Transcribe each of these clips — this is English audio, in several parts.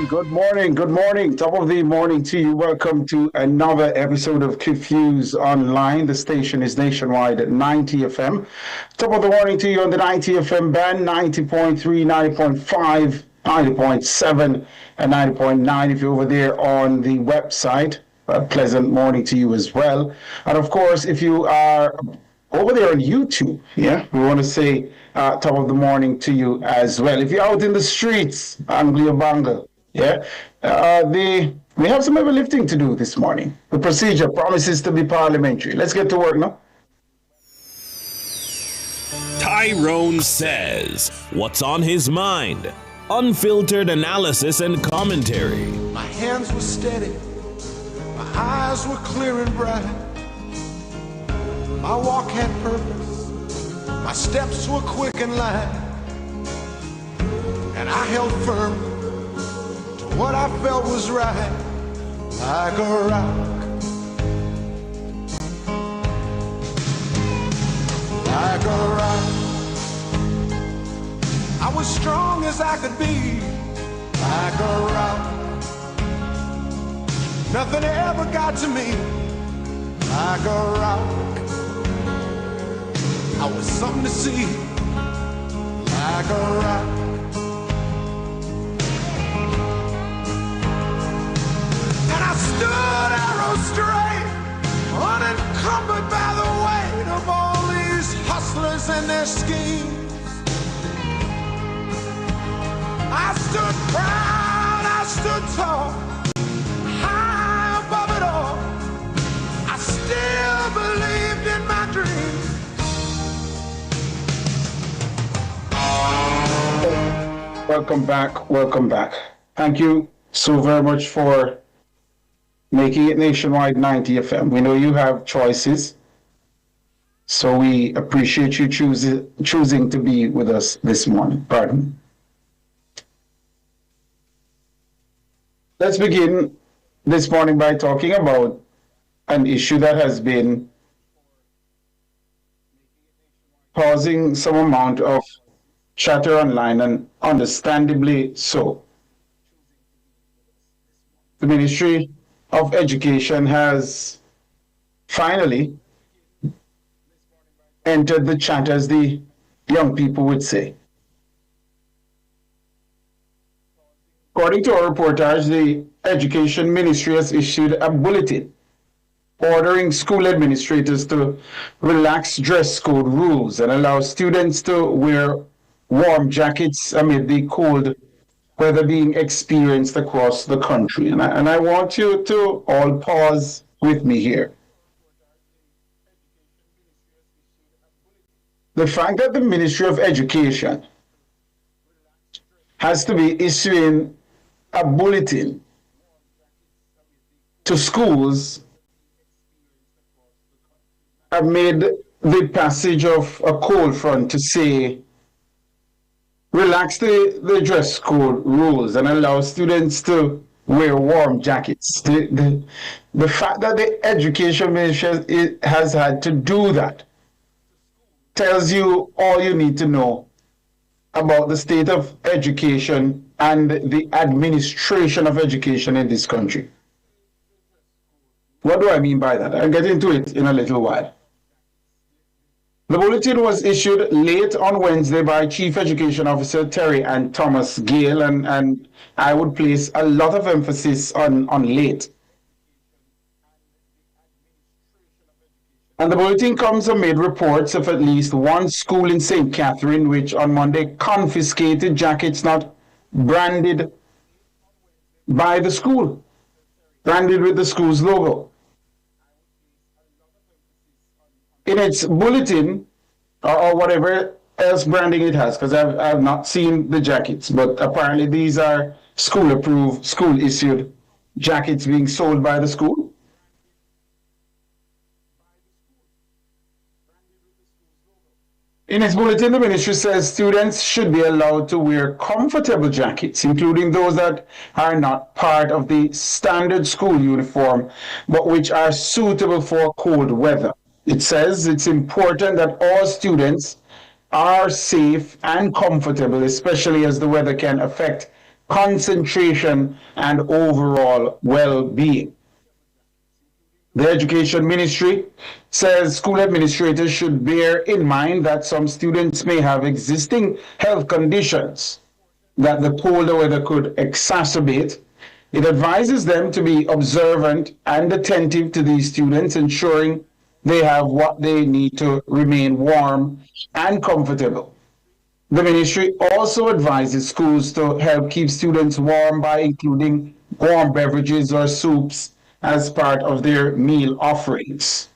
Good morning. Top of the morning to you. Welcome to another episode of Hughes Online. The station is nationwide at 90 FM. Top of the morning to you on the 90 FM band, 90.3, 90.5, 90.7, and 90.9 if you're over there on the website. A pleasant morning to you as well. And of course, if you are over there on YouTube, we want to say top of the morning to you as well. If you're out in the streets, Anglia Bangle, we have some heavy lifting to do this morning. The procedure promises to be parliamentary. Let's get to work now. Tyrone says what's on his mind. Unfiltered analysis and commentary. My hands were steady, my eyes were clear and bright. My walk had purpose, my steps were quick and light. And I held firm to what I felt was right, like a rock, like a rock. I was strong as I could be, like a rock. Nothing ever got to me, like a rock. I was something to see, like a rock. And I stood arrow straight, unencumbered by the weight of all these hustlers and their schemes. I stood proud, I stood tall, high above it all. I still believed in my dreams. Welcome back. Welcome back. Thank you so very much for making it nationwide 90 FM. We know you have choices, so we appreciate you choosing to be with us this morning. Pardon. Let's begin this morning by talking about an issue that has been causing some amount of chatter online, and understandably so. The Ministry of Education has finally entered the chat, as the young people would say. According to our reportage, the Education Ministry has issued a bulletin ordering school administrators to relax dress code rules and allow students to wear warm jackets amid the cold weather being experienced across the country. And I want you to all pause with me here. The fact that the Ministry of Education has to be issuing a bulletin to schools amid the passage of a cold front to say, relax the dress code rules and allow students to wear warm jackets. The fact that the Education Ministry has had to do that tells you all you need to know about the state of education and the administration of education in this country. What do I mean by that? I'll get into it in a little while. The bulletin was issued late on Wednesday by Chief Education Officer Terry and Thomas Gale, and I would place a lot of emphasis on late. And the bulletin comes amid reports of at least one school in St. Catherine, which on Monday confiscated jackets not branded by the school, branded with the school's logo. In its bulletin, or whatever else branding it has, because I've not seen the jackets, but apparently these are school-approved, school-issued jackets being sold by the school. In its bulletin, the ministry says students should be allowed to wear comfortable jackets, including those that are not part of the standard school uniform, but which are suitable for cold weather. It says it's important that all students are safe and comfortable, especially as the weather can affect concentration, and overall well-being. The Education Ministry says school administrators should bear in mind that some students may have existing health conditions that the colder weather could exacerbate. It advises them to be observant and attentive to these students, ensuring they have what they need to remain warm and comfortable. The ministry also advises schools to help keep students warm by including warm beverages or soups as part of their meal offerings.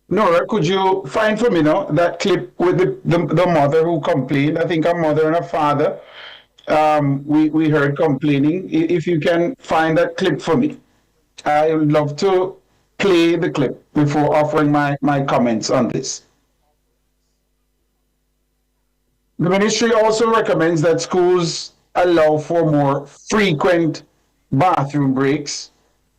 Nora, could you find for me now that clip with the mother who complained? I think a mother and a father we heard complaining. If you can find that clip for me, I would love to play the clip before offering my comments on this. The ministry also recommends that schools allow for more frequent bathroom breaks.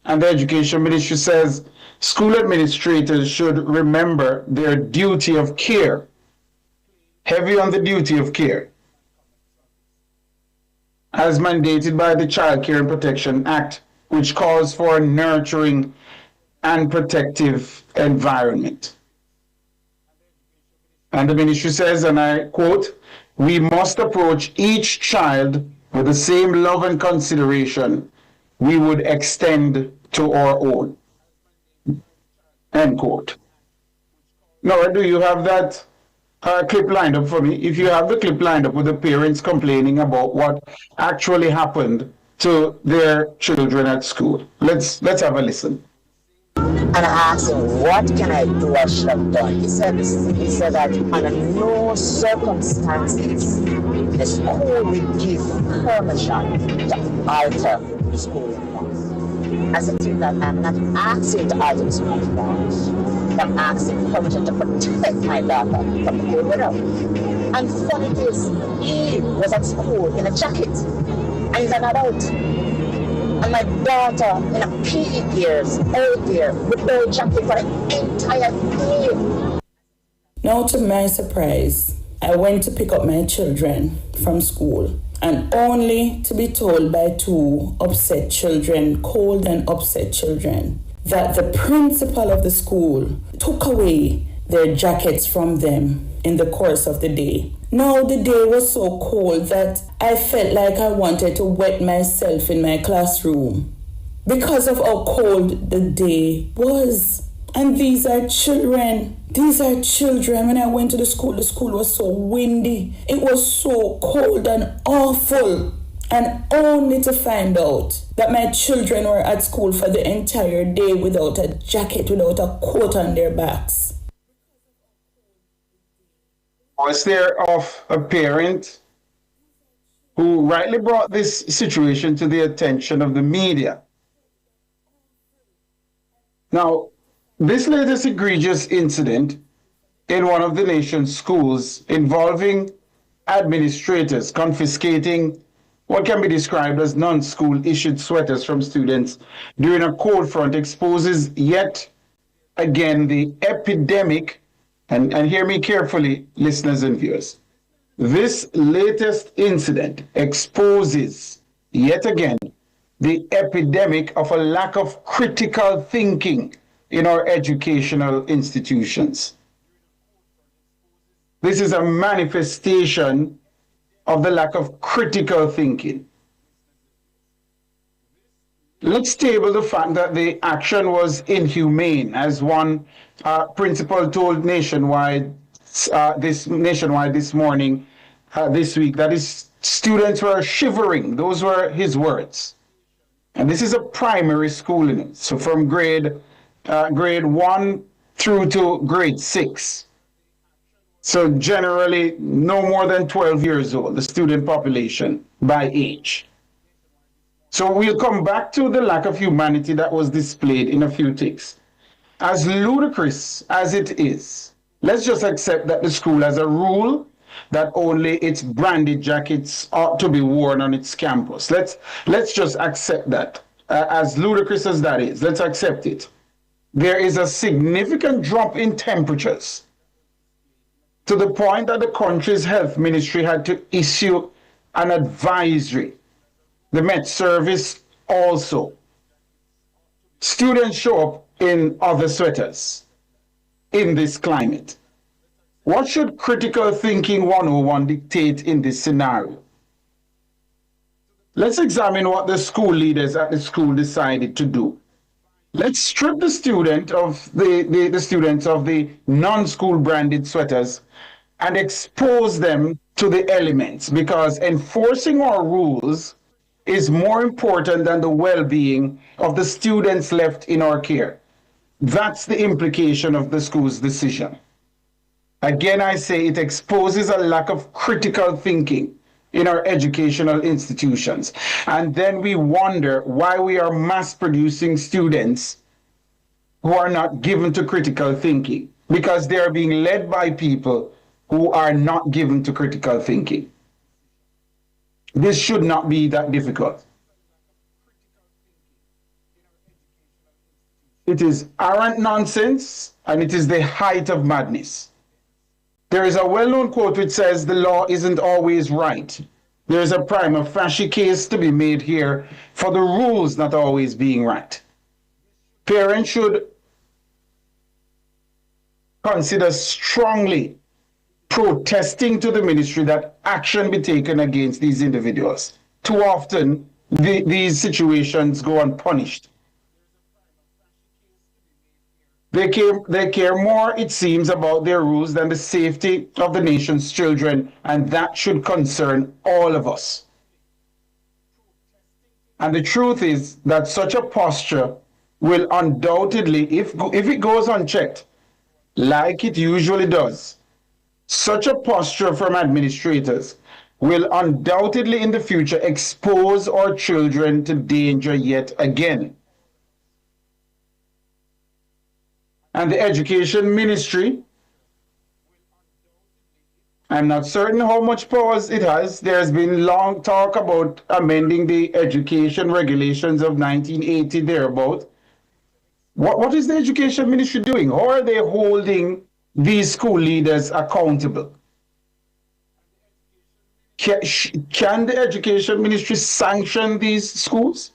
And the Education Ministry says school administrators should remember their duty of care, heavy on the duty of care, as mandated by the Child Care and Protection Act, which calls for a nurturing and protective environment. And the ministry says, and I quote, "We must approach each child with the same love and consideration we would extend to our own." End quote. Nora, do you have that clip lined up for me? If you have the clip lined up with the parents complaining about what actually happened to their children at school, let's have a listen. And I asked him, what can I do I should have done? He said that under no circumstances the school will give permission to alter the school uniform. I said to him that I'm not asking to alter the school uniform. I'm asking permission to protect my daughter from the cold weather. And funny is, he was at school in a jacket and he's an adult. And my daughter in a PE gears out there with no jacket for the entire day. Now, to my surprise, I went to pick up my children from school, and only to be told by two upset children, cold and upset children, that the principal of the school took away their jackets from them in the course of the day. Now the day was so cold that I felt like I wanted to wet myself in my classroom because of how cold the day was. And these are children. When I went to the school was so windy. It was so cold and awful. And only to find out that my children were at school for the entire day without a jacket, without a coat on their backs. Was there of a parent who rightly brought this situation to the attention of the media? Now, this latest egregious incident in one of the nation's schools involving administrators confiscating what can be described as non-school issued sweaters from students during a cold front exposes yet again the epidemic. And hear me carefully, listeners and viewers. This latest incident exposes, yet again, the epidemic of a lack of critical thinking in our educational institutions. This is a manifestation of the lack of critical thinking. Let's table the fact that the action was inhumane, as one principal told Nationwide this morning, this week, that his students were shivering. Those were his words. And this is a primary school, so from grade 1 through to grade 6. So generally, no more than 12 years old, the student population by age. So we'll come back to the lack of humanity that was displayed in a few ticks. As ludicrous as it is, let's just accept that the school has a rule that only its branded jackets ought to be worn on its campus. Let's just accept that. As ludicrous as that is, let's accept it. There is a significant drop in temperatures to the point that the country's health ministry had to issue and advisory. The Met Service also. Students show up in other sweaters in this climate. What should critical thinking 101 dictate in this scenario? Let's examine what the school leaders at the school decided to do. Let's strip the students of the non-school branded sweaters and expose them to the elements, because enforcing our rules is more important than the well-being of the students left in our care. That's the implication of the school's decision. Again, I say it exposes a lack of critical thinking in our educational institutions. And then we wonder why we are mass producing students who are not given to critical thinking, because they are being led by people who are not given to critical thinking. This should not be that difficult. It is arrant nonsense, and it is the height of madness. There is a well-known quote which says the law isn't always right. There is a prima facie case to be made here for the rules not always being right. Parents should consider strongly protesting to the ministry that action be taken against these individuals. Too often, these situations go unpunished. They care more, it seems, about their rules than the safety of the nation's children, and that should concern all of us. And the truth is that such a posture will undoubtedly, if it goes unchecked, like it usually does, such a posture from administrators will undoubtedly in the future expose our children to danger yet again. And the education ministry, I'm not certain how much powers it has. There's been long talk about amending the education regulations of 1980 thereabout. What is the education ministry doing? How are they holding these school leaders accountable? Can the education ministry sanction these schools?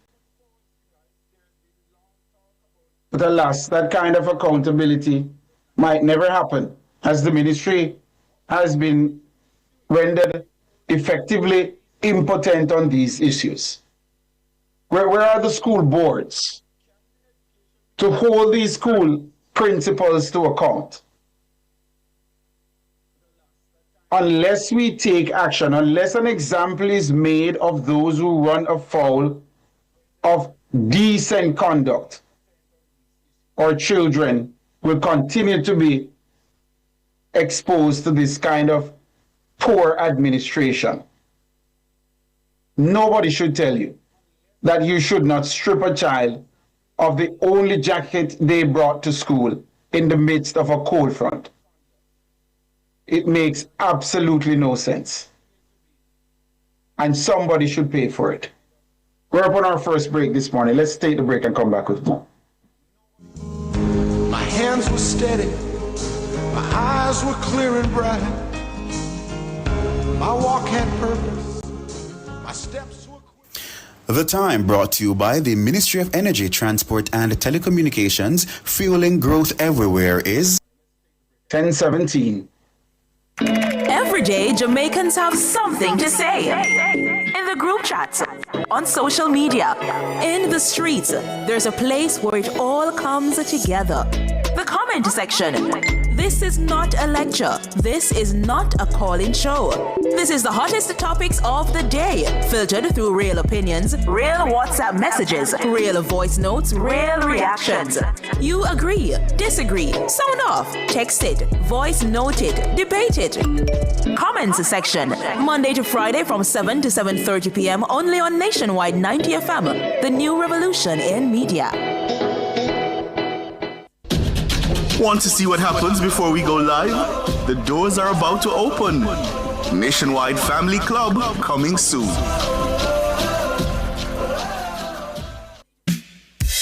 But alas, that kind of accountability might never happen, as the ministry has been rendered effectively impotent on these issues. Where are the school boards to hold these school principals to account? Unless we take action, unless an example is made of those who run afoul of decent conduct, our children will continue to be exposed to this kind of poor administration. Nobody should tell you that you should not strip a child of the only jacket they brought to school in the midst of a cold front. It makes absolutely no sense. And somebody should pay for it. We're up on our first break this morning. Let's take the break and come back with more. My hands were steady, my eyes were clear and bright. My walk had purpose, my steps were quick. The Time brought to you by the Ministry of Energy, Transport and Telecommunications. Fueling growth everywhere is 10:17. Every day, Jamaicans have something to say. In the group chats, on social media, in the streets, there's a place where it all comes together. The comment section. This is not a lecture. This is not a call-in show. This is the hottest topics of the day, filtered through real opinions, real WhatsApp messages, real voice notes, real reactions. You agree, disagree, sound off, text it, voice note it, debate it. Comments section, Monday to Friday from 7 to 7:30 p.m. only on Nationwide 90 FM, the new revolution in media. Want to see what happens before we go live? The doors are about to open. Nationwide Family Club coming soon.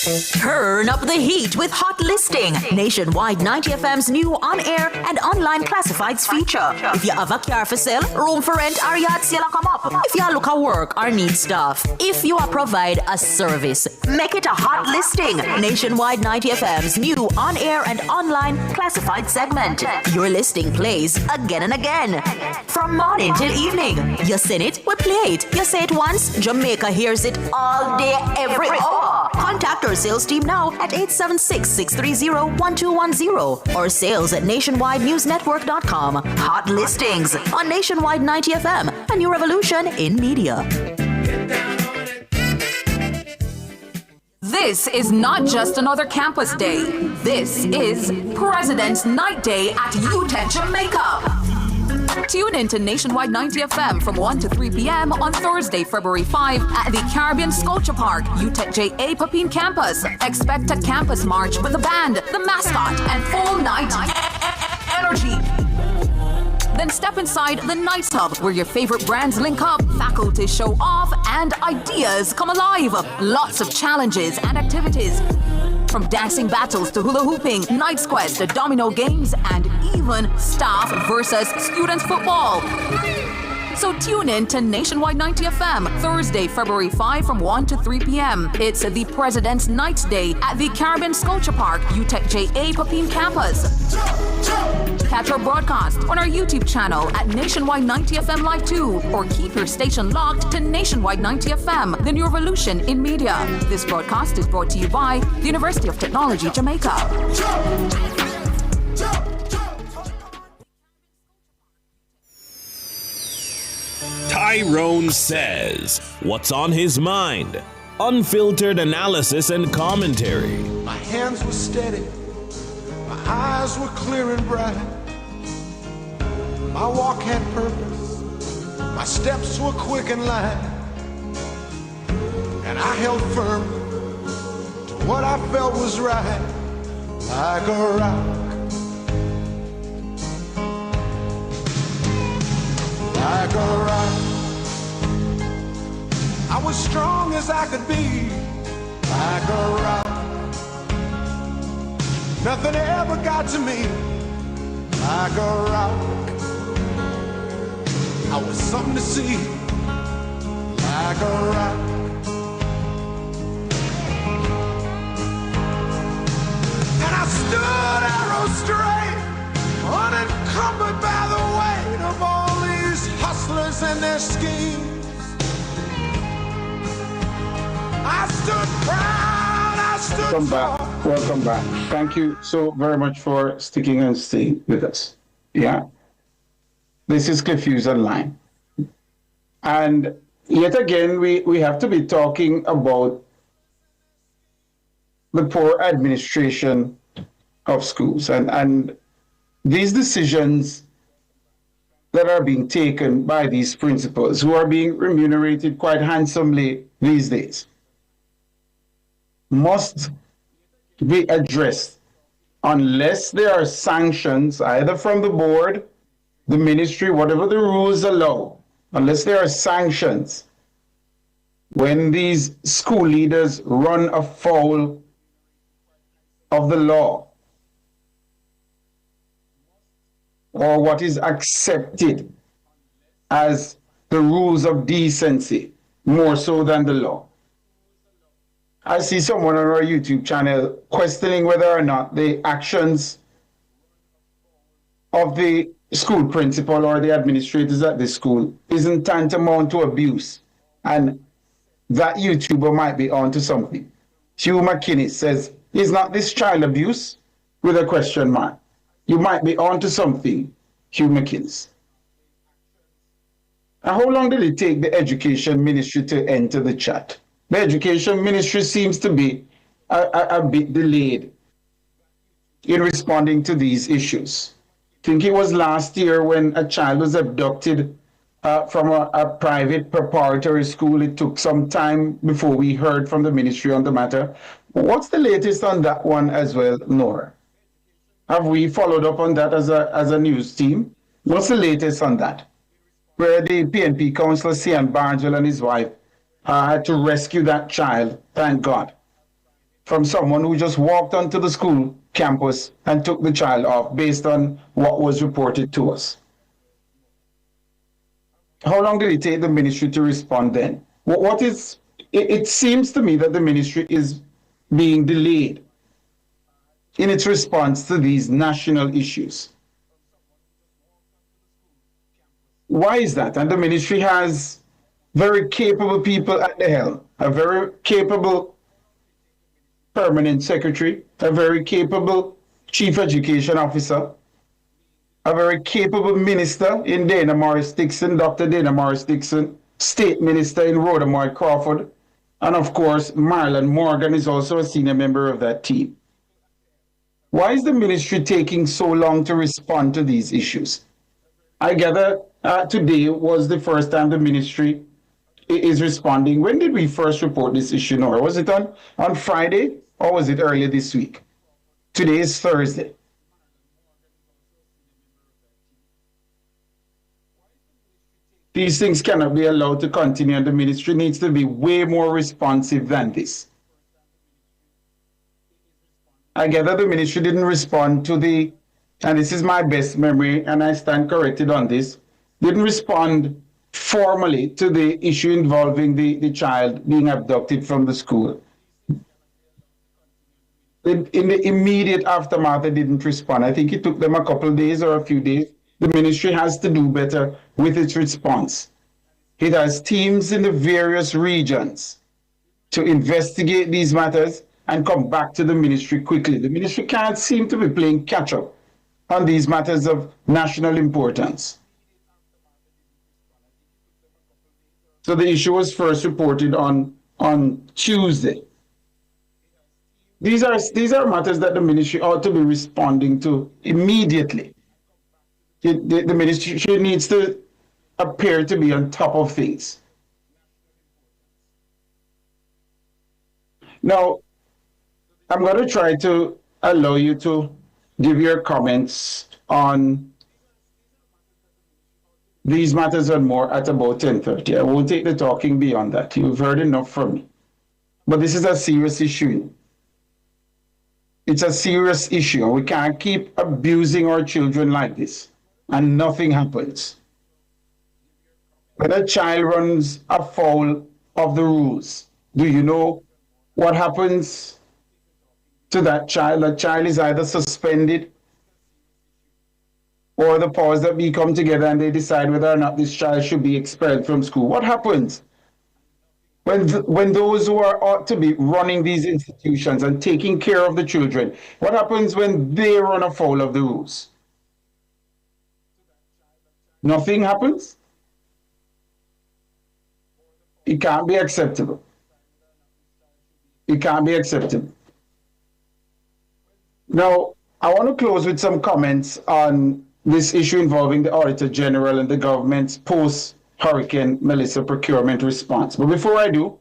Turn up the heat with Hot Listing, Nationwide 90FM's new on-air and online classifieds feature. If you have a car for sale, room for rent, or yard sale come up. If you look at work or need stuff. If you provide a service, make it a Hot Listing, Nationwide 90FM's new on-air and online classified segment. Your listing plays again and again. From morning till evening. You send it, we play it. You say it once, Jamaica hears it all day, every hour. Contact our sales team now at 876-630-1210 or sales at nationwidenewsnetwork.com. Hot Listings on Nationwide 90FM, a new revolution in media. This is not just another campus day. This is President's Night Day at UTEC Jamaica. Tune in to Nationwide 90FM from 1 to 3 p.m. on Thursday, February 5 at the Caribbean Sculpture Park, UTEC JA Papine Campus. Expect a campus march with the band, the mascot, and full night energy. Then step inside the Nights Hub, where your favorite brands link up, faculty show off, and ideas come alive. Lots of challenges and activities. From dancing battles to hula hooping, Night's Quest to domino games, and even staff versus students football. So tune in to Nationwide 90FM, Thursday, February 5 from 1 to 3 p.m. It's the President's Night Day at the Caribbean Sculpture Park, UTEC JA Papine Campus. Catch our broadcast on our YouTube channel at Nationwide 90FM Live 2, or keep your station locked to Nationwide 90FM, the new revolution in media. This broadcast is brought to you by the University of Technology, Jamaica. Tyrone says, what's on his mind? Unfiltered analysis and commentary. My hands were steady, my eyes were clear and bright. My walk had purpose, my steps were quick and light. And I held firm to what I felt was right, like a rock. Like a rock. I was strong as I could be, like a rock. Nothing ever got to me, like a rock. I was something to see, like a rock. And I stood arrow straight, unencumbered by the weight of all these hustlers and their schemes. I stood proud, I stood Welcome back. Welcome back. Thank you so very much for sticking and staying with us. Yeah. This is Hughes Online. And yet again, we have to be talking about the poor administration of schools and these decisions that are being taken by these principals who are being remunerated quite handsomely these days must be addressed unless there are sanctions either from the board, the ministry, whatever the rules allow, unless there are sanctions when these school leaders run afoul of the law or what is accepted as the rules of decency more so than the law. I see someone on our YouTube channel questioning whether or not the actions of the school principal or the administrators at the school isn't tantamount to abuse, and that YouTuber might be onto something. Hugh McKinney says, is not this child abuse? With a question mark. You might be onto something, Hugh McKinney. And how long did it take the education ministry to enter the chat? The education ministry seems to be a bit delayed in responding to these issues. I think it was last year when a child was abducted from a private preparatory school. It took some time before we heard from the ministry on the matter. What's the latest on that one as well, Nora? Have we followed up on that as a news team? What's the latest on that? Where the PNP councillor, Cian Barnesville, and his wife had to rescue that child, thank God. from someone who just walked onto the school campus and took the child off based on what was reported to us. How long did it take the ministry to respond then? It seems to me that the ministry is being delayed in its response to these national issues. Why is that? And the ministry has very capable people at the helm, a very capable permanent secretary, a very capable chief education officer, a very capable minister in Dana Morris Dixon, Dr. Dana Morris Dixon, state minister in Rhoda Moy Crawford, and of course, Marlon Morgan is also a senior member of that team. Why is the ministry taking so long to respond to these issues? I gather today was the first time the ministry is responding. When did we first report this issue, Nora? Was it on Friday or was it earlier this week? Today is Thursday. These things cannot be allowed to continue, and the ministry needs to be way more responsive than this. I gather the ministry didn't respond to and this is my best memory, and I stand corrected on this, didn't respond formally to the issue involving the child being abducted from the school. In the immediate aftermath, they didn't respond. I think it took them a couple of days or a few days. The ministry has to do better with its response. It has teams in the various regions to investigate these matters and come back to the ministry quickly. The ministry can't seem to be playing catch up on these matters of national importance. So the issue was first reported on Tuesday. These are matters that the ministry ought to be responding to immediately. The ministry needs to appear to be on top of things. Now, I'm going to try to allow you to give your comments on these matters and more at about 10:30. I won't take the talking beyond that. You've heard enough from me. But this is a serious issue. It's a serious issue, and we can't keep abusing our children like this, and nothing happens. When a child runs afoul of the rules, do you know what happens to that child? That child is either suspended or the powers that be come together and they decide whether or not this child should be expelled from school. What happens when those who ought to be running these institutions and taking care of the children, what happens when they run afoul of the rules? Nothing happens. It can't be acceptable. It can't be acceptable. Now, I want to close with some comments on this issue involving the Auditor General and the government's post-Hurricane Melissa procurement response. But before I do,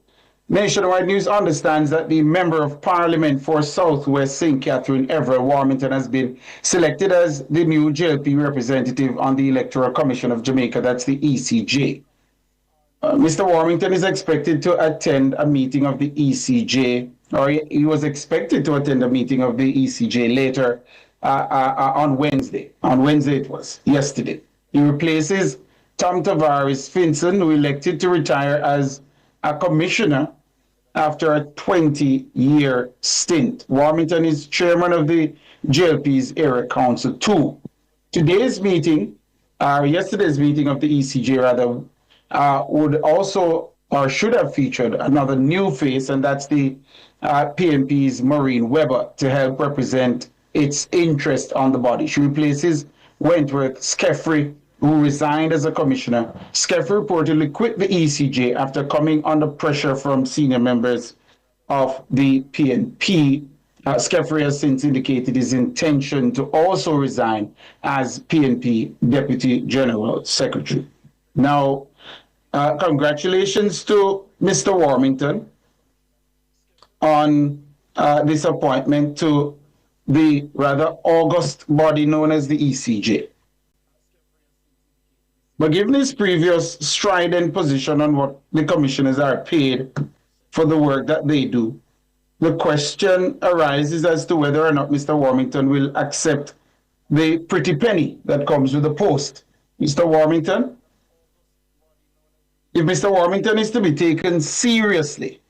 Nationwide News understands that the Member of Parliament for Southwest St. Catherine, Everett Warmington, has been selected as the new JLP representative on the Electoral Commission of Jamaica, that's the ECJ. Mr. Warmington is expected to attend a meeting of the ECJ, or he was expected to attend a meeting of the ECJ later on Wednesday. On Wednesday it was, yesterday. He replaces Tom Tavares Finson, who elected to retire as a commissioner after a 20-year stint. Warmington is chairman of the JLP's Area Council 2. Yesterday's meeting of the ECJ rather, would also or should have featured another new face, and that's the PNP's Maureen Weber to help represent its interest on the body. She replaces Wentworth Skeffrey, who resigned as a commissioner. Skeffrey reportedly quit the ECJ after coming under pressure from senior members of the PNP. Skeffrey has since indicated his intention to also resign as PNP Deputy General Secretary. Now, congratulations to Mr. Warmington on this appointment to the rather august body known as the ECJ. But given his previous strident position on what the commissioners are paid for the work that they do, the question arises as to whether or not Mr. Warmington will accept the pretty penny that comes with the post. Mr. Warmington, if Mr. Warmington is to be taken seriously,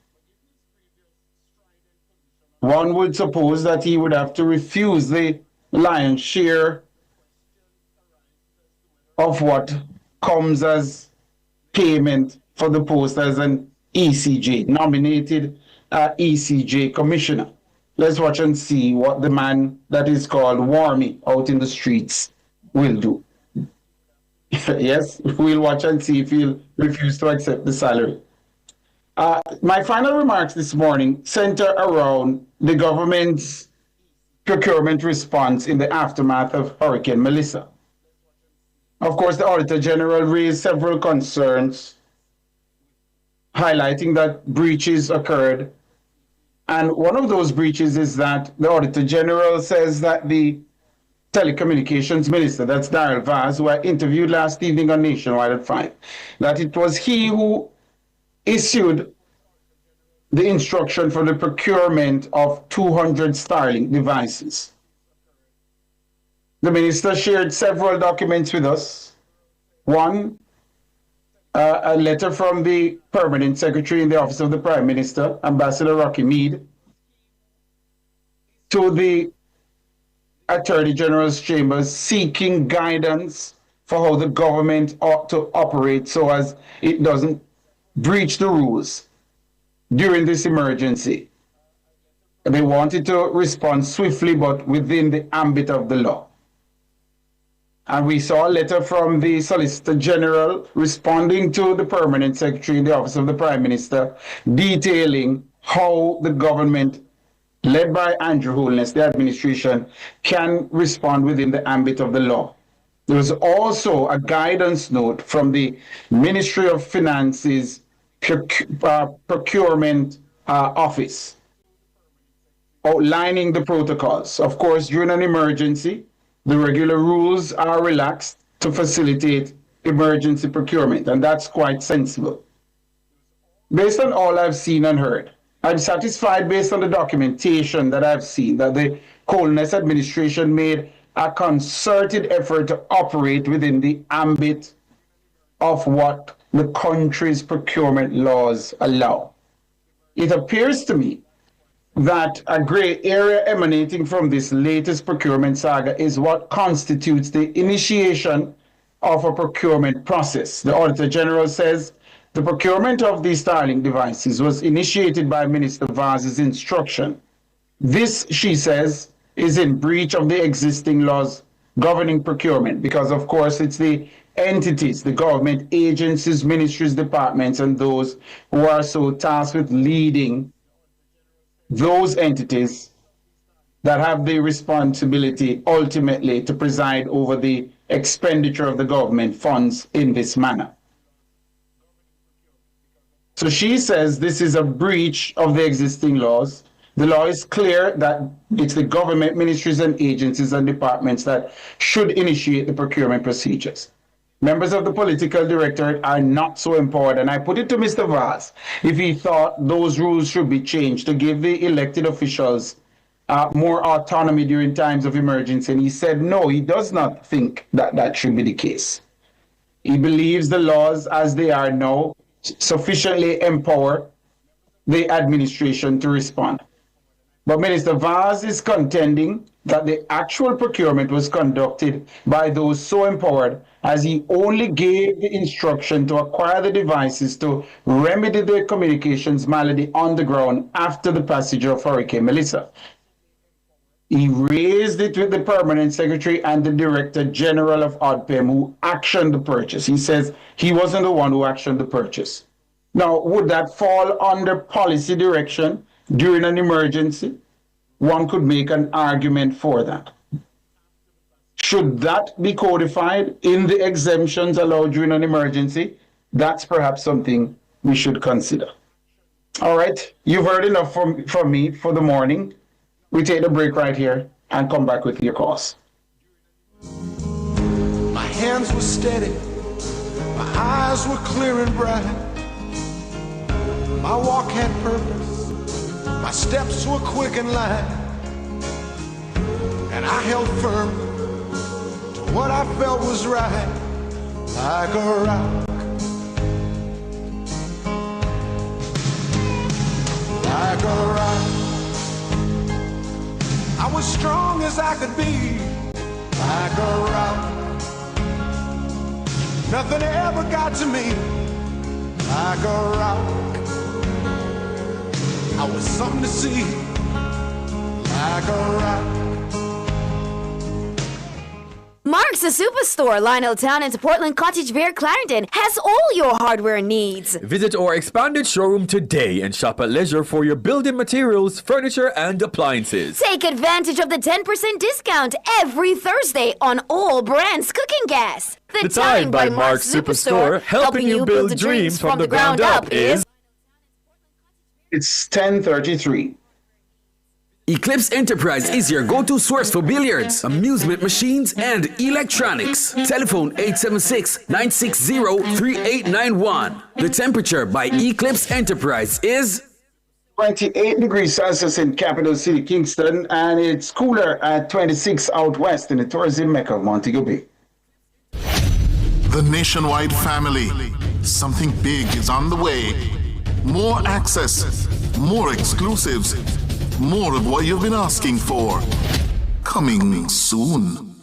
one would suppose that he would have to refuse the lion's share of what comes as payment for the post as an ECJ, nominated ECJ commissioner. Let's watch and see what the man that is called Warmy out in the streets will do. Yes, we'll watch and see if he'll refuse to accept the salary. My final remarks this morning center around the government's procurement response in the aftermath of Hurricane Melissa. Of course, the Auditor General raised several concerns, highlighting that breaches occurred. And one of those breaches is that the Auditor General says that the Telecommunications Minister, that's Darrell Vaz, who I interviewed last evening on Nationwide at 5, that it was he who issued the instruction for the procurement of 200 Starlink devices. The minister shared several documents with us. One, a letter from the Permanent Secretary in the Office of the Prime Minister, Ambassador Rocky Mead, to the Attorney General's chambers seeking guidance for how the government ought to operate so as it doesn't breach the rules during this emergency. They wanted to respond swiftly, but within the ambit of the law. And we saw a letter from the Solicitor General responding to the Permanent Secretary in the Office of the Prime Minister, detailing how the government, led by Andrew Holness, the administration, can respond within the ambit of the law. There was also a guidance note from the Ministry of Finance's procurement office, outlining the protocols. Of course, during an emergency, the regular rules are relaxed to facilitate emergency procurement, and that's quite sensible. Based on all I've seen and heard, I'm satisfied based on the documentation that I've seen that the Holness administration made a concerted effort to operate within the ambit of what the country's procurement laws allow. It appears to me that a gray area emanating from this latest procurement saga is what constitutes the initiation of a procurement process. The Auditor General says the procurement of these Starlink devices was initiated by Minister Vaz's instruction. This, she says, is in breach of the existing laws governing procurement because, of course, it's the entities, the government agencies, ministries, departments, and those who are so tasked with leading those entities that have the responsibility ultimately to preside over the expenditure of the government funds in this manner. So she says this is a breach of the existing laws. The law is clear that it's the government ministries and agencies and departments that should initiate the procurement procedures. Members of the political directorate are not so empowered, and I put it to Mr. Vaz if he thought those rules should be changed to give the elected officials more autonomy during times of emergency, and he said no, he does not think that that should be the case. He believes the laws as they are now sufficiently empower the administration to respond. But Minister Vaz is contending that the actual procurement was conducted by those so empowered as he only gave the instruction to acquire the devices to remedy the communications malady on the ground after the passage of Hurricane Melissa. He raised it with the Permanent Secretary and the Director General of ODPEM who actioned the purchase. He says he wasn't the one who actioned the purchase. Now, would that fall under policy direction during an emergency? One could make an argument for that. Should that be codified in the exemptions allowed during an emergency? That's perhaps something we should consider. All right, you've heard enough from me for the morning. We take a break right here and come back with your calls. My hands were steady, my eyes were clear and bright. My walk had purpose, My steps were quick and light, and I held firm to what I felt was right, like a rock, like a rock. I was strong as I could be, like a rock. Nothing ever got to me, like a rock. I was something to see, like a rock. Mark's the Superstore, Lionel Town and Portland Cottage Vere Clarendon has all your hardware needs. Visit our expanded showroom today and shop at leisure for your building materials, furniture, and appliances. Take advantage of the 10% discount every Thursday on all brands cooking gas. The Time by Mark's Superstore, helping you build dreams from the ground up is... It's 10:33. Eclipse Enterprise is your go-to source for billiards, amusement machines, and electronics. Telephone 876-960-3891. The temperature by Eclipse Enterprise is 28 degrees Celsius in capital city Kingston, and it's cooler at 26 out west in the tourism mecca of Montego Bay. The Nationwide family. Something big is on the way. More access, more exclusives, more of what you've been asking for. Coming soon.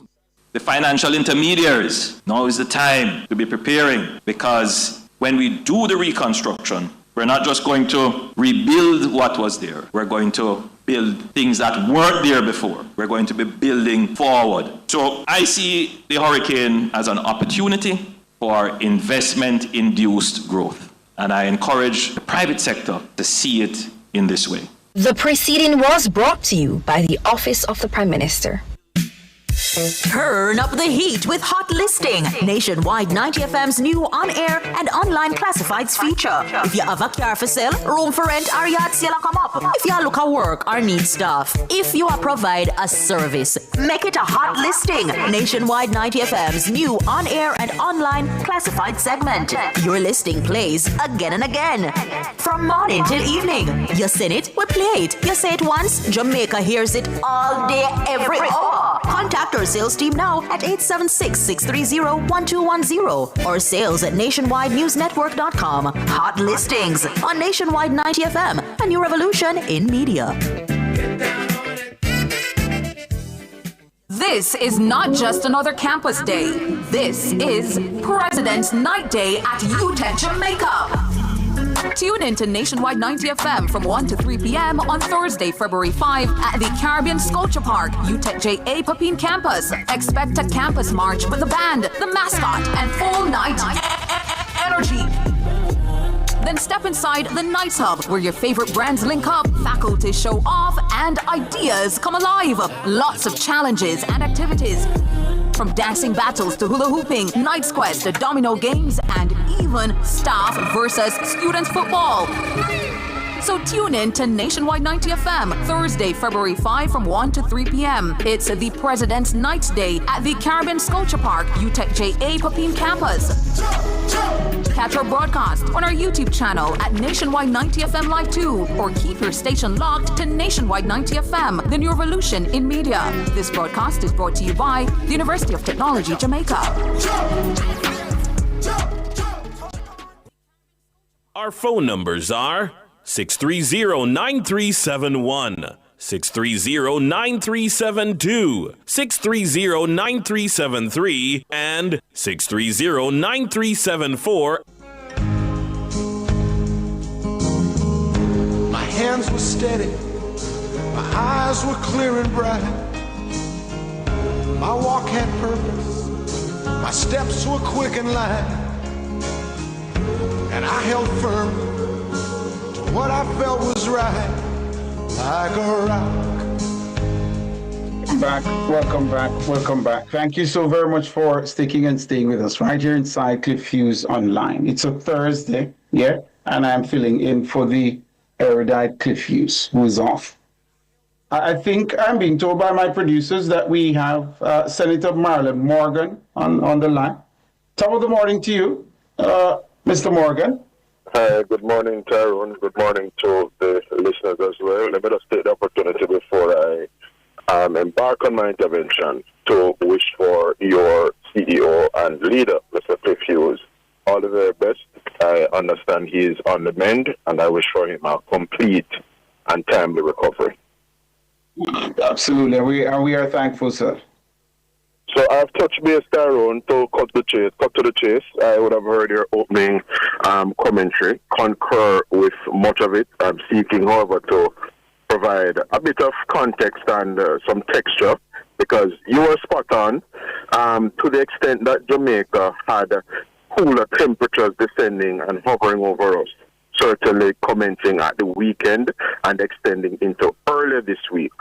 The financial intermediaries, now is the time to be preparing, because when we do the reconstruction, we're not just going to rebuild what was there. We're going to build things that weren't there before. We're going to be building forward. So I see the hurricane as an opportunity for investment-induced growth. And I encourage the private sector to see it in this way. The preceding was brought to you by the Office of the Prime Minister. Turn up the heat with Hot Listing, Nationwide 90 FM's new on-air and online classifieds feature. If you have a car for sale, room for rent, or yard sale come up. If you look at work or need stuff. If you provide a service, make it a Hot Listing, Nationwide 90 FM's new on-air and online classified segment. Your listing plays again and again. From morning till evening. You sing it, we play it. You say it once, Jamaica hears it all day, every hour. Contact our sales team now at 876-630-1210 or sales at nationwidenewsnetwork.com. Hot Listings on Nationwide 90 FM, a new revolution in media. This is not just another campus day. This is President's Night Day at UTEC Jamaica. Tune in to Nationwide 90 FM from 1 to 3 p.m. on Thursday, February 5 at the Caribbean Sculpture Park, UTEC JA Papine Campus. Expect a campus march with the band, the mascot, and full night energy. Then step inside the Nights Hub, where your favorite brands link up, faculty show off, and ideas come alive. Lots of challenges and activities. From dancing battles to hula hooping, Night's Quest to domino games, and even staff versus student football. So tune in to Nationwide 90 FM, Thursday, February 5 from 1 to 3 p.m. It's the President's Night Day at the Caribbean Sculpture Park, UTEC JA Papine Campus. Catch our broadcast on our YouTube channel at Nationwide 90 FM Live 2, or keep your station locked to Nationwide 90 FM, the new revolution in media. This broadcast is brought to you by the University of Technology, Jamaica. Our phone numbers are 630-9371, 630-9372, 630-9373, and 630-9374. My hands were steady, my eyes were clear and bright. My walk had purpose, my steps were quick and light. And I held firm to what I felt was right, like a rock. Welcome back. Thank you so very much for sticking and staying with us right here inside Cliff Hughes Online. It's a Thursday, yeah, and I'm filling in for the erudite Cliff Hughes, who is off. I think I'm being told by my producers that we have Senator Marlon Morgan on the line. Top of the morning to you, Mr. Morgan. Hi, good morning, Tyrone. Good morning to the listeners as well. Let me just take the opportunity before I embark on my intervention to wish for your CEO and leader, Mr. Hughes, all the very best. I understand he is on the mend, and I wish for him a complete and timely recovery. Absolutely. We are thankful, sir. So I've touched base, Tyrone, to cut to the chase. I would have heard your opening commentary, concur with much of it. I'm seeking, however, to provide a bit of context and some texture, because you were spot on to the extent that Jamaica had cooler temperatures descending and hovering over us, certainly commencing at the weekend and extending into earlier this week.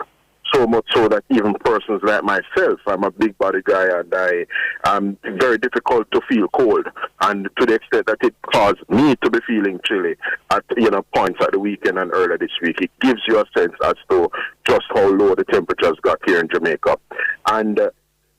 So much so that even persons like myself, I'm a big body guy and I am very difficult to feel cold. And to the extent that it caused me to be feeling chilly at points at the weekend and earlier this week, it gives you a sense as to just how low the temperatures got here in Jamaica. And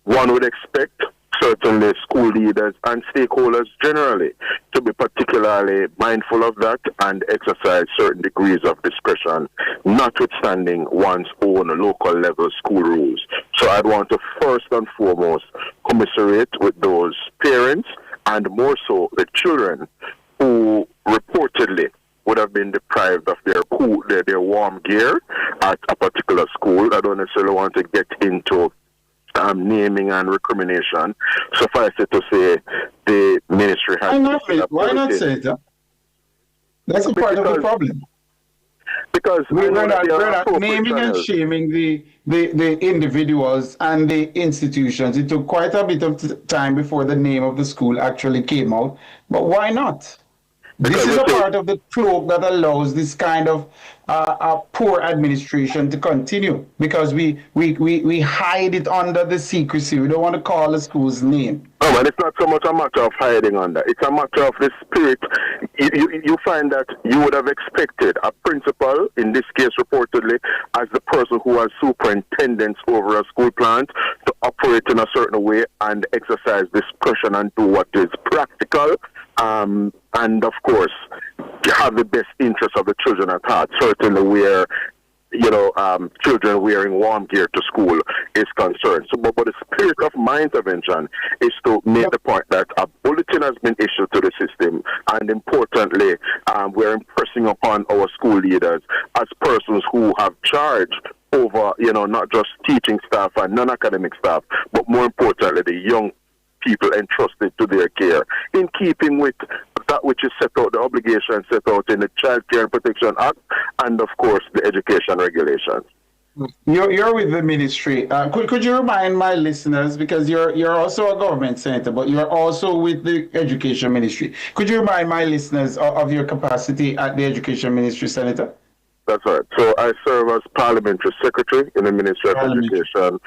one would expect certainly school leaders and stakeholders generally to be particularly mindful of that and exercise certain degrees of discretion, notwithstanding one's own local level school rules. So I'd want to first and foremost commiserate with those parents and more so the children who reportedly would have been deprived of their warm gear at a particular school. I don't necessarily want to get into naming and recrimination. Suffice it to say, the ministry has... Why not say that? That's a part of the problem. Because we're not naming and shaming the individuals and the institutions. It took quite a bit of time before the name of the school actually came out. But why not? This is a part of the cloak that allows this kind of poor administration to continue, because we hide it under the secrecy. We don't want to call the school's name. No, but it's not so much a matter of hiding under. It's a matter of the spirit. You find that you would have expected a principal, in this case reportedly, as the person who has superintendence over a school plant, to operate in a certain way and exercise discretion and do what is practical. And of course, have the best interests of the children at heart, certainly where, children wearing warm gear to school is concerned. So, but the spirit of my intervention is to make the point that a bulletin has been issued to the system, and importantly, we're impressing upon our school leaders as persons who have charge over, not just teaching staff and non-academic staff, but more importantly, the young people entrusted to their care, in keeping with that which is set out, the obligation set out in the Child Care and Protection Act, and of course the education regulations. You're with the ministry. Could you remind my listeners, because you're also a government senator, but you're also with the education ministry. Could you remind my listeners of your capacity at the education ministry, Senator? That's right. So I serve as parliamentary secretary in the Ministry of Education,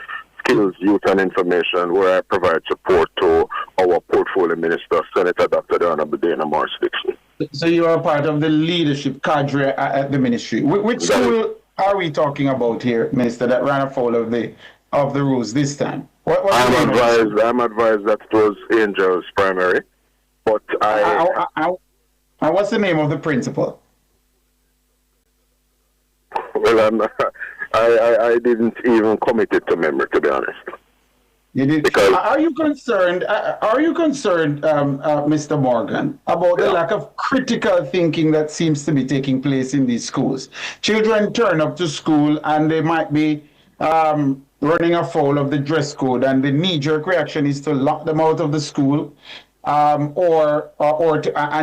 Skills, Youth and Information, where I provide support to our portfolio minister, Senator Dr. The Honorable Dana Morris Dixon. So you are part of the leadership cadre at the ministry. Which school are we talking about here, Minister, that ran afoul of the rules this time? I'm advised that it was Angels Primary, but and what's the name of the principal? Well, I didn't even commit it to memory, to be honest. You did. Because are you concerned, Mr. Morgan, about the lack of critical thinking that seems to be taking place in these schools? Children turn up to school and they might be running afoul of the dress code, and the knee-jerk reaction is to lock them out of the school, or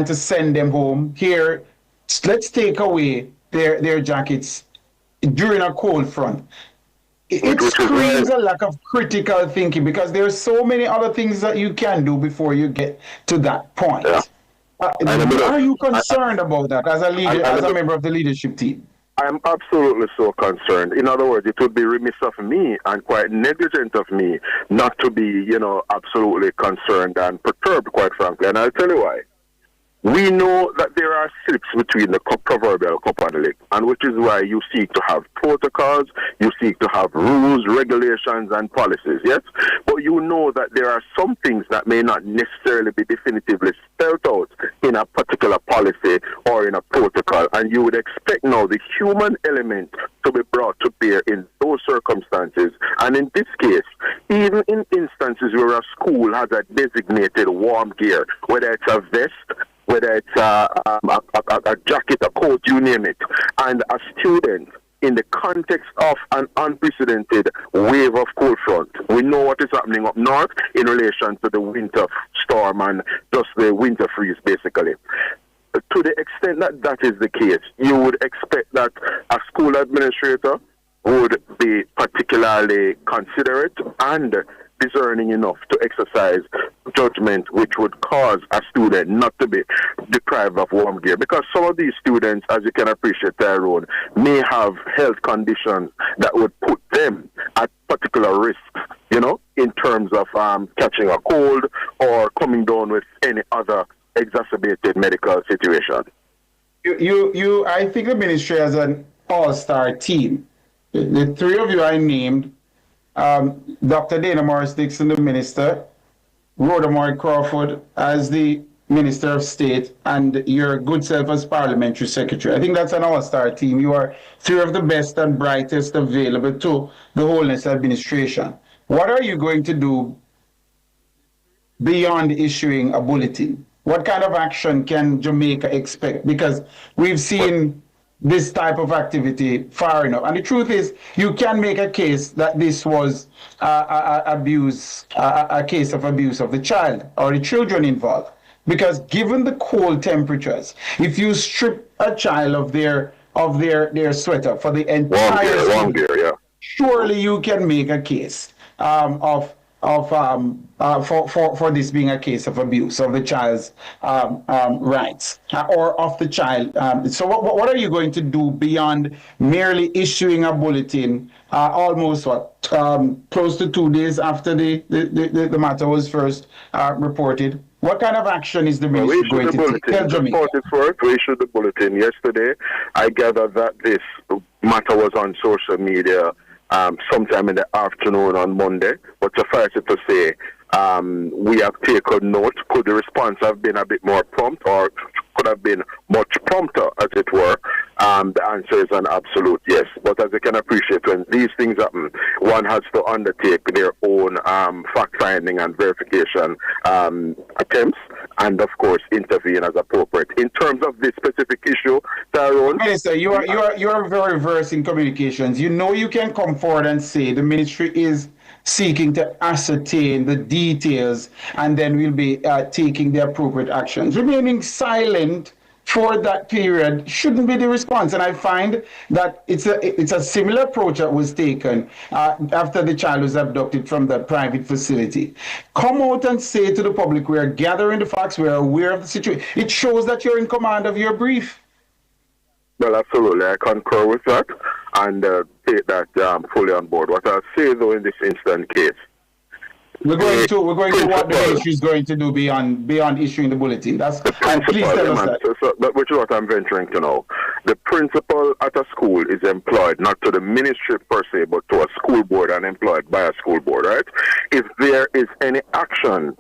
to send them home. Here, let's take away their jackets during a cold front. It screams a lack of critical thinking, because there are so many other things that you can do before you get to that point. Are you concerned about that as a leader, as a member of the leadership team? I'm absolutely so concerned. In other words, it would be remiss of me and quite negligent of me not to be, absolutely concerned and perturbed, quite frankly. And I'll tell you why. We know that there are slips between the proverbial cup and the lip, and which is why you seek to have protocols, you seek to have rules, regulations, and policies, yes? But you know that there are some things that may not necessarily be definitively spelled out in a particular policy or in a protocol, and you would expect now the human element to be brought to bear in those circumstances. And in this case, even in instances where a school has a designated warm gear, whether it's a vest, whether it's a jacket, a coat, you name it, and a student in the context of an unprecedented wave of cold front. We know what is happening up north in relation to the winter storm and just the winter freeze, basically. To the extent that that is the case, you would expect that a school administrator would be particularly considerate and discerning enough to exercise judgment which would cause a student not to be deprived of warm gear. Because some of these students, as you can appreciate, Tyrone, may have health conditions that would put them at particular risk, you know, in terms of catching a cold or coming down with any other exacerbated medical situation. I think the ministry has an all-star team. The three of you I named, Dr. Dana Morris Dixon, the minister, Rhoda Moy Crawford as the Minister of State, and your good self as Parliamentary Secretary. I think that's an all-star team. You are three of the best and brightest available to the Holness administration. What are you going to do beyond issuing a bulletin? What kind of action can Jamaica expect? Because we've seen this type of activity far enough. And the truth is, you can make a case that this was a case of abuse of the child or the children involved. Because given the cold temperatures, if you strip a child of their sweater for the entire season, surely you can make a case for this being a case of abuse of the child's rights or of the child. So what are you going to do beyond merely issuing a bulletin almost close to 2 days after the matter was first reported? What kind of action is the ministry going to take? Tell Jamaica. We issued the bulletin yesterday. I gather that this matter was on social media sometime in the afternoon on Monday, but suffice it to say, we have taken note. Could the response have been a bit more prompt, or could have been much prompter, as it were? The answer is an absolute yes. But as you can appreciate, when these things happen, one has to undertake their own fact-finding and verification attempts, and of course intervene as appropriate. In terms of this specific issue, Tyrone, Minister, you are very versed in communications. You know you can come forward and say the ministry is seeking to ascertain the details, and then we'll be taking the appropriate actions. Remaining silent for that period shouldn't be the response. And I find that it's a similar approach that was taken after the child was abducted from the private facility. Come out and say to the public, we are gathering the facts, we are aware of the situation. It shows that you're in command of your brief. Well, absolutely. I concur with that and take that fully on board. What I'll say, though, in this instant case, we're going to what the ministry is going to do beyond issuing the bulletin. That's and please tell us that. Which is what I'm venturing to know. The principal at a school is employed not to the ministry per se, but to a school board and employed by a school board, right? If there is any action,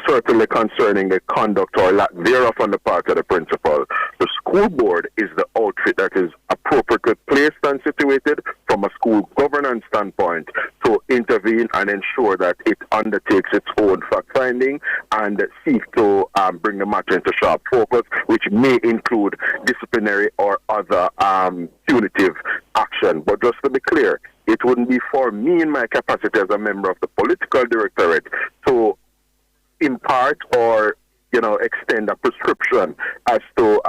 certainly concerning the conduct or lack thereof on the part of the principal, the school board is the outfit that is appropriately placed and situated from a school governance standpoint to intervene and ensure that it undertakes its own fact-finding and seek to bring the matter into sharp focus, which may include disciplinary or other punitive action. But just to be clear, it wouldn't be for me in my capacity as a member of the political directorate to impart or extend a prescription as to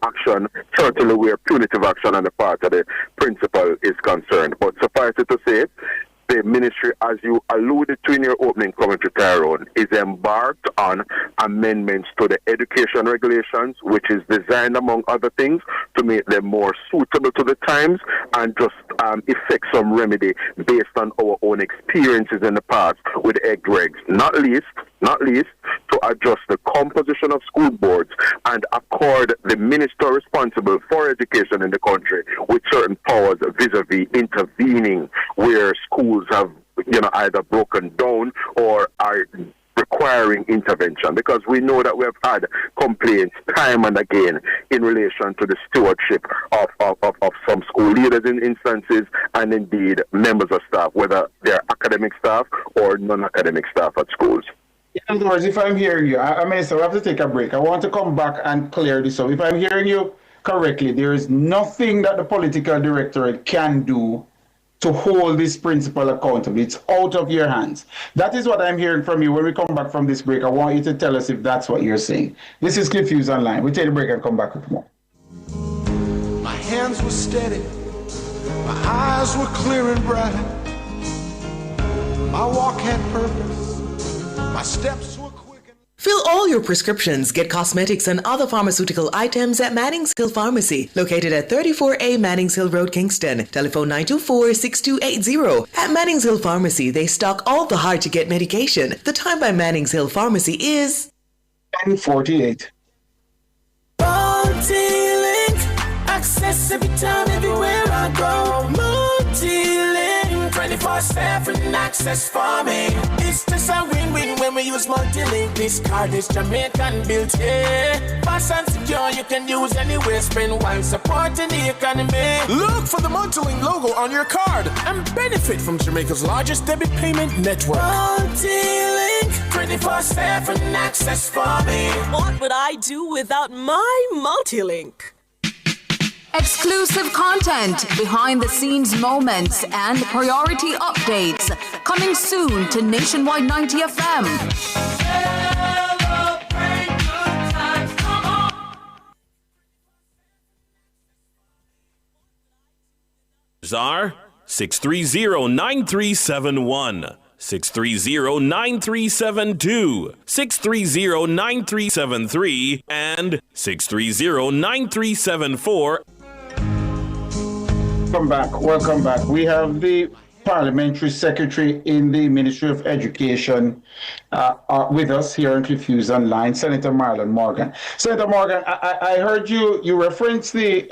action, certainly where punitive action on the part of the principal is concerned. But suffice it to say, the ministry, as you alluded to in your opening commentary, Tyrone, is embarked on amendments to the education regulations, which is designed, among other things, to make them more suitable to the times and just effect some remedy based on our own experiences in the past with egg regs. Not least, to adjust the composition of school boards and accord the minister responsible for education in the country with certain powers vis-a-vis intervening where schools have, either broken down or are requiring intervention, because we know that we have had complaints time and again in relation to the stewardship of some school leaders in instances, and indeed members of staff, whether they're academic staff or non-academic staff at schools. In other words, if I'm hearing you, Minister, we have to take a break. I want to come back and clear this up. If I'm hearing you correctly, there is nothing that the political directorate can do to hold this principal accountable. It's out of your hands. That is what I'm hearing from you. When we come back from this break, I want you to tell us if that's what you're saying. This is Cliff Hughes Online. We'll take a break and come back with more. My hands were steady, my eyes were clear and bright. My walk had purpose, my steps were quick. Fill all your prescriptions, get cosmetics and other pharmaceutical items at Mannings Hill Pharmacy, located at 34A Mannings Hill Road, Kingston. Telephone 924-6280. At Mannings Hill Pharmacy, they stock all the hard-to-get medication. The time by Mannings Hill Pharmacy is 10:48. Multi-link, access every time, everywhere I go. Multi-link, 24/7 access for me. It's just a win-win when we use multi-link. This card is Jamaican built, yeah. Fast and secure, you can use anywhere. Spend while supporting the economy. Look for the multi-link logo on your card and benefit from Jamaica's largest debit payment network. Multi-link, 24/7 access for me. What would I do without my multi-link? Exclusive content, behind the scenes moments, and priority updates coming soon to Nationwide 90 FM. Czar 630-9371, 630-9372, 630-9373, and 630-9374. Welcome back. We have the Parliamentary Secretary in the Ministry of Education with us here on Cliff Hughes Online, Senator Marlon Morgan. Senator Morgan, I heard you reference the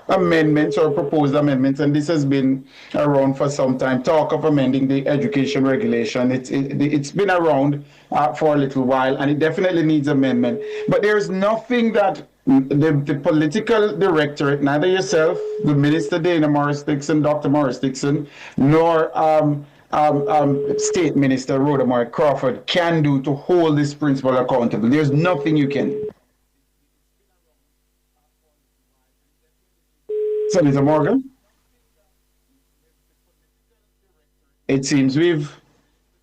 amendments or proposed amendments, and this has been around for some time. Talk of amending the education regulation. It's been around for a little while, and it definitely needs amendment. But there's nothing that the political directorate, neither yourself, the Minister Dana Morris Dixon, Dr. Morris Dixon, nor State Minister Rhoda Moore Crawford can do to hold this principle accountable. There's nothing you can do. Senator Morgan? It seems we've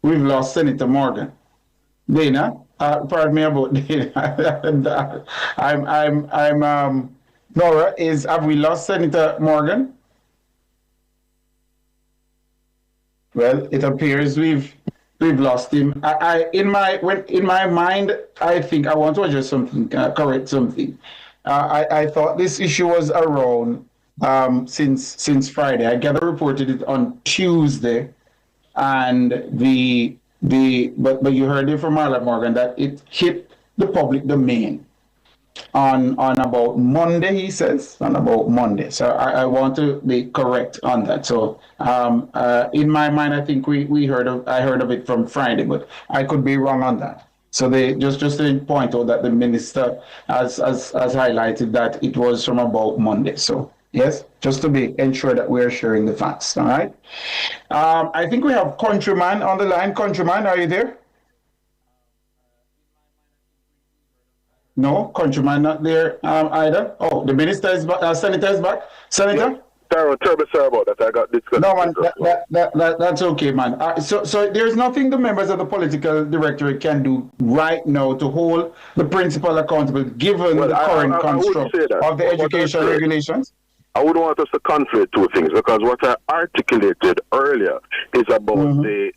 lost Senator Morgan. Dana? Pardon me about Dana. Nora, have we lost Senator Morgan? Well, it appears we've lost him. In my mind, I think I want to adjust something, correct something. I thought this issue was around since Friday. I gather reported it on Tuesday, and but you heard it from Marlon Morgan that it hit the public domain on about Monday, he says, on about Monday. So I want to be correct on that. So in my mind, I think I heard of it from Friday, but I could be wrong on that. So they just to point out that the minister has highlighted that it was from about Monday. So yes, just to ensure that we're sharing the facts. All right. I think we have Countryman on the line. Countryman, are you there? No, Countryman not there either. Oh, the minister is back. Senator is back. Senator? Tyrone, terribly sorry about that. I got disconnected. No, man, that's okay, man. So there's nothing the members of the political directorate can do right now to hold the principal accountable, given the current construct of the education regulations? I would want us to conflate two things, because what I articulated earlier is about the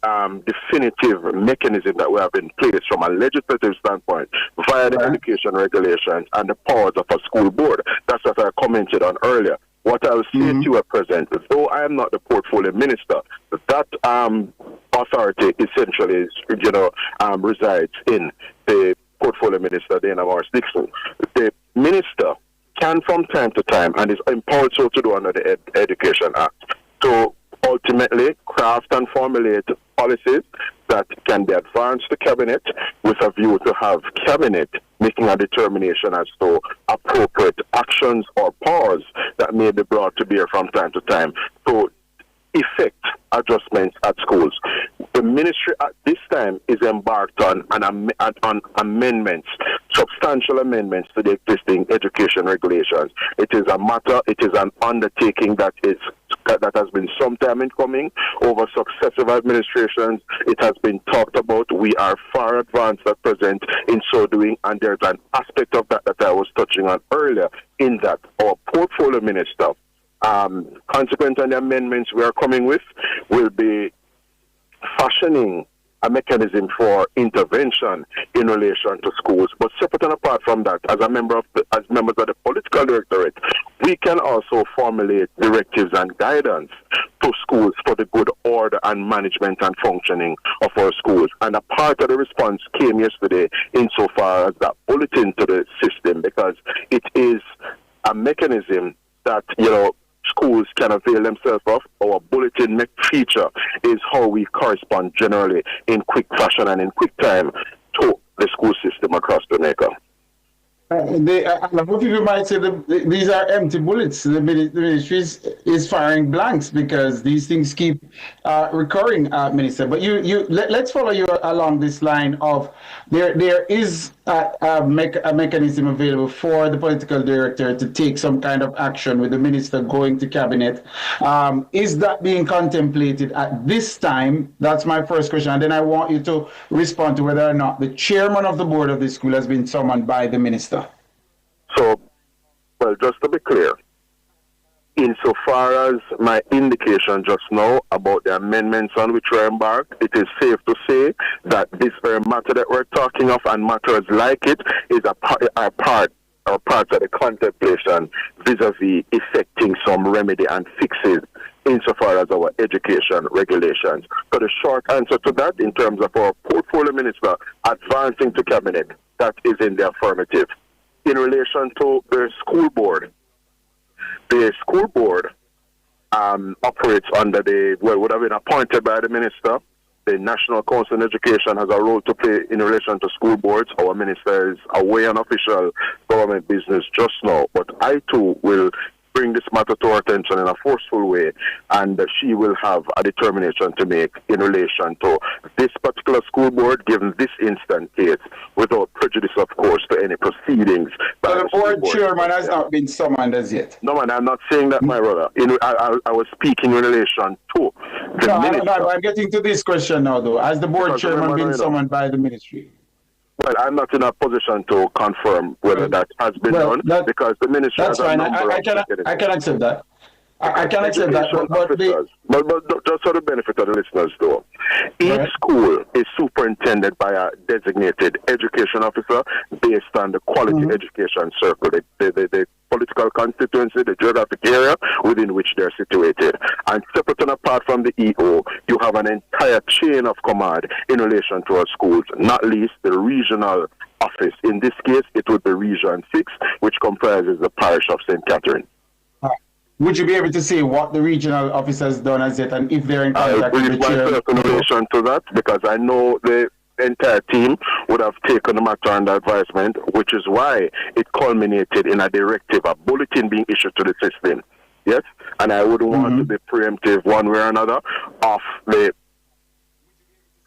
definitive mechanism that we have in place from a legislative standpoint via the education regulations and the powers of a school board. That's what I commented on earlier. what I will say to you at present, though I am not the portfolio minister, that authority essentially, resides in the portfolio minister, Dana Morris Dixon. The minister can from time to time, and is empowered so to do under the Education Act, to ultimately craft and formulate policies that can be advanced to cabinet with a view to have cabinet making a determination as to appropriate actions or powers that may be brought to bear from time to time to effect adjustments at schools. The ministry at this time is embarked on amendments, substantial amendments to the existing education regulations. It is an undertaking that has been some time in coming over successive administrations. It has been talked about. We are far advanced at present in so doing, and there's an aspect of that I was touching on earlier, in that our portfolio minister, consequent on the amendments we are coming with, will be fashioning a mechanism for intervention in relation to schools. But separate and apart from that, as members of the political directorate, we can also formulate directives and guidance to schools for the good order and management and functioning of our schools. And a part of the response came yesterday insofar as that bulletin to the system, because it is a mechanism that, schools can avail themselves of. Our bulletin feature is how we correspond generally in quick fashion and in quick time to the school system across Jamaica. What people might say these are empty bullets. The ministry is firing blanks because these things keep recurring, Minister. But let's follow you along this line of there is a mechanism available for the political director to take some kind of action with the minister going to cabinet. Is that being contemplated at this time? That's my first question. And then I want you to respond to whether or not the chairman of the board of the school has been summoned by the minister. So, well, just to be clear, insofar as my indication just now about the amendments on which we're embarked, it is safe to say that this very matter that we're talking of and matters like it is a part of the contemplation vis-a-vis effecting some remedy and fixes insofar as our education regulations. So the short answer to that, in terms of our portfolio minister advancing to cabinet, that is in the affirmative. In relation to the school board operates under would have been appointed by the minister. The National Council on Education has a role to play in relation to school boards. Our minister is away on official government business just now, but I too will bring this matter to our attention in a forceful way, and she will have a determination to make in relation to this particular school board, given this instant case, without prejudice, of course, to any proceedings. So the board chairman has not been summoned as yet? No, man, I'm not saying that, my brother. I was speaking in relation to the minister. No, I'm getting to this question now, though. Has the board chairman been summoned by the ministry? Well, I'm not in a position to confirm whether that has been done, because the ministry has a number of mechanisms. I can accept that. I can accept that. But just for the benefit of the listeners, though, each school is superintended by a designated education officer based on the quality education circle, the political constituency, the geographic area within which they're situated. And separate and apart from the EO, you have an entire chain of command in relation to our schools, not least the regional office. In this case, it would be Region 6, which comprises the parish of St. Catherine. Would you be able to say what the regional office has done as yet, and if they're in contact with the chair? In relation to that, because I know the entire team would have taken the matter under advisement, which is why it culminated in a directive, a bulletin being issued to the system. Yes? And I wouldn't want to be preemptive one way or another of the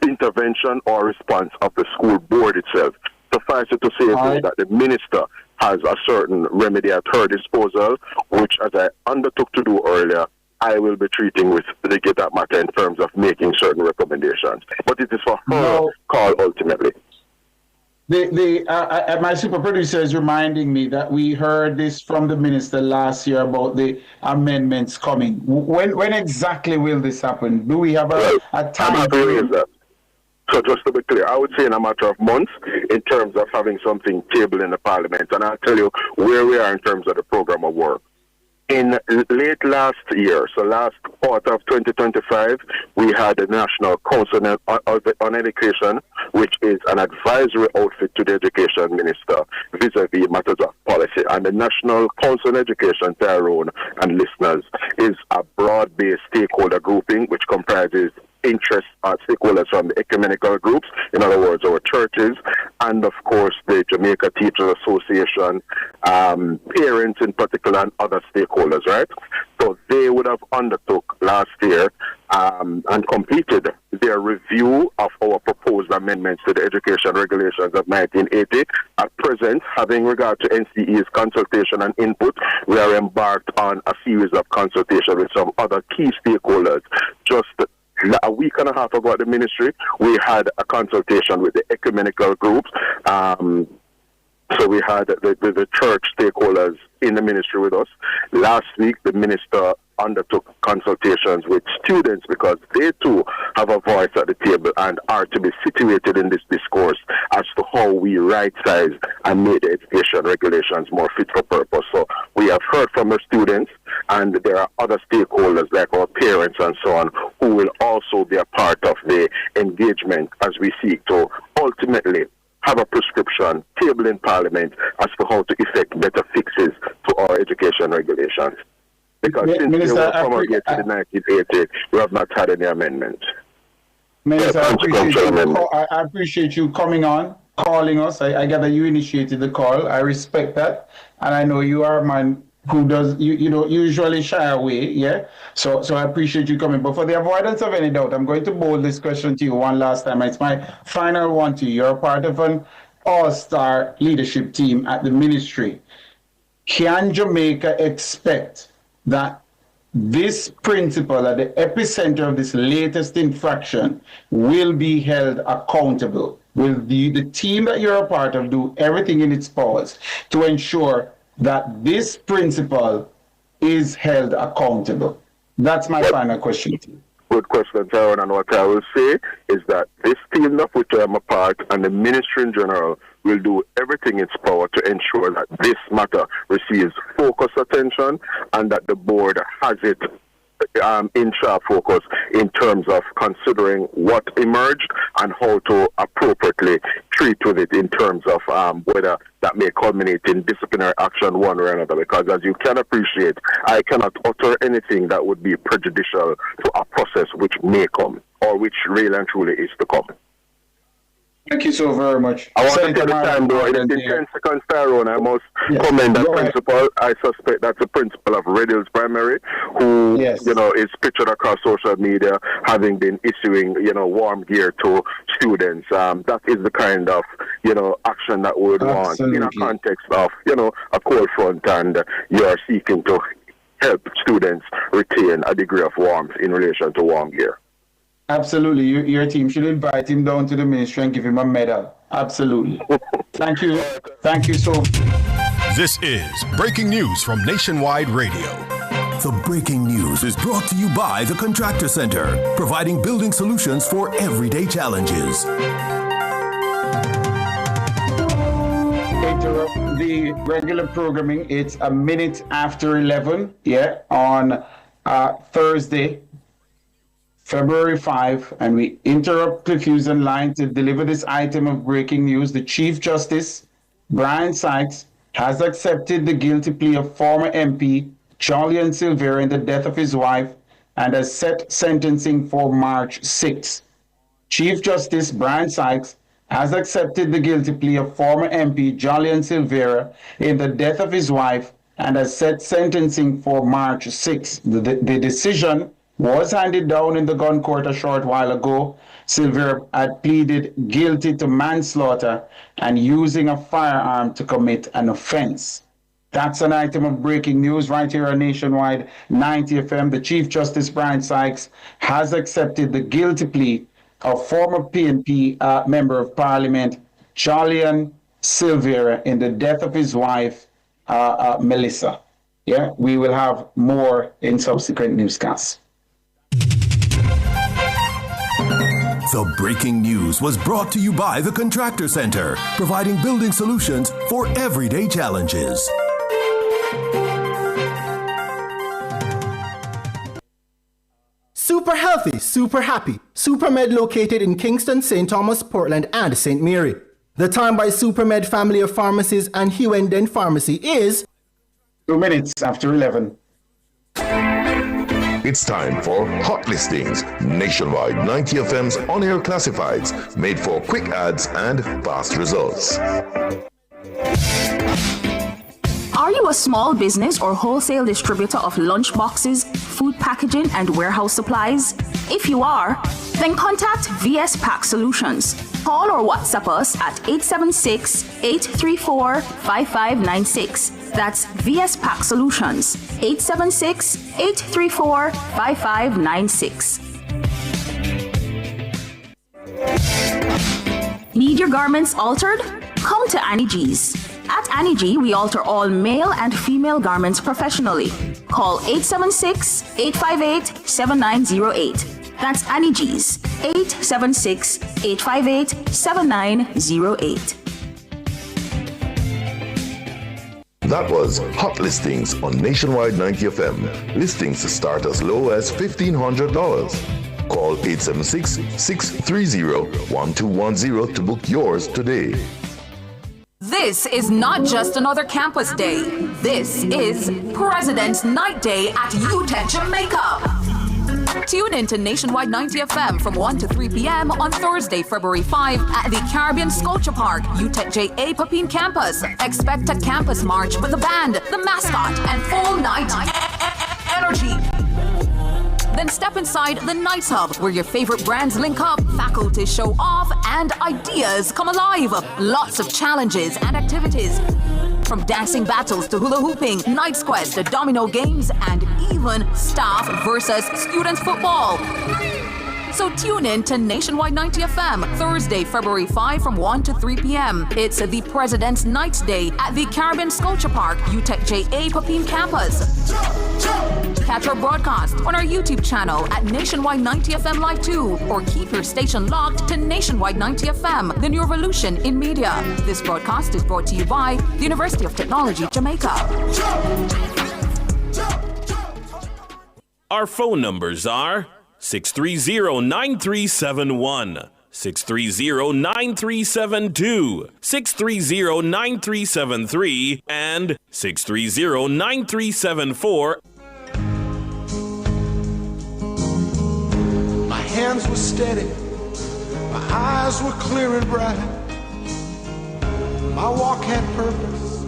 intervention or response of the school board itself. Suffice it to say that the minister has a certain remedy at her disposal, which, as I undertook to do earlier, I will be treating with that matter in terms of making certain recommendations. But it is for her call ultimately. My super producer is reminding me that we heard this from the minister last year about the amendments coming. When exactly will this happen? Do we have a time frame? So just to be clear, I would say in a matter of months in terms of having something tabled in the parliament. And I'll tell you where we are in terms of the program of work. In late last year, so last quarter of 2025, we had the National Council on Education, which is an advisory outfit to the Education Minister vis-a-vis matters of policy. And the National Council on Education, Tyrone and listeners, is a broad-based stakeholder grouping which comprises interest stakeholders from the ecumenical groups, in other words, our churches, and of course the Jamaica Teachers Association, parents in particular, and other stakeholders, right? So they would have undertook last year and completed their review of our proposed amendments to the Education Regulations of 1980. At present, having regard to NCE's consultation and input, we are embarked on a series of consultations with some other key stakeholders. Just a week and a half ago at the ministry, we had a consultation with the ecumenical groups. So we had the church stakeholders in the ministry with us. Last week, the minister undertook consultations with students because they too have a voice at the table and are to be situated in this discourse as to how we right-size and make the education regulations more fit for purpose. So we have heard from the students, and there are other stakeholders like our parents and so on who will also be a part of the engagement as we seek to ultimately have a prescription table in Parliament as to how to effect better fixes to our education regulations. Because since they were promulgated in 1980, we have not had any amendments. Minister, I appreciate you coming on, calling us. I gather you initiated the call. I respect that. And I know you are a man who does, you don't usually shy away, yeah? So I appreciate you coming. But for the avoidance of any doubt, I'm going to bowl this question to you one last time. It's my final one to you. You're a part of an all-star leadership team at the ministry. Can Jamaica expect that this principal at the epicenter of this latest infraction will be held accountable? Will the team that you're a part of do everything in its powers to ensure that this principal is held accountable? That's my final question to you. Good question, Tyrone. And what I will say is that this team of which I am a part and the ministry in general will do everything in its power to ensure that this matter receives focused attention and that the board has it in sharp focus in terms of considering what emerged and how to appropriately treat with it in terms of whether that may culminate in disciplinary action one way or another. Because as you can appreciate, I cannot utter anything that would be prejudicial to a process which may come or which really and truly is to come. Thank you so very much. I want to take the time, though. In 10 seconds, Tyrone, I must commend that principal. I suspect that's the principal of Reid Primary, who, is pictured across social media, having been issuing, warm gear to students. That is the kind of, action that we would want in a context of, a cold front, and you are seeking to help students retain a degree of warmth in relation to warm gear. Absolutely. Your team should invite him down to the ministry and give him a medal. Absolutely. Thank you. Thank you so much. This is Breaking News from Nationwide Radio. The breaking news is brought to you by the Contractor Center, providing building solutions for everyday challenges. Interrupt the regular programming. It's a minute after 11, on Thursday, February 5, and we interrupt Cliff Hughes on line to deliver this item of breaking news. The Chief Justice, Brian Sykes, has accepted the guilty plea of former MP Julian Silvera in the death of his wife and has set sentencing for March 6. Chief Justice Brian Sykes has accepted the guilty plea of former MP Julian Silvera in the death of his wife and has set sentencing for March 6. The decision was handed down in the gun court a short while ago. Silvera had pleaded guilty to manslaughter and using a firearm to commit an offense. That's an item of breaking news right here on Nationwide 90 FM. The Chief Justice Brian Sykes has accepted the guilty plea of former PNP Member of Parliament Julian Silvera in the death of his wife, Melissa. We will have more in subsequent newscasts. The breaking news was brought to you by the Contractor Center, providing building solutions for everyday challenges. healthy, super happy. SuperMed located in Kingston, St. Thomas, Portland, and St. Mary. The time by SuperMed family of pharmacies and Hugh and Dent Pharmacy is 2 minutes after 11. It's time for Hot Listings, Nationwide 90 FM's on-air classifieds, made for quick ads and fast results. Are you a small business or wholesale distributor of lunch boxes, food packaging, and warehouse supplies? If you are, then contact VS Pack Solutions. Call or WhatsApp us at 876-834-5596. That's VS Pack Solutions, 876-834-5596. Need your garments altered? Come to Annie G's. At Annie G, we alter all male and female garments professionally. Call 876-858-7908. That's Annie G's, 876-858-7908. That was Hot Listings on Nationwide 90 FM. Listings start as low as $1,500. Call 876-630-1210 to book yours today. This is not just another campus day. This is President's Night Day at UTEC Jamaica. Tune in to Nationwide 90 FM from 1 to 3 p.m. on Thursday, February 5 at the Caribbean Sculpture Park, UTEC J.A. Papine campus. Expect a campus march with the band, the mascot, and full night energy. Then step inside the Nights Hub, where your favorite brands link up, faculty show off, and ideas come alive. Lots of challenges and activities. From dancing battles to hula hooping, Night's Quest to domino games, and even staff versus students football. So tune in to Nationwide 90 FM, Thursday, February 5 from 1 to 3 p.m. It's the President's Nights Day at the Caribbean Sculpture Park, UTEC J.A. Papine campus. Catch our broadcast on our YouTube channel at Nationwide 90 FM Live 2, or keep your station locked to Nationwide 90 FM, the new revolution in media. This broadcast is brought to you by the University of Technology, Jamaica. Our phone numbers are 630-9371, 630-9372, 630-9373, and 630-9374. My hands were steady, my eyes were clear and bright. My walk had purpose,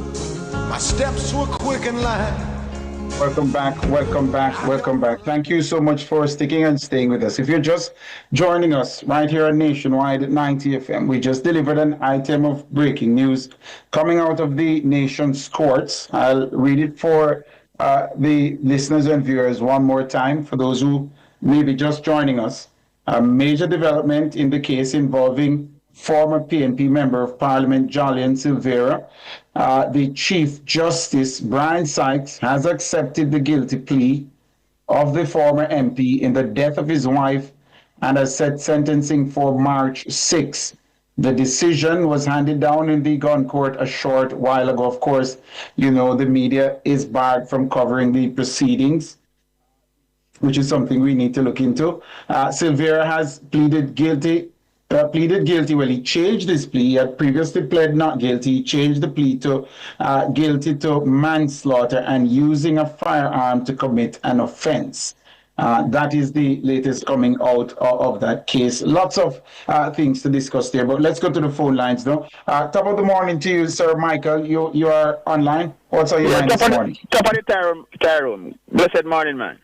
my steps were quick and light. Welcome back. Thank you so much for sticking and staying with us. If you're just joining us right here on Nationwide at 90 FM, we just delivered an item of breaking news coming out of the nation's courts. I'll read it for the listeners and viewers one more time for those who may be just joining us. A major development in the case involving former PNP Member of Parliament Jolyon Silvera. The Chief Justice, Brian Sykes, has accepted the guilty plea of the former MP in the death of his wife and has set sentencing for March 6. The decision was handed down in the gun court a short while ago. Of course, you know, the media is barred from covering the proceedings, which is something we need to look into. Silvera has pleaded guilty. Well, he changed his plea. He had previously pled not guilty. He changed the plea to guilty to manslaughter and using a firearm to commit an offense. That is the latest coming out of that case. Lots of things to discuss there, but let's go to the phone lines now. Top of the morning to you, Sir Michael. You are online. What's on your mind this morning? Top of the Tyrone. Blessed morning, man.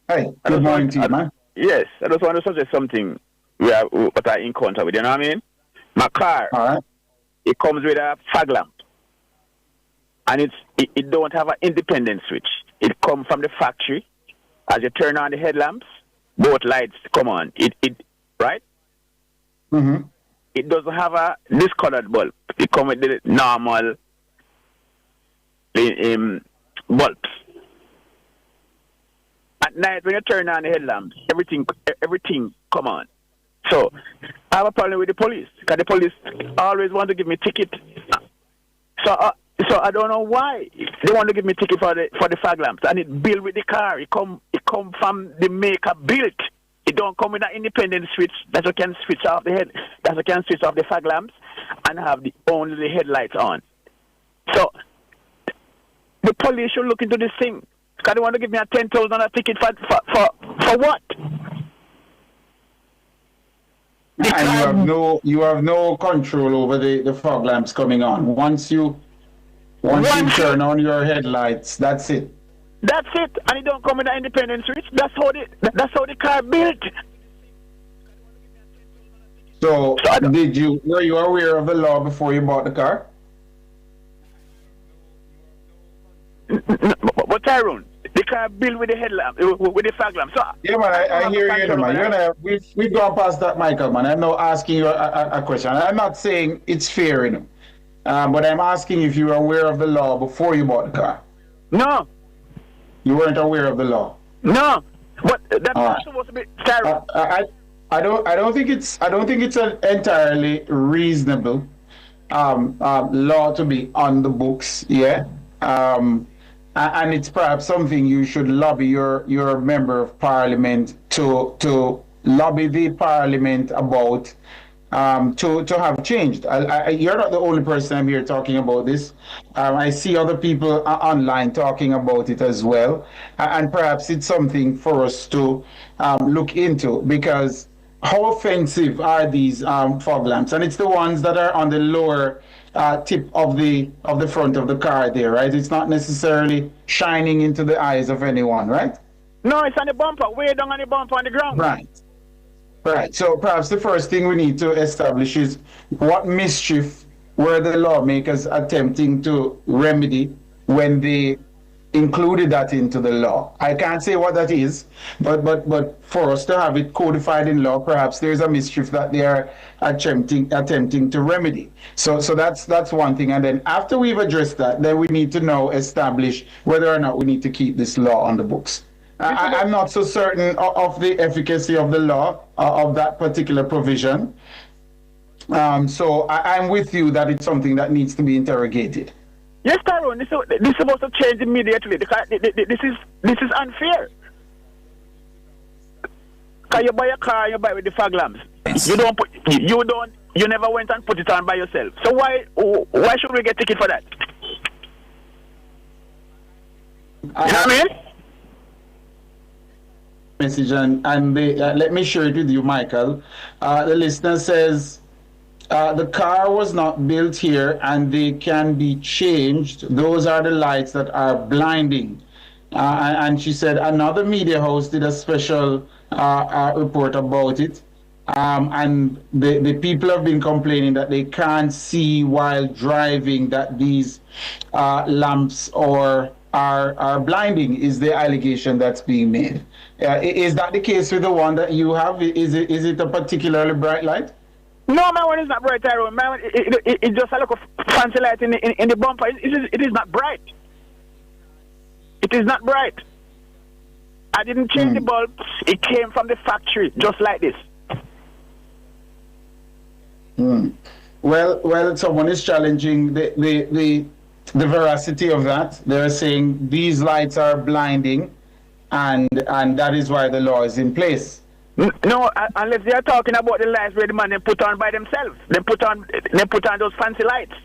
Hey, good morning to you, man. Yes, I just want to suggest something what I encounter with, you know what I mean? My car, it comes with a fog lamp. And it don't have an independent switch. It comes from the factory. As you turn on the headlamps, both lights come on. It right? Mm-hmm. It doesn't have a discolored bulb. It comes with the normal bulbs. At night, when you turn on the headlamps, everything come on. So, I have a problem with the police, because the police always want to give me ticket. So I don't know why they want to give me ticket for the fog lamps, and it built with the car. It come from the maker built. It don't come with an independent switch that you can switch off the head, that you can switch off the fog lamps and have only the headlights on. So the police should look into this thing. Because they want to give me a $10,000 ticket for what? And you have no control over the fog lamps coming on. Once you turn on your headlights, that's it. That's it, and it don't come with an independent switch. That's how the car built. So were you aware of the law before you bought the car? But Tyrone, the car built with the headlamp, with the fog lamp. So yeah, man, I hear you, man. We've gone past that, Michael, man. I'm not asking you a question. I'm not saying it's fair, but I'm asking if you were aware of the law before you bought the car. No. You weren't aware of the law. No, but that's not supposed to be. Tyrone. I don't think it's an entirely reasonable law to be on the books. Yeah. And it's perhaps something you should lobby your member of parliament to lobby the parliament about to have changed. You're not the only person I'm here talking about this. I see other people online talking about it as well, and perhaps it's something for us to look into, because how offensive are these fog lamps? And it's the ones that are on the lower tip of the front of the car there, right? It's not necessarily shining into the eyes of anyone, right? No, it's on the bumper, way down on the bumper on the ground. Right. So perhaps the first thing we need to establish is what mischief were the lawmakers attempting to remedy when they included that into the law. I can't say what that is, but for us to have it codified in law, perhaps there's a mischief that they are attempting to remedy. So that's one thing. And then after we've addressed that, then we need to now establish whether or not we need to keep this law on the books. I'm not so certain of the efficacy of the law, of that particular provision. So I'm with you that it's something that needs to be interrogated. Yes, Tyrone, this is supposed to change immediately. This is unfair. Because you buy a car, you buy with the fog lamps. You never went and put it on by yourself. So why should we get ticket for that? You know what I mean? Message and let me share it with you, Michael. The listener says the car was not built here and they can be changed. Those are the lights that are blinding. And she said another media host did a special report about it. And the people have been complaining that they can't see while driving, that these lamps are blinding, is the allegation that's being made. Is that the case with the one that you have? Is it a particularly bright light? No, my one is not bright, Tyrone. My one, it's just a look of fancy light in the bumper. It is not bright. It is not bright. I didn't change the bulb. It came from the factory, just like this. Well, someone is challenging the veracity of that. They're saying these lights are blinding, and that is why the law is in place. No, unless they are talking about the lights where the man they put on by themselves. They put on those fancy lights.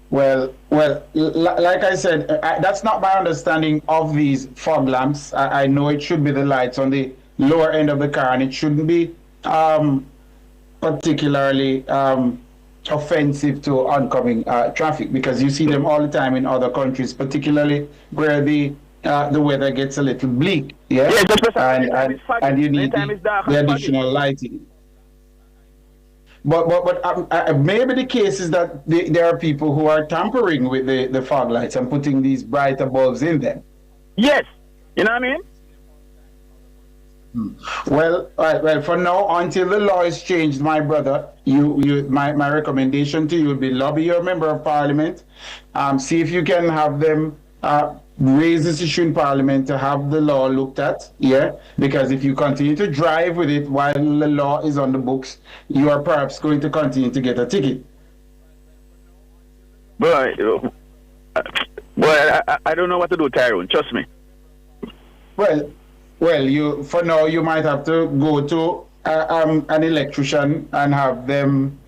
Well, like I said, that's not my understanding of these fog lamps. I know it should be the lights on the lower end of the car, and it shouldn't be particularly offensive to oncoming traffic, because you see them all the time in other countries, particularly where the weather gets a little bleak. Yeah, and you need the additional lighting. But maybe the case is that there are people who are tampering with the fog lights and putting these brighter bulbs in them. Yes, you know what I mean? Well, for now, until the law is changed, my brother, my recommendation to you would be lobby your member of parliament, see if you can have them raise this issue in parliament to have the law looked at, because if you continue to drive with it while the law is on the books, you are perhaps going to continue to get a ticket. Boy, I don't know what to do, Tyrone, trust me. Well, Well, for now you might have to go to an electrician and have them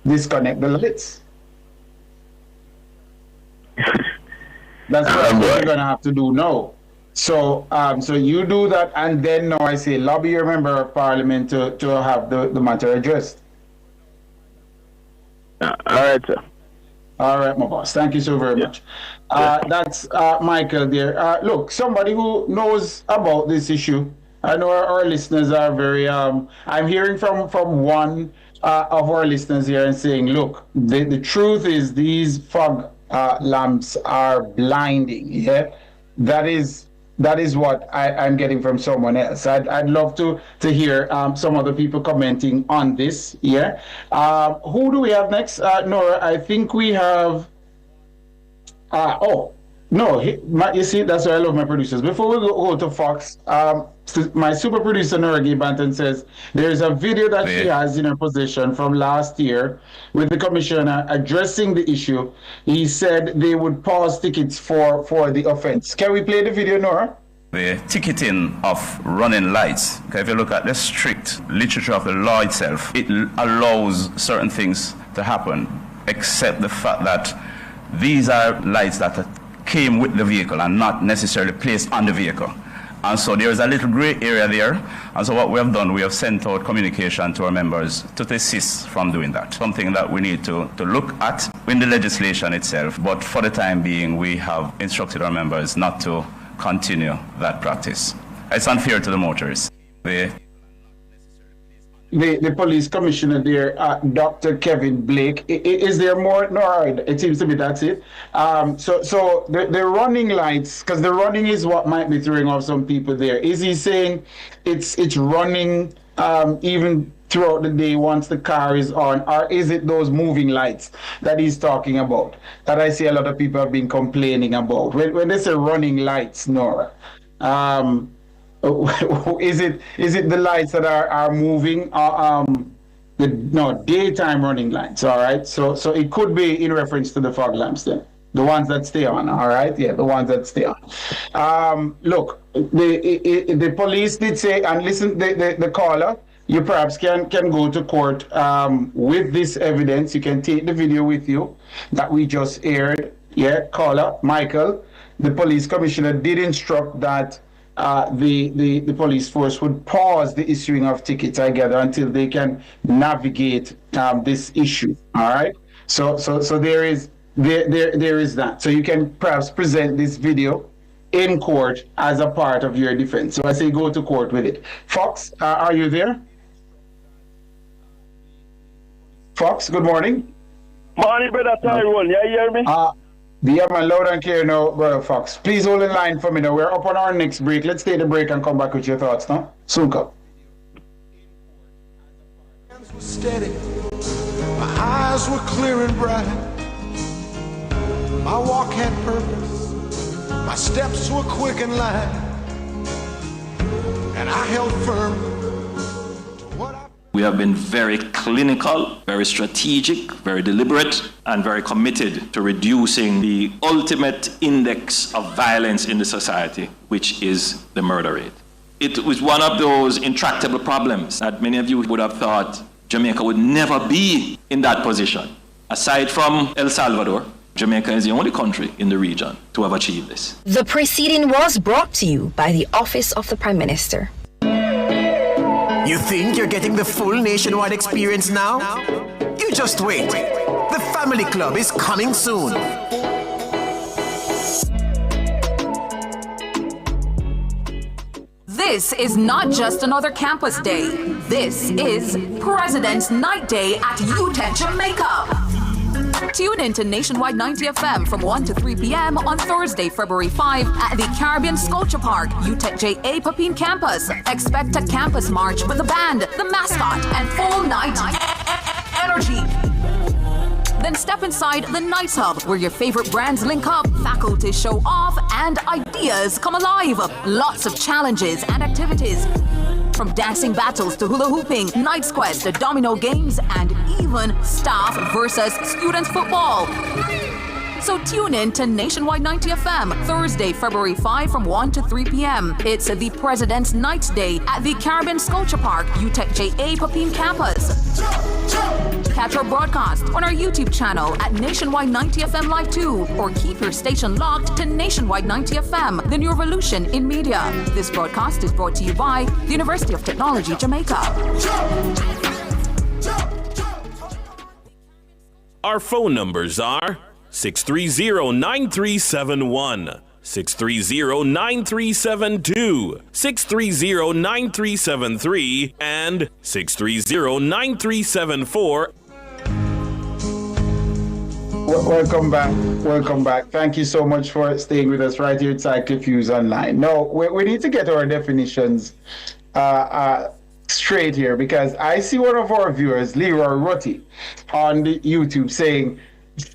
disconnect the lights. That's what you're gonna have to do now. So you do that, and then now I say lobby your member of parliament to have the matter addressed. All right, sir. All right, my boss. Thank you so very much. That's Michael there. Look, somebody who knows about this issue. I know our listeners are very. I'm hearing from one of our listeners here and saying, look, the truth is these fog lamps are blinding. Yeah, that is what I'm getting from someone else. I'd love to hear some other people commenting on this. Yeah. Who do we have next? Nora, I think we have. You see, that's why I love my producers. Before we go to Fox, my super producer Nora Banton says there's a video that she has in her possession from last year with the commissioner addressing the issue. He said they would pause tickets for the offense. Can we play the video, Nora? The ticketing of running lights, okay, if you look at the strict literature of the law itself, it allows certain things to happen, except the fact that these are lights that came with the vehicle and not necessarily placed on the vehicle. And so there is a little gray area there. And so what we have done, we have sent out communication to our members to desist from doing that. Something that we need to look at in the legislation itself. But for the time being, we have instructed our members not to continue that practice. It's unfair to the motorists. The police commissioner there, Dr. Kevin Blake. Is there more? No, it seems to be that's it. So the running lights, because the running is what might be throwing off some people there. Is he saying it's running even throughout the day once the car is on, or is it those moving lights that he's talking about that I see a lot of people have been complaining about? When they say running lights, Nora, is it the lights that are moving? Daytime running lights. All right. So it could be in reference to the fog lamps then, the ones that stay on. All right. Yeah, the ones that stay on. Look, the police did say, and listen, the caller, you perhaps can go to court with this evidence. You can take the video with you that we just aired. Yeah, caller Michael, the police commissioner did instruct that the police force would pause the issuing of tickets, I gather, until they can navigate this issue. All right. So there is that. So you can perhaps present this video in court as a part of your defense. So I say go to court with it. Fox, are you there? Fox, good morning. Morning, brother Tyrone. You hear me? Yeah, man, loud and clear now, Brother Fox. Please hold in line for me now. We're up on our next break. Let's take the break and come back with your thoughts now. Soon come. Hands were steady, my eyes were clear and bright. My walk had purpose, my steps were quick and light. And I held firm to what I... We have been very clinical, very strategic, very deliberate, and very committed to reducing the ultimate index of violence in the society, which is the murder rate. It was one of those intractable problems that many of you would have thought Jamaica would never be in that position. Aside from El Salvador, Jamaica is the only country in the region to have achieved this. The proceeding was brought to you by the Office of the Prime Minister. You think you're getting the full nationwide experience now? You just wait. The Family Club is coming soon. This is not just another campus day. This is President's Night Day at UTEP Jamaica. Tune in to Nationwide 90 FM from 1 to 3 p.m. on Thursday, February 5 at the Caribbean Sculpture Park, UTEC JA Papine Campus. Expect a campus march with the band, the mascot, and full night energy. Then step inside the Nights Hub, where your favorite brands link up, faculties show off, and ideas come alive. Lots of challenges and activities. From dancing battles to hula hooping, Night's Quest to domino games, and even staff versus students football. So tune in to Nationwide 90 FM, Thursday, February 5 from 1 to 3 p.m. It's the President's Night Day at the Caribbean Sculpture Park, UTEC JA Papine Campus. Catch our broadcast on our YouTube channel at Nationwide 90 FM Live 2, or keep your station locked to Nationwide 90 FM, the new revolution in media. This broadcast is brought to you by the University of Technology, Jamaica. Our phone numbers are 630-9371, 630-9372, 630-9373, and 630-9374. Welcome back. Thank you so much for staying with us right here at Cycle Fuse Online. No, we need to get our definitions straight here, because I see one of our viewers, Leroy Rutty, on the YouTube saying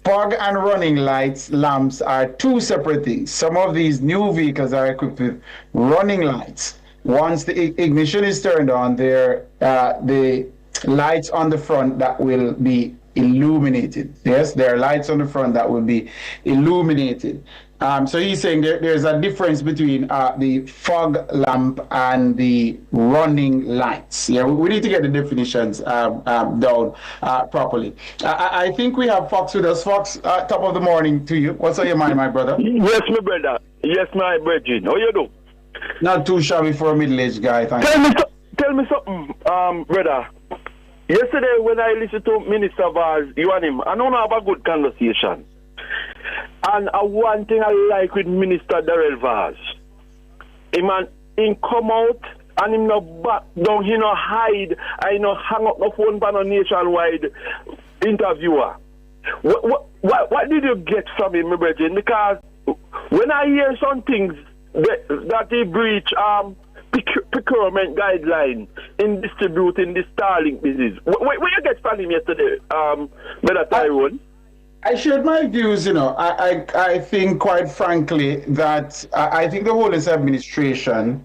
fog and running lamps are two separate things. Some of these new vehicles are equipped with running lights. Once the ignition is turned on, the lights on the front that will be illuminated. Yes, there are lights on the front that will be illuminated. So he's saying there's a difference between the fog lamp and the running lights. Yeah, we need to get the definitions down properly. I think we have Fox with us. Fox, top of the morning to you. What's on your mind, my brother? Yes, my brother. Yes, my brethren. How you do? Not too shabby for a middle-aged guy. Thank you. Tell me something, brother. Yesterday, when I listened to Minister Vaz, you and him, I don't have a good conversation. And one thing I like with Minister Darrell Vaz, him come out and him no back down, he no hide, I no hang up no phone by no nationwide interviewer. What did you get from him, my brethren? Because when I hear some things that he breach procurement guideline in distributing the Starlink business. Where you get from him yesterday, Brother Tyrone? I shared my views, I think, quite frankly, that I think the Holiness Administration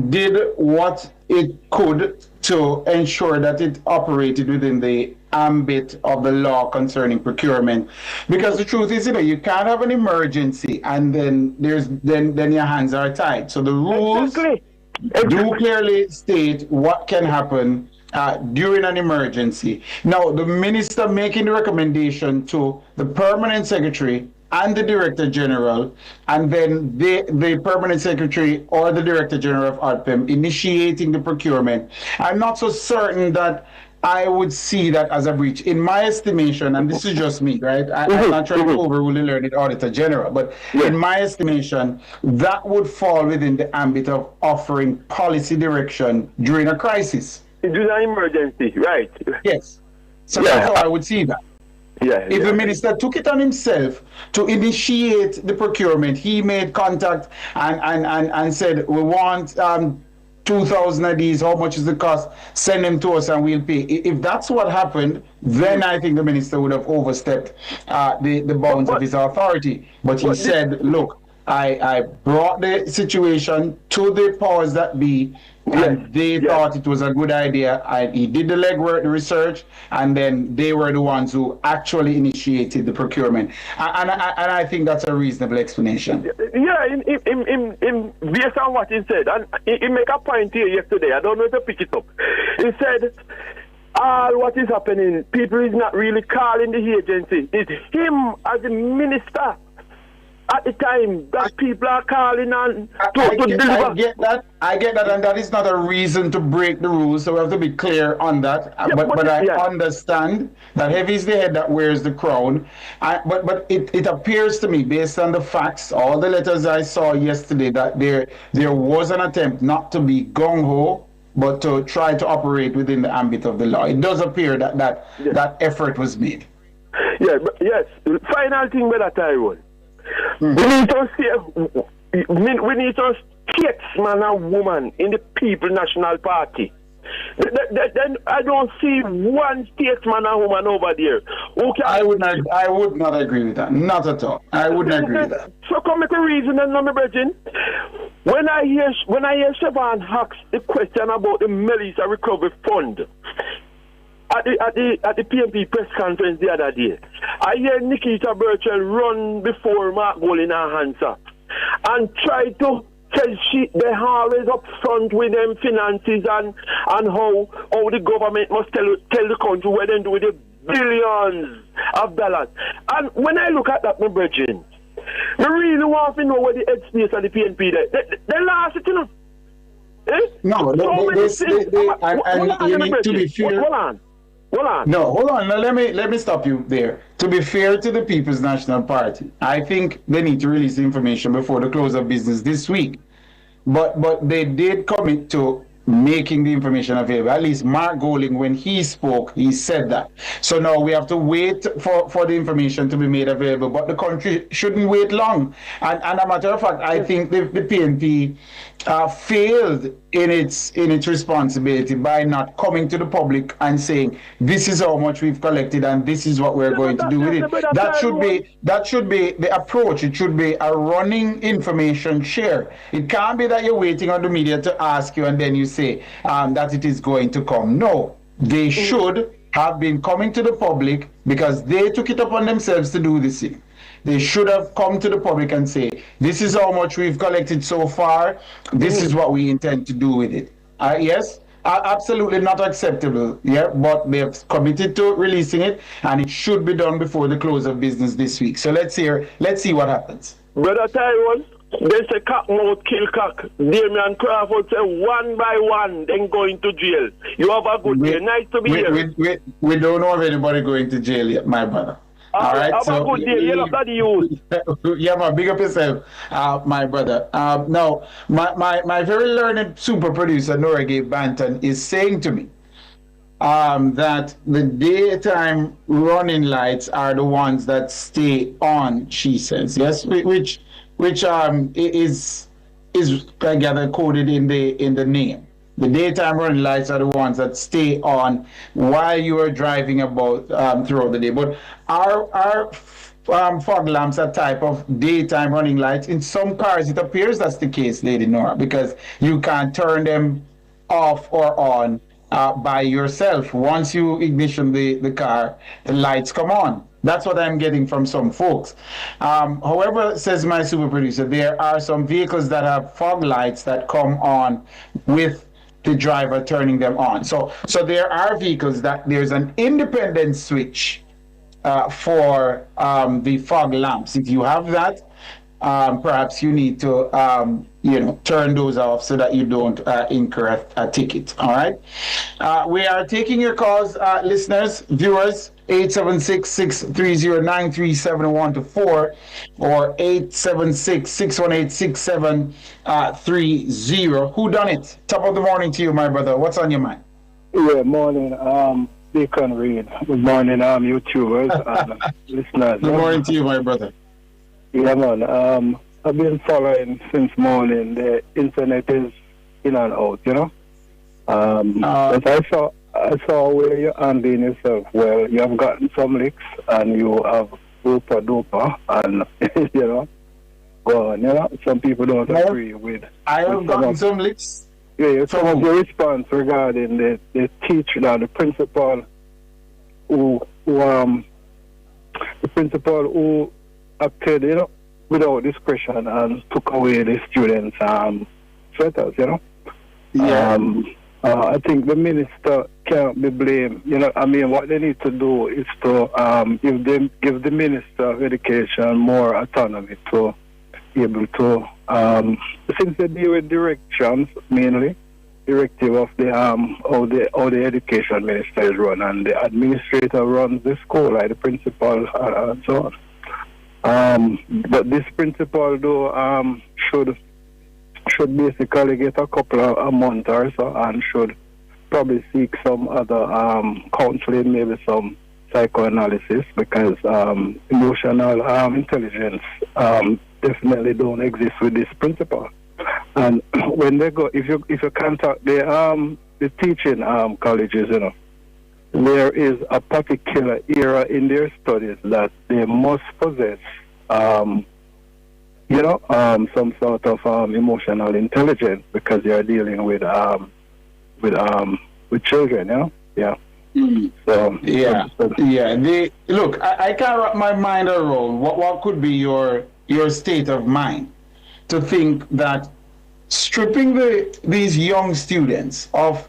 did what it could to ensure that it operated within the ambit of the law concerning procurement. Because the truth is, you can't have an emergency and then then your hands are tied. So the rules do clearly state what can happen during an emergency. Now, the minister making the recommendation to the permanent secretary and the director general, and then the permanent secretary or the director general of ARPEM initiating the procurement. I'm not so certain that I would see that as a breach. In my estimation, and this is just me, right? I'm not trying to overrule the learned auditor general, but in my estimation, that would fall within the ambit of offering policy direction during a crisis. During an emergency, right? Yes. So that's how I would see that. If the minister took it on himself to initiate the procurement, he made contact and said, we want 2,000 of these, how much is the cost? Send them to us and we'll pay. If that's what happened, then I think the minister would have overstepped the bounds of his authority. But he said, look, I brought the situation to the powers that be, and they thought it was a good idea. He did the legwork, the research, and then they were the ones who actually initiated the procurement. And I think that's a reasonable explanation. Yeah, in based on what he said, and he make a point here yesterday. I don't know if you pick it up. He said, all what is happening, people is not really calling the agency. It's him as a minister at the time that people are calling on to deliver. I get that, and that is not a reason to break the rules, so we have to be clear on that. But I understand that heavy is the head that wears the crown. But it appears to me, based on the facts, all the letters I saw yesterday, that there was an attempt not to be gung-ho, but to try to operate within the ambit of the law. It does appear that effort was made. Yeah, yes. Final thing, Brother Tyrone. We need to see, we need to statesman and woman in the People National Party. Then I don't see one statesman and woman over there. I would not agree with that. Not at all. I wouldn't agree with that. So come make a reason, and no, Virgin. When I hear Siobhan ask the question about the Melissa Recovery Fund, at the PMP press conference the other day, I hear Nikita Burchell run before Mark Golding answer and try to tell they're always up front with them finances and how the government must tell the country what they do with the billions of dollars. And when I look at that, my brethren, I really want to know where the headspace of the PNP they lost it, you know. Eh? No, you need to be fair. Hold on. No, hold on. Now, let me stop you there. To be fair to the People's National Party, I think they need to release the information before the close of business this week. But they did commit to making the information available. At least Mark Golding, when he spoke, he said that. So now we have to wait for the information to be made available. But the country shouldn't wait long. And a matter of fact, I think the PNP failed in its responsibility by not coming to the public and saying this is how much we've collected and this is what we're going to do with it. That should be the approach. It should be a running information share. It can't be that you're waiting on the media to ask you and then you say that it is going to come. No, they should have been coming to the public because they took it upon themselves to do this thing. They should have come to the public and say, this is how much we've collected so far. This is what we intend to do with it. Yes, absolutely not acceptable. Yeah, but they have committed to releasing it, and it should be done before the close of business this week. So let's see what happens. Brother Tyrone, they say cock mouth kill cock. Damian Crawford say one by one, then going to jail. You have a good day. Nice to be here. We don't know of anybody going to jail yet, my brother. All right, have a good day. You're not the youth. Yeah, man, big up yourself, my brother. Now, my very learned super producer, Norgay Banton, is saying to me that the daytime running lights are the ones that stay on, she says. Yes, which is I gather coded in the name. The daytime running lights are the ones that stay on while you are driving about throughout the day. But our fog lamps are type of daytime running lights. In some cars, it appears that's the case, Lady Nora, because you can't turn them off or on by yourself. Once you ignition the car, the lights come on. That's what I'm getting from some folks. However, says my super producer, there are some vehicles that have fog lights that come on with the driver turning them on. So there are vehicles that there's an independent switch for the fog lamps. If you have that, perhaps you need to turn those off so that you don't incur a ticket. All right. We are taking your calls, listeners, viewers. 876-630-9371-4 or 876-618-6730. Who done it? Top of the morning to you, my brother. What's on your mind? Yeah, morning, Deacon Reid. Good morning, YouTubers and listeners. Good morning to you, my brother. Yeah, man. I've been following since morning. The internet is in and out, you know. But I saw where you're handling yourself. Well, you have gotten some licks and you have duper and, you know, go on, you know. Some people don't agree with. I have gotten some licks. Yeah, some of your response regarding the teacher, the principal who acted, you know, without discretion and took away the students' sweaters, you know. Yeah. I think the minister can't be blamed. You know, I mean, what they need to do is to give the Minister of Education more autonomy to be able to, since they deal with directions mainly, directive of the how the education minister is run, and the administrator runs the school, like the principal and so on. But this principal though should basically get a couple of a month or so, and should probably seek some other counseling, maybe some psychoanalysis, because emotional intelligence definitely don't exist with this principal. And when they go, if you contact the teaching colleges, you know, there is a particular era in their studies that they must possess some sort of emotional intelligence, because they are dealing with children, you know? Yeah. So yeah. Look, I can't wrap my mind around what could be your state of mind to think that stripping these young students of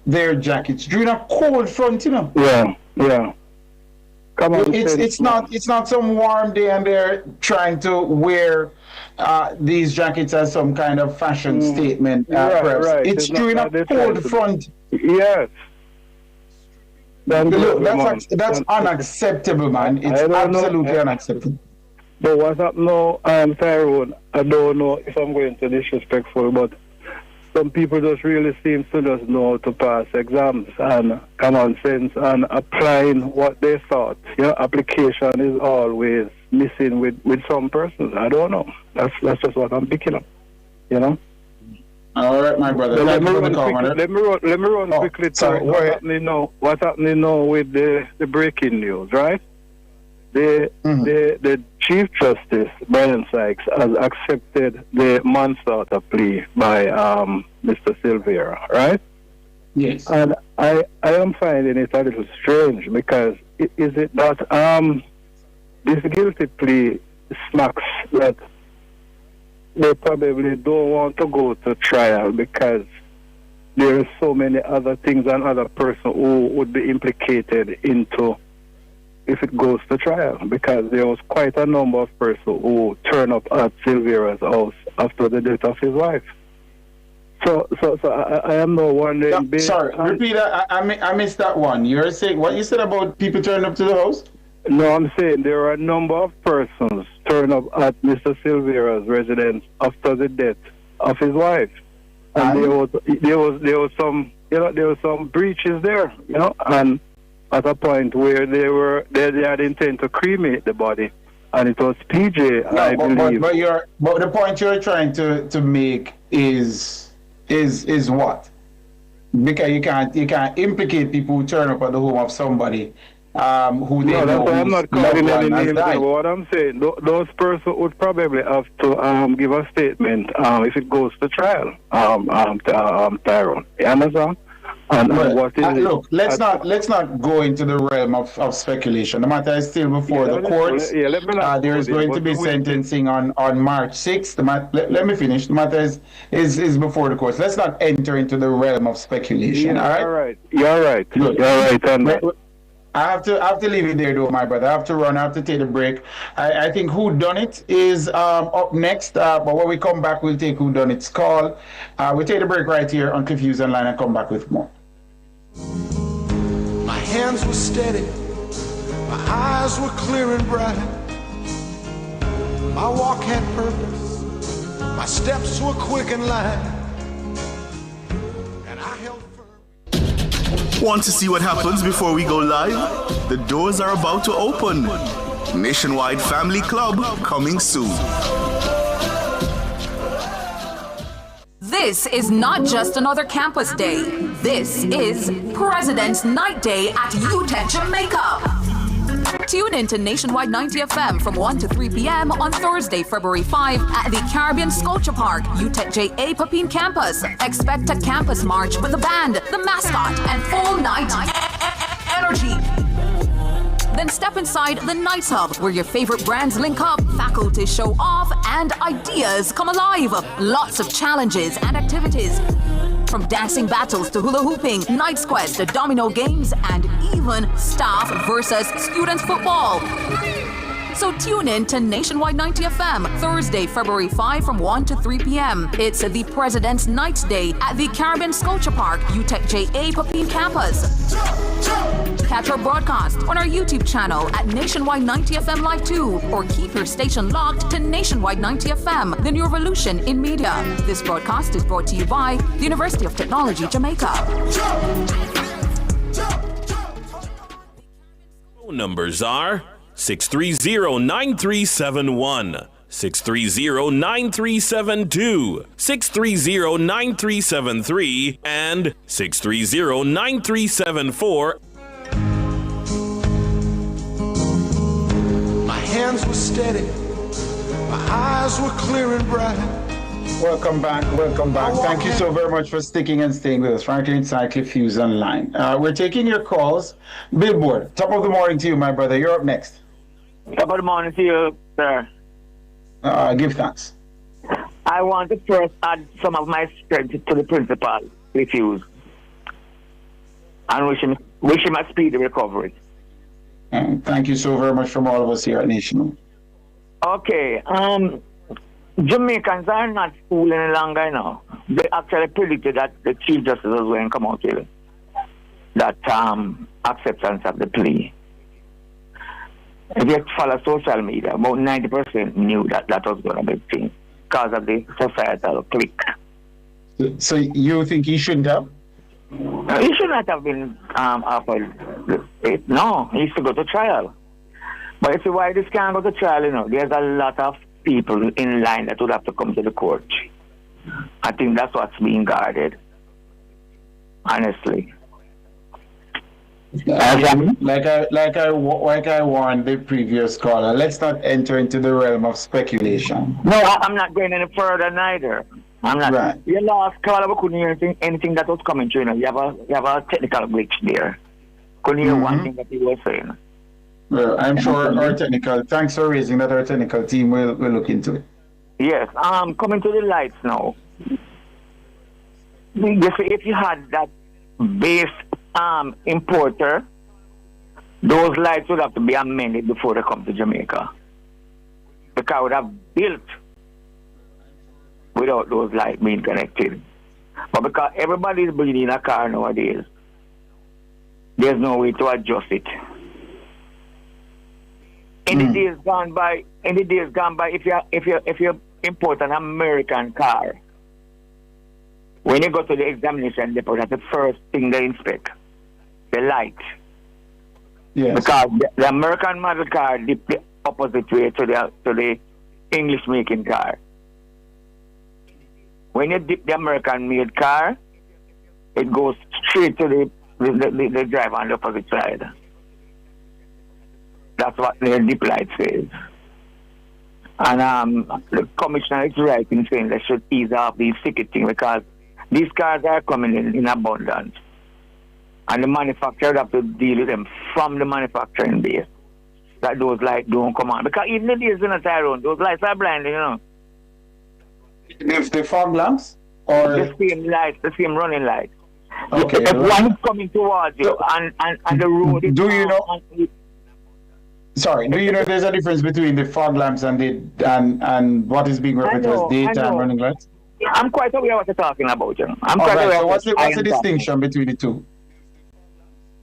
their jackets during a cold front, Yeah. Come on, it's not some warm day and they're trying to wear these jackets as some kind of fashion statement. Right. It's during a cold front. Yes. That's unacceptable, man. It's absolutely unacceptable. But what's up now, Tyrone, I don't know if I'm going to disrespectful, but some people just really seem to just know how to pass exams and common sense and applying what they thought. Application is always missing with some persons. I don't know. That's just what I'm picking up. All right, my brother. Let me run quickly to what's happening now with the breaking news, right? The Chief Justice, Brian Sykes, has accepted the manslaughter plea by Mr. Silvera, right? Yes. And I am finding it a little strange because is it that this guilty plea smacks that they probably don't want to go to trial because there are so many other things and other person who would be implicated into if it goes to trial, because there was quite a number of persons who turned up at Silvera's house after the death of his wife. So I am no wondering. Repeat that. I missed that one. You're saying what you said about people turning up to the house? No, I'm saying there are a number of persons turned up at Mr. Silvera's residence after the death of his wife, and there was some breaches there, and at a point where they had intent to cremate the body, and it was PJ. I believe. But the point you're trying to make is what? Because you can't implicate people who turn up at the home of somebody who they know. I'm not calling any names. What I'm saying, those persons would probably have to give a statement if it goes to trial. Tyrone, you understand? Look, let's not go into the realm of speculation. The matter is still before the courts. There is going to be sentencing on March 6th. Let me finish. The matter is before the courts. Let's not enter into the realm of speculation. All right. You're right. Good. You're right. I have to leave it there, though, my brother. I have to run. I have to take a break. I think Who Done It is up next. But when we come back, we'll take Who Done It's call. We'll take a break right here on Confused Online and come back with more. My hands were steady, my eyes were clear and bright. My walk had purpose, my steps were quick and light. And I held firm. Want to see what happens before we go live? The doors are about to open. Nationwide Family Club coming soon. This is not just another campus day. This is President's Night Day at UTEC Jamaica. Tune in to Nationwide 90 FM from 1 to 3 p.m. on Thursday, February 5 at the Caribbean Sculpture Park, UTEC JA Papine Campus. Expect a campus march with the band, the mascot, and full night energy. Then step inside the Nights Hub, where your favorite brands link up, faculty show off, and ideas come alive. Lots of challenges and activities. From dancing battles to hula hooping, Night's Quest to domino games, and even staff versus students football. So tune in to Nationwide 90 FM, Thursday, February 5 from 1 to 3 p.m. It's the President's Nights Day at the Caribbean Sculpture Park, UTEC JA Papine Campus. Catch our broadcast on our YouTube channel at Nationwide 90 FM Live 2, or keep your station locked to Nationwide 90 FM, the new revolution in media. This broadcast is brought to you by the University of Technology, Jamaica. Phone numbers are 630-9371, 630-9372, 630-9373, and 630-9374. My hands were steady, my eyes were clear and bright. Welcome back. Welcome back. Thank you so very much for sticking and staying with us. Franklin Cycle Fuse Online. We're taking your calls. Billboard, top of the morning to you, my brother. You're up next. Top of the morning to you, sir. Give thanks. I want to first add some of my strength to the principal, Hughes, and wish him a speedy recovery. And thank you so very much from all of us here at National. Okay, Jamaicans are not fooling any longer now. They actually predicted that the Chief Justice was going to come out with that acceptance of the plea. If you follow social media, about 90% knew that was going to be the thing because of the societal clique. So you think he shouldn't have? He should not have been offered it. No, he used to go to trial. But you see why this can't go to trial, you know, there's a lot of people in line that would have to come to the court. I think that's what's being guarded. Honestly. Like I warned the previous caller, let's not enter into the realm of speculation. No, I'm not going any further neither. I'm not. Right. Your last caller, we couldn't hear anything that was coming through. You know, you have a technical glitch there. Couldn't hear one thing that he was saying. Well, I'm sure our technical. Thanks for raising that. Our technical team will look into it. Yes. Coming to the lights now. If you had that base importer, those lights would have to be amended before they come to Jamaica. Because I would have built without those lights being connected. But because everybody is bringing a car nowadays, there's no way to adjust it. In the days gone by, if you import an American car, when you go to the examination depot, that's the first thing they inspect. The light. Yes. Because the American model car dip the opposite way to the English making car. When you dip the American made car, it goes straight to the driver on the opposite side. That's what the dip light says. And the commissioner is right in saying they should ease off these ticketing because these cars are coming in abundance. And the manufacturer have to deal with them from the manufacturing base. That those lights don't come on. Because even if there's in a Tyrone, those lights are blinding, you know. The fog lamps? Or the same lights, the same running lights. Okay. If one is coming towards you and the road is... Do you know... Sorry, do you know there's a difference between the fog lamps and what is being referred to as daytime running lights? I'm quite aware of what you're talking about, you know. I'm quite aware. So what's the distinction between the two?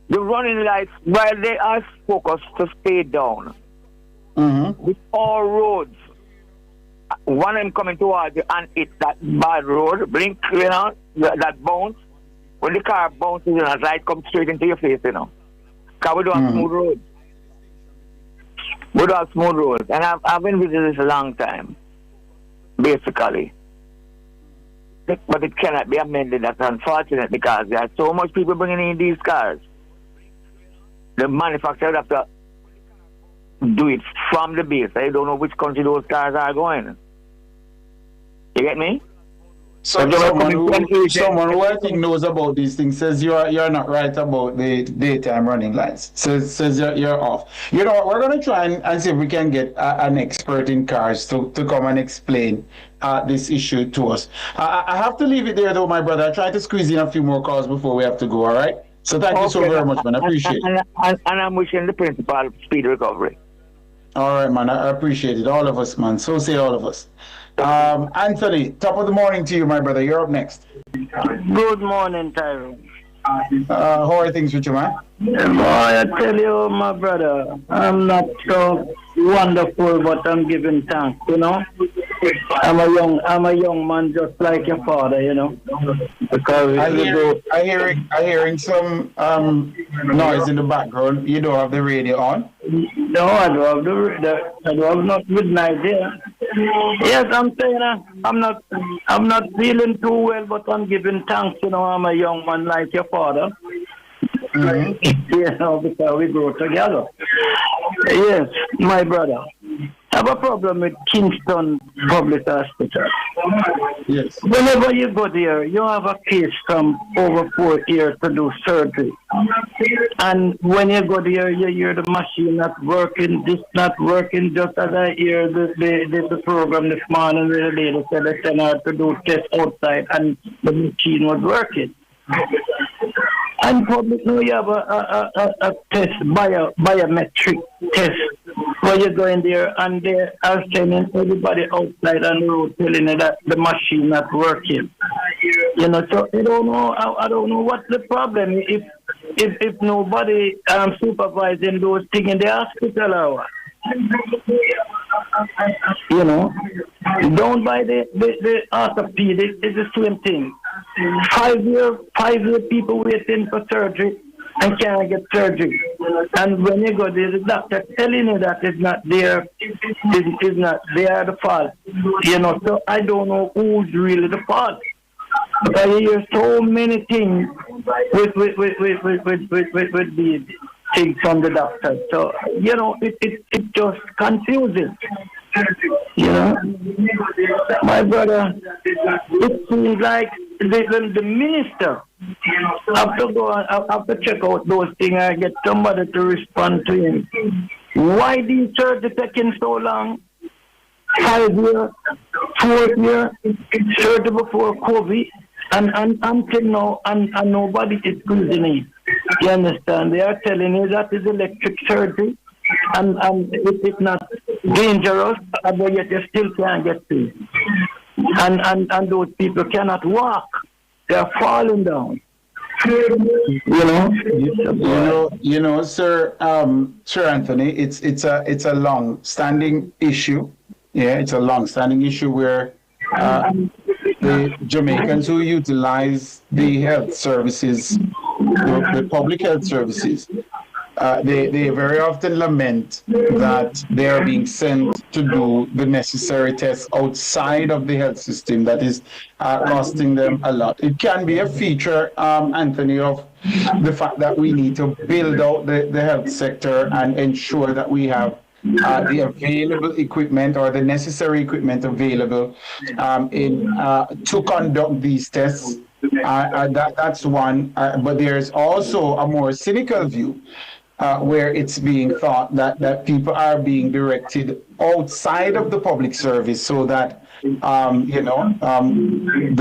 The running lights, while they are focused to stay down, with all roads, one of them coming towards you and it's that bad road, blink, you know, that bounce. When the car bounces, you know, the light comes straight into your face, you know. Because we don't have smooth roads. We don't have smooth roads. And I've been visiting this a long time, basically. But it cannot be amended. That's unfortunate because there are so much people bringing in these cars. The manufacturer have to do it from the base. I don't know which country those cars are going. You get me? So someone who I think knows about these things says you're not right about the daytime running lights. Says you're off. You know what? We're going to try and see if we can get an expert in cars to come and explain this issue to us. I have to leave it there though, my brother. I tried to squeeze in a few more calls before we have to go. All right. So thank you so very much, man. I appreciate it. And I'm wishing the principal speedy recovery. All right, man. I appreciate it. All of us, man. So say all of us. Anthony, top of the morning to you, my brother. You're up next. Good morning, Tyrone. How are things with you, man? Boy, I tell you, my brother, I'm not so wonderful, but I'm giving thanks, you know. I'm a young man just like your father, you know. Because I hearing some noise in the background. You don't have the radio on? No, I don't have not midnight here. Yes, I'm saying I'm not feeling too well, but I'm giving thanks, you know. I'm a young man like your father. You know, because we grow together. Yes, my brother. I have a problem with Kingston Public Hospital. Yes. Whenever you go there, you have a case from over 4 years to do surgery. And when you go there, you hear the machine not working, this not working, just as I hear the program this morning where the lady said they sent her to do tests outside and the machine was working. And public now you have a test, biometric test, where you go in there and they are sending everybody outside on the road telling you that the machine not working. You know, so I don't know what's the problem if nobody supervising those things in the hospital or what. You know, down by the orthopedic, it's the same thing. 5 year people waiting for surgery and can't get surgery. And when you go there, the doctor telling you that it's not there, it's not there the fault. You know, so I don't know who's really the fault. But I hear so many things with these things from the doctor. So, you know, it's just confusing. You know, my brother, it seems like the minister have to go and have to check out those things and get somebody to respond to him. Why these surgeries taking so long? 5 years, 4 years, surgery before COVID, and until now, and nobody is using it. You understand? They are telling you that is electric surgery, and it's not dangerous, but yet you still can't get to it. And those people cannot walk; they are falling down. You know, Sir Anthony, it's a long-standing issue. Yeah, it's a long-standing issue where the Jamaicans who utilize the health services, the public health services, they very often lament that they are being sent to do the necessary tests outside of the health system that is costing them a lot. It can be a feature, Anthony, of the fact that we need to build out the health sector and ensure that we have the available equipment or the necessary equipment available to conduct these tests. That's one. But there's also a more cynical view where it's being thought that people are being directed outside of the public service so that,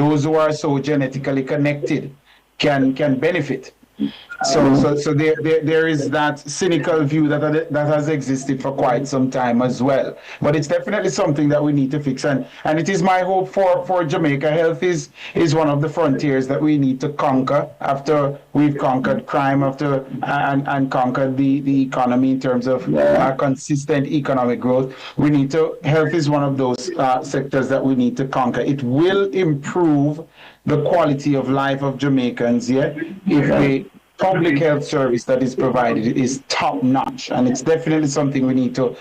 those who are so genetically connected can benefit. So there is that cynical view that has existed for quite some time as well. But it's definitely something that we need to fix. And it is my hope for Jamaica. Health is one of the frontiers that we need to conquer after we've conquered crime, and conquered the economy in terms of consistent economic growth. Health is one of those sectors that we need to conquer. It will improve the quality of life of Jamaicans, if the public health service that is provided is top notch, and it's definitely something we need to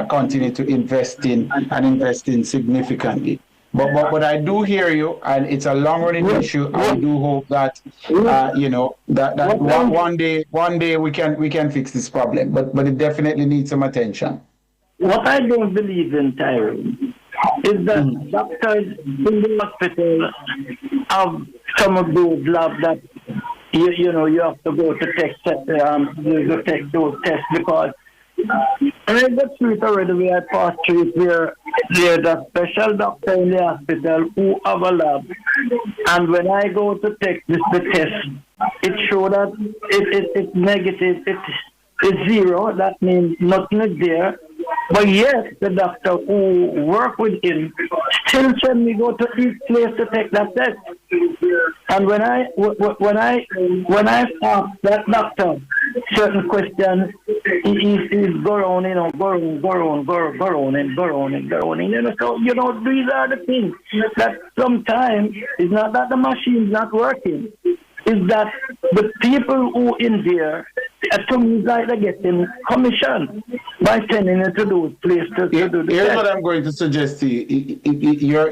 continue to invest in and invest in significantly. But I do hear you, and it's a long-running issue. I do hope that that one day we can fix this problem. But it definitely needs some attention. What I don't believe in, Tyrone, is that doctors in the hospital have some of those labs that you have to go to take those tests, because I got through it already where I passed through it where there's a special doctor in the hospital who have a lab, and when I go to take the test, it showed that it's negative, it's zero, that means nothing is there. But yes, the doctor who work with him still send me go to each place to take that test. And when I ask that doctor certain questions, he's go around. So these are the things that sometimes it's not that the machine's not working. Is that the people who in there to me, it's like they're getting commission by sending it to those places to do the Here's test. what I'm going to suggest to you.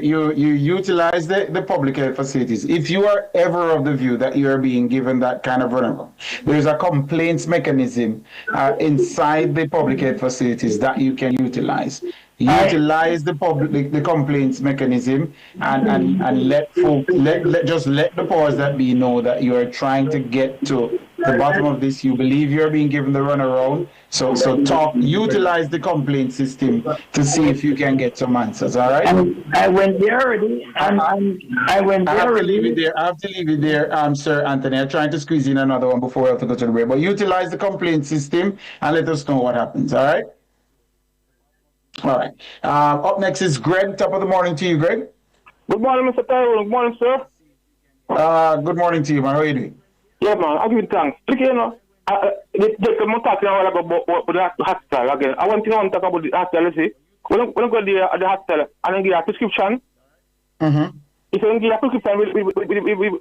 You utilize the public health facilities. If you are ever of the view that you are being given that kind of runaround, there's a complaints mechanism inside the public health facilities that you can utilize. Utilize the complaints mechanism and let the powers that be know that you are trying to get to the bottom of this. You believe you're being given the runaround. So utilize the complaint system to see if you can get some answers. All right. I went there already. I went there already. I have to leave it there, Sir Anthony. I'm trying to squeeze in another one before we have to go to the break. But utilize the complaint system and let us know what happens. All right. All right. Up next is Greg. Top of the morning to you, Greg. Good morning, Mr. Tyrone. Good morning, sir. Good morning to you, man. How are you doing? Yeah, man. I give you thanks. Look, you know, I'm talking about the hospital again. I want to talk about the hospital. See, when I go to the hospital and I get a prescription, if I get a prescription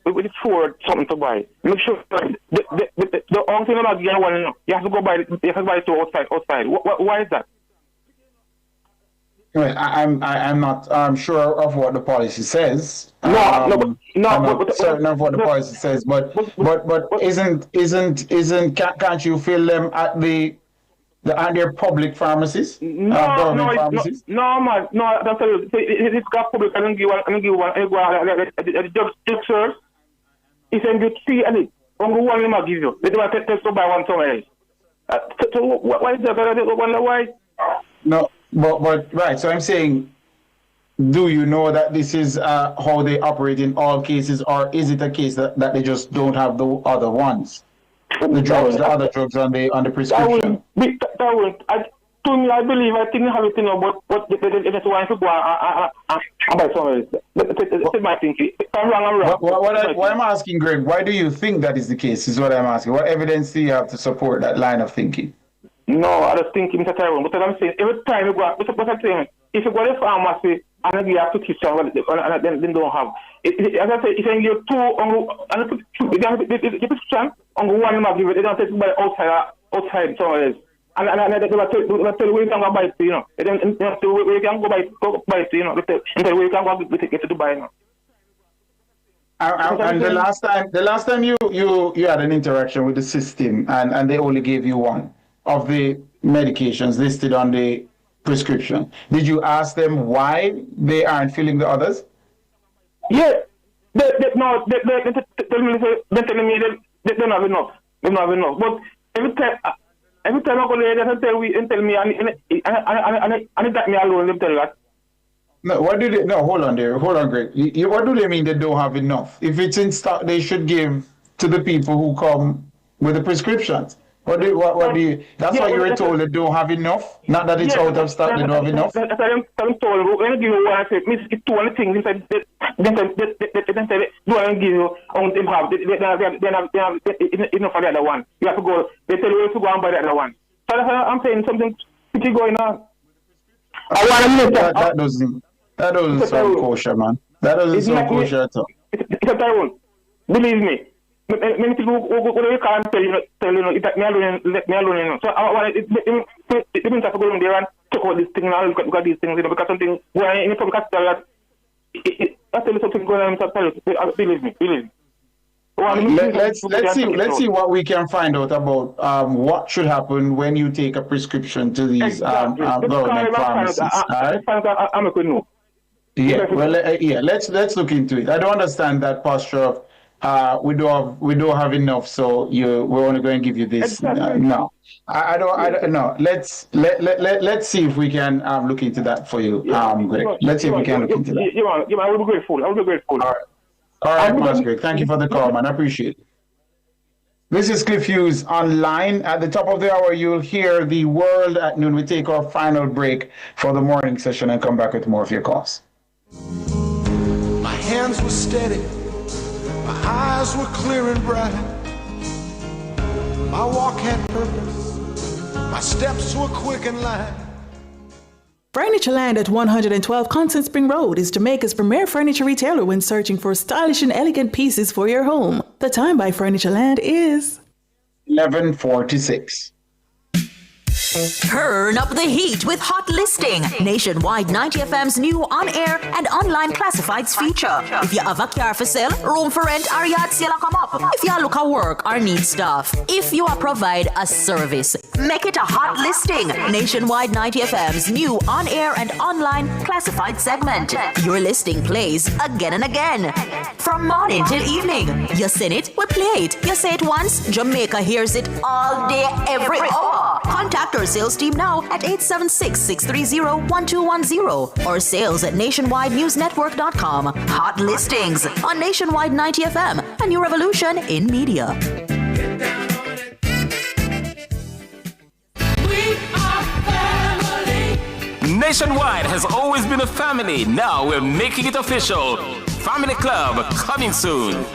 with Ford something to buy, make sure the only thing about getting one, you have to go buy it to outside. Why is that? Well, I'm not sure of what the policy says. I'm not certain of what the policy says, but can't you fill them at their public pharmacies? Government pharmacies? No, man. No, I'm telling you. It's got public. I don't give one. The drug service. If you see any, only one them I give you. They don't test to buy one somewhere else. So why is that? Why? No. But right, so I'm saying, do you know that this is how they operate in all cases, or is it a case that they just don't have the other ones, the other drugs on the prescription? To me, I believe I think have it, you know, but that's why I should go and buy somewhere else. That's my thinking. If I'm wrong, I'm wrong. What I'm asking, Greg, why do you think that is the case? Is what I'm asking. What evidence do you have to support that line of thinking? No, I just think Mr. Tyrone, but I'm saying every time you go, what I'm saying, if you go to the pharmacy and you have to keep some, and then don't have. As I say, if you give two, the prescription, on one you give it, they don't take it by outside somewhere else. And they tell you where you can go buy it, you know. They don't tell you where you can go buy it, you know. They tell you where you can go get it to buy, you know. And the last time you had an interaction with the system and they only gave you one of the medications listed on the prescription. Did you ask them why they aren't filling the others? Yeah. They're telling me they don't have enough. They don't have enough. But every time I go there, they tell me and it got me alone, they tell that. No, hold on there. Hold on, Greg. What do they mean they don't have enough? If it's in stock, they should give to the people who come with the prescriptions. What do you? That's what you were told. They don't have enough. Not that it's out of stock. They don't have enough. I'm told. When I give you one, I say, miss two other things inside. Then say, do I give you? On them have. They have enough for the other one. You have to go. They tell you to go and buy the other one. So I'm saying something pretty going on. That doesn't sound kosher, man. That doesn't sound kosher at all. It's a Tyrone. Believe me. Many people who can't tell you, let me alone, you know. So I want it means I have to go in there and talk about this thing and look at these things, you know, because something when in the public hospital that I tell you something going on, believe me. Let's see what we can find out about what should happen when you take a prescription to these government pharmacies. All right? I'm a good no. Yeah, well, let's look into it. I don't understand that posture of we don't have enough, so we're only going to give you this. Exactly. No, I don't. No, let's see if we can look into that for you. Greg. Let's see if we can look into that. I will be grateful. All right, Mas Greg. Thank you for the call, man. I appreciate it. This is Cliff Hughes online. At the top of the hour, you'll hear the world at noon. We take our final break for the morning session and come back with more of your calls. My hands were steady. My eyes were clear and bright. My walk had purpose. My steps were quick and light. Furnitureland at 112 Constant Spring Road is Jamaica's premier furniture retailer when searching for stylish and elegant pieces for your home. The time by Furnitureland is 11:46. Turn up the heat with Hot Listing, Nationwide 90 FM's new on-air and online classifieds feature. If you have a car for sale, room for rent, or yard sale come up. If you look at work or need stuff. If you provide a service, make it a Hot Listing, Nationwide 90 FM's new on-air and online classified segment. Your listing plays again and again. From morning till evening. You sing it, we play it. You say it once, Jamaica hears it all day, every hour. Contact our sales team now at 876-630-1210 or sales at nationwidenewsnetwork.com. Hot Listings on Nationwide 90 FM, a new revolution in media. Nationwide has always been a family. Now we're making it official. Family Club coming soon.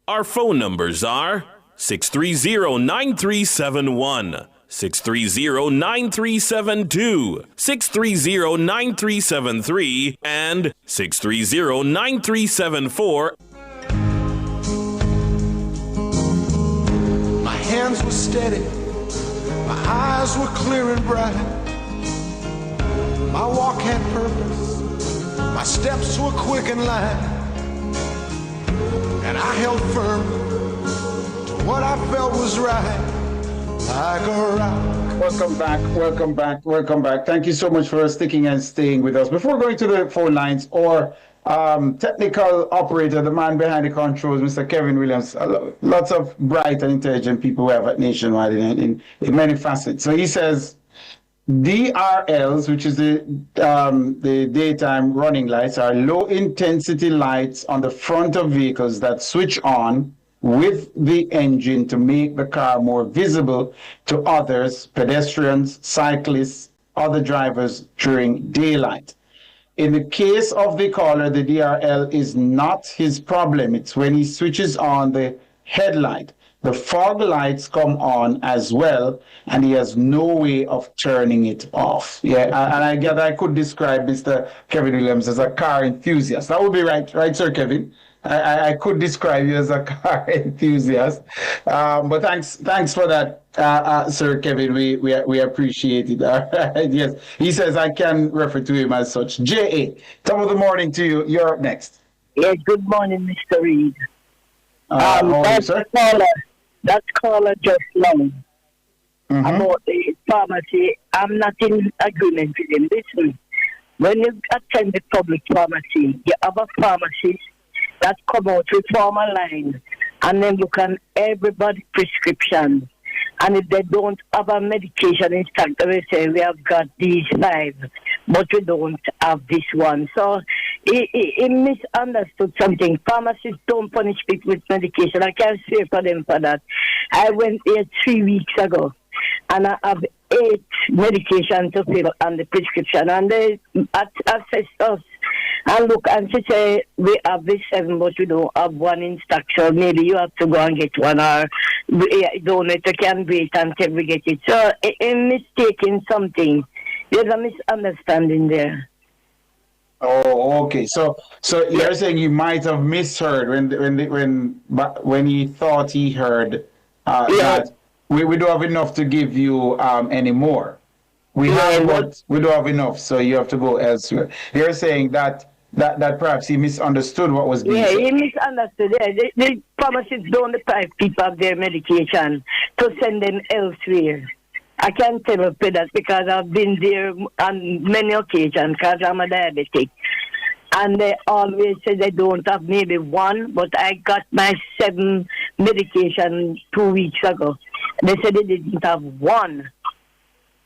Our phone numbers are 630-9371, 630-9372, 630-9373, and 630-9374. My hands were steady, my eyes were clear and bright. My walk had purpose, my steps were quick and light. And I held firm to what I felt was right, like a rock. Welcome back. Thank you so much for sticking and staying with us. Before going to the phone lines, or technical operator, the man behind the controls, Mr. Kevin Williams, lots of bright and intelligent people we have at Nationwide in many facets. So he says, DRLs, which is the daytime running lights, are low-intensity lights on the front of vehicles that switch on with the engine to make the car more visible to others, pedestrians, cyclists, other drivers during daylight. In the case of the caller, the DRL is not his problem. It's when he switches on the headlight. The fog lights come on as well, and he has no way of turning it off. Yeah, and I guess I could describe Mr. Kevin Williams as a car enthusiast. That would be right, Sir Kevin? I could describe you as a car enthusiast. But thanks for that, Sir Kevin. We appreciate it. All right, yes, he says I can refer to him as such. J.A., top of the morning to you. You're up next. Yes, good morning, Mr. Reid. That caller just now about the pharmacy, I'm not in agreement with him. Listen, when you attend the public pharmacy, you have a pharmacist that come out with formal line and then look at everybody's prescription. And if they don't have a medication in stock, they will say, we have got these 5, but we don't have this one. So he misunderstood something. Pharmacists don't punish people with medication. I can't say for them for that. I went there 3 weeks ago, and I have 8 medications to fill on the prescription. And they assessed us and look, and she say, we have this 7, but we don't have one in stock, so maybe you have to go and get one, or don't know, you can wait until we get it. So in mistaking something, there's a misunderstanding there. Oh, okay. So you're saying you might have misheard when he thought he heard that we don't have enough to give you anymore. We have, but we don't have enough, so you have to go elsewhere. You're saying that perhaps he misunderstood what was being said. Yeah, he misunderstood. Yeah. The pharmacists don't deprive people of their medication to send them elsewhere. I can tell you that because I've been there on many occasions because I'm a diabetic. And they always say they don't have maybe one, but I got my 7 medication 2 weeks ago. They said they didn't have one.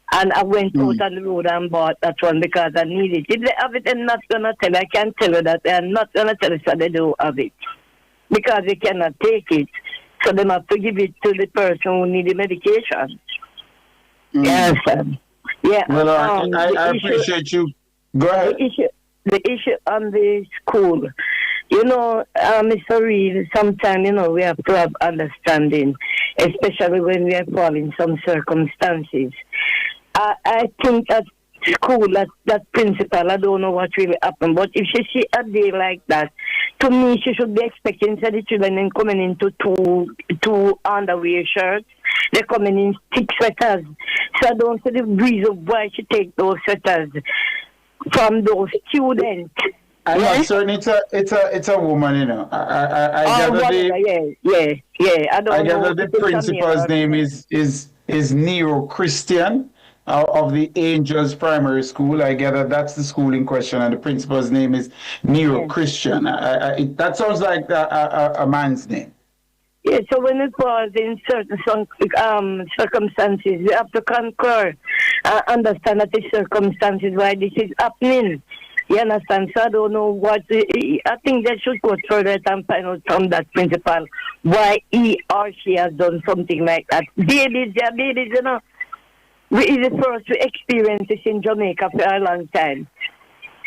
And I went out on the road and bought that one because I need it. If they have it, they're not going to tell you. I can tell you that they're not going to tell you that they don't have it. Because they cannot take it. So they have to give it to the person who needs the medication. Yes, yeah. Well, I appreciate you. Go ahead. The issue on the school, Mr. Reid, sometimes, we have to have understanding, especially when we are following some circumstances. I think that school, that principal, I don't know what really happened. But if she see a day like that, to me, she should be expecting the children and coming into two underwear shirts. They're coming in thick sweaters. So I don't see the reason why she take those sweaters from those students. I'm not certain it's a woman, you know. I gather I don't know. I gather the principal's name is Nero Christian of the Angels Primary School. I gather that's the school in question, and the principal's name is Nero Christian. That sounds like a man's name. Yeah, so when it was in certain circumstances, we have to concur, understand that the circumstances why this is happening. You understand? So I don't know what. I think they should go further and find out from that principal why he or she has done something like that. Babies, you know. It's the first to experience this in Jamaica for a long time.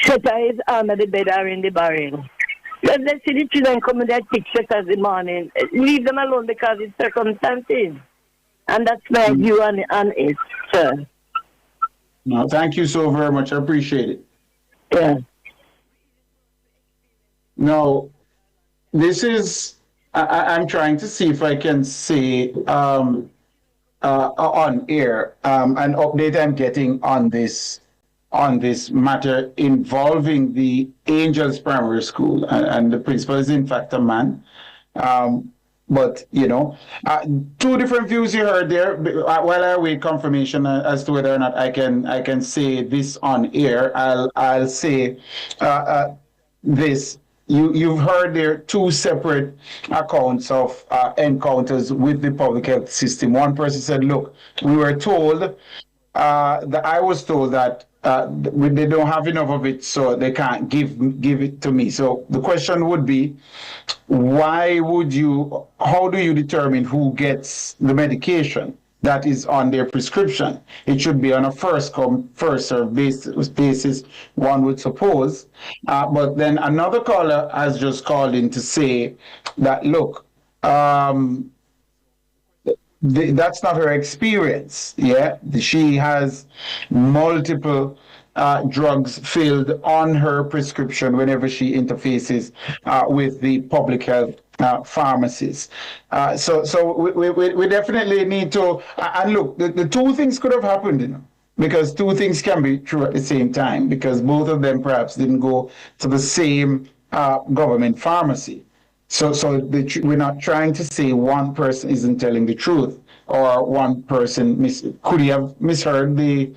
Sweater is under the bed or in the barrel. Let's see the children come with their thick sweaters in the morning. Leave them alone because it's circumstances. And that's my view on it, sir. No, thank you so very much. I appreciate it. Yeah. No, this is, I'm trying to see if I can say on air an update I'm getting on this matter involving the Angels Primary School, and the principal is in fact a man. But you know, two different views you heard there. While I await confirmation as to whether or not I can say this on air, I'll say this. You've heard there two separate accounts of encounters with the public health system. One person said, "Look, we were told that I was told that they don't have enough of it, so they can't give it to me." So the question would be, how do you determine who gets the medication that is on their prescription? It should be on a first come, first served basis, one would suppose. But then another caller has just called in to say that, look, that's not her experience. Yeah, she has multiple drugs filled on her prescription whenever she interfaces with the public health pharmacies. So we definitely need to, and look, the two things could have happened, you know, because two things can be true at the same time, because both of them perhaps didn't go to the same government pharmacy. So we're not trying to say one person isn't telling the truth, or one person could have misheard the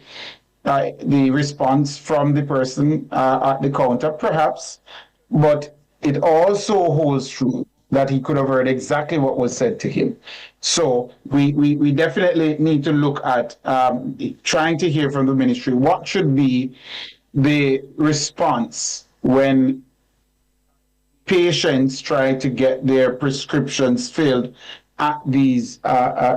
response from the person at the counter, perhaps. But it also holds true that he could have heard exactly what was said to him. So we definitely need to look at trying to hear from the ministry what should be the response when patients try to get their prescriptions filled at these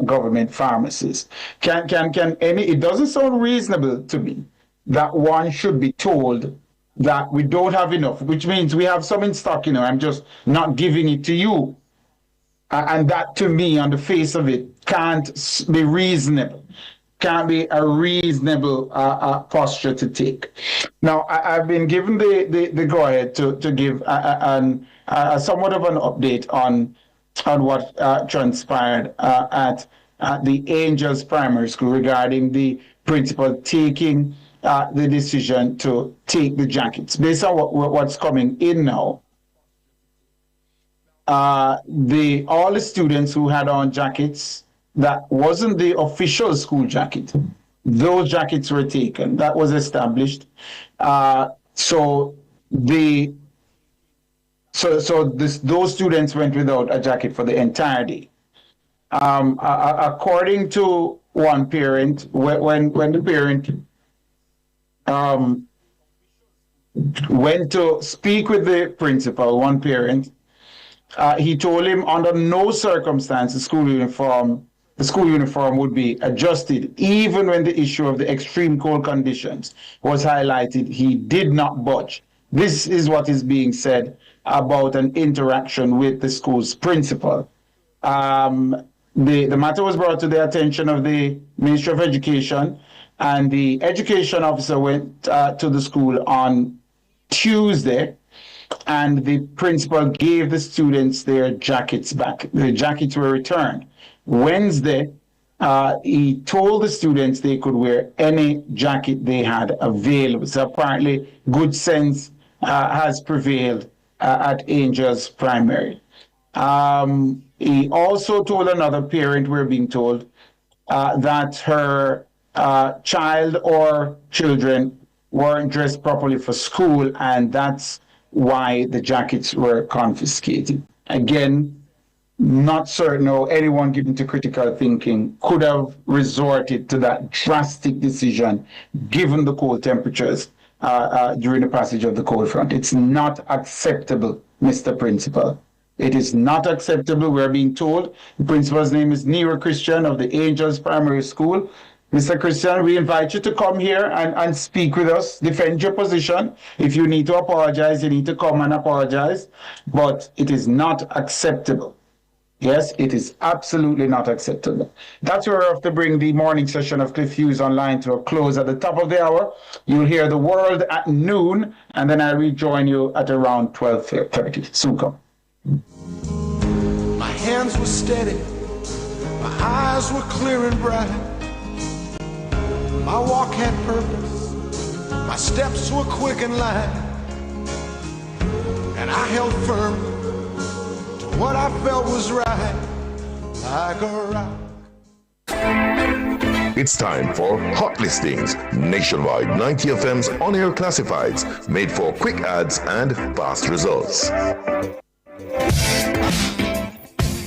government pharmacies. It doesn't sound reasonable to me that one should be told that we don't have enough, which means we have some in stock, you know, I'm just not giving it to you. And that, to me, on the face of it, can't be reasonable. Can't be a reasonable posture to take. Now, I've been given the go-ahead to give somewhat of an update on what transpired at the Angels Primary School regarding the principal taking the decision to take the jackets. Based on what's coming in now, all the students who had on jackets that wasn't the official school jacket, those jackets were taken. That was established. Those students went without a jacket for the entire day. According to one parent, when the parent went to speak with the principal, one parent, he told him under no circumstance the school uniform would be adjusted. Even when the issue of the extreme cold conditions was highlighted, he did not budge. This is what is being said about an interaction with the school's principal. The matter was brought to the attention of the Ministry of Education, And the education officer went to the school on Tuesday, and the principal gave the students their jackets back. The jackets were returned. Wednesday, he told the students they could wear any jacket they had available. So apparently, good sense has prevailed at Angels Primary. He also told another parent, we're being told, that her child or children weren't dressed properly for school, and that's why the jackets were confiscated. Again, not certain or anyone given to critical thinking could have resorted to that drastic decision given the cold temperatures during the passage of the cold front. It's not acceptable, Mr. Principal. It is not acceptable. We're being told the principal's name is Nero Christian of the Angels Primary School. Mr. Christian, we invite you to come here and speak with us, defend your position. If you need to apologize, you need to come and apologize. But it is not acceptable. Yes, it is absolutely not acceptable. That's where we have to bring the morning session of Cliff Hughes Online to a close. At the top of the hour, you'll hear the world at noon, and then I'll rejoin you at around 12:30. Soon come. My hands were steady, my eyes were clear and bright. My walk had purpose, my steps were quick and light. And I held firm to what I felt was right, like a rock. It's time for Hot Listings, Nationwide 90 FM's on-air classifieds, made for quick ads and fast results.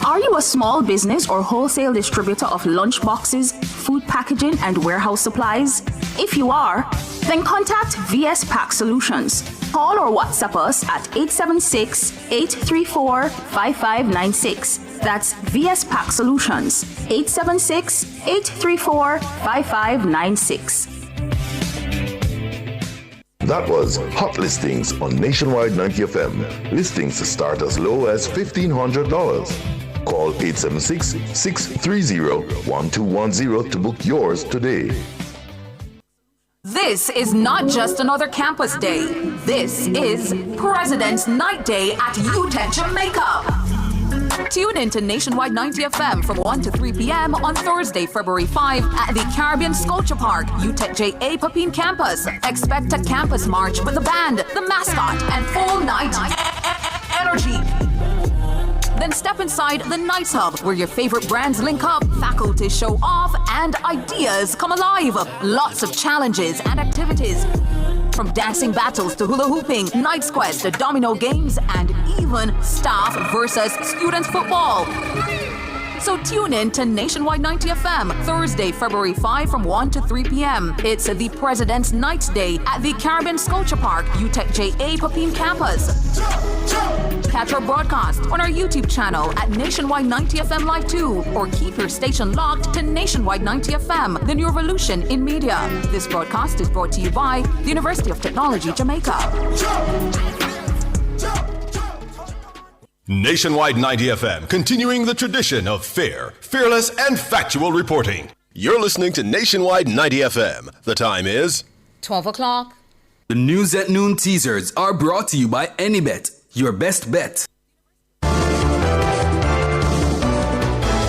Are you a small business or wholesale distributor of lunch boxes, food packaging, and warehouse supplies? If you are, then contact VS Pack Solutions. Call or WhatsApp us at 876-834-5596. That's VS Pack Solutions, 876-834-5596. That was Hot Listings on Nationwide 90 FM. Listings start as low as $1,500. Call 876-630-1210 to book yours today. This is not just another campus day. This is President's Night Day at UTEP Jamaica. Tune in to Nationwide 90 FM from 1 to 3 p.m. on Thursday, February 5 at the Caribbean Sculpture Park, UTEP JA Papine Campus. Expect a campus march with the band, the mascot, and full night energy. Then step inside the Nights Hub, where your favorite brands link up, faculty show off, and ideas come alive. Lots of challenges and activities. From dancing battles to hula hooping, Night's Quest to domino games, and even staff versus student football. So tune in to Nationwide 90 FM, Thursday, February 5 from 1 to 3 p.m. It's the President's Night Day at the Caribbean Sculpture Park, UTEP JA Papine Campus. Catch our broadcast on our YouTube channel at Nationwide 90 FM Live 2, or keep your station locked to Nationwide 90 FM, the new revolution in media. This broadcast is brought to you by the University of Technology, Jamaica. Nationwide 90 FM, continuing the tradition of fair, fearless, and factual reporting. You're listening to Nationwide 90 FM. The time is 12 o'clock. The News at Noon teasers are brought to you by AnyBet, your best bet.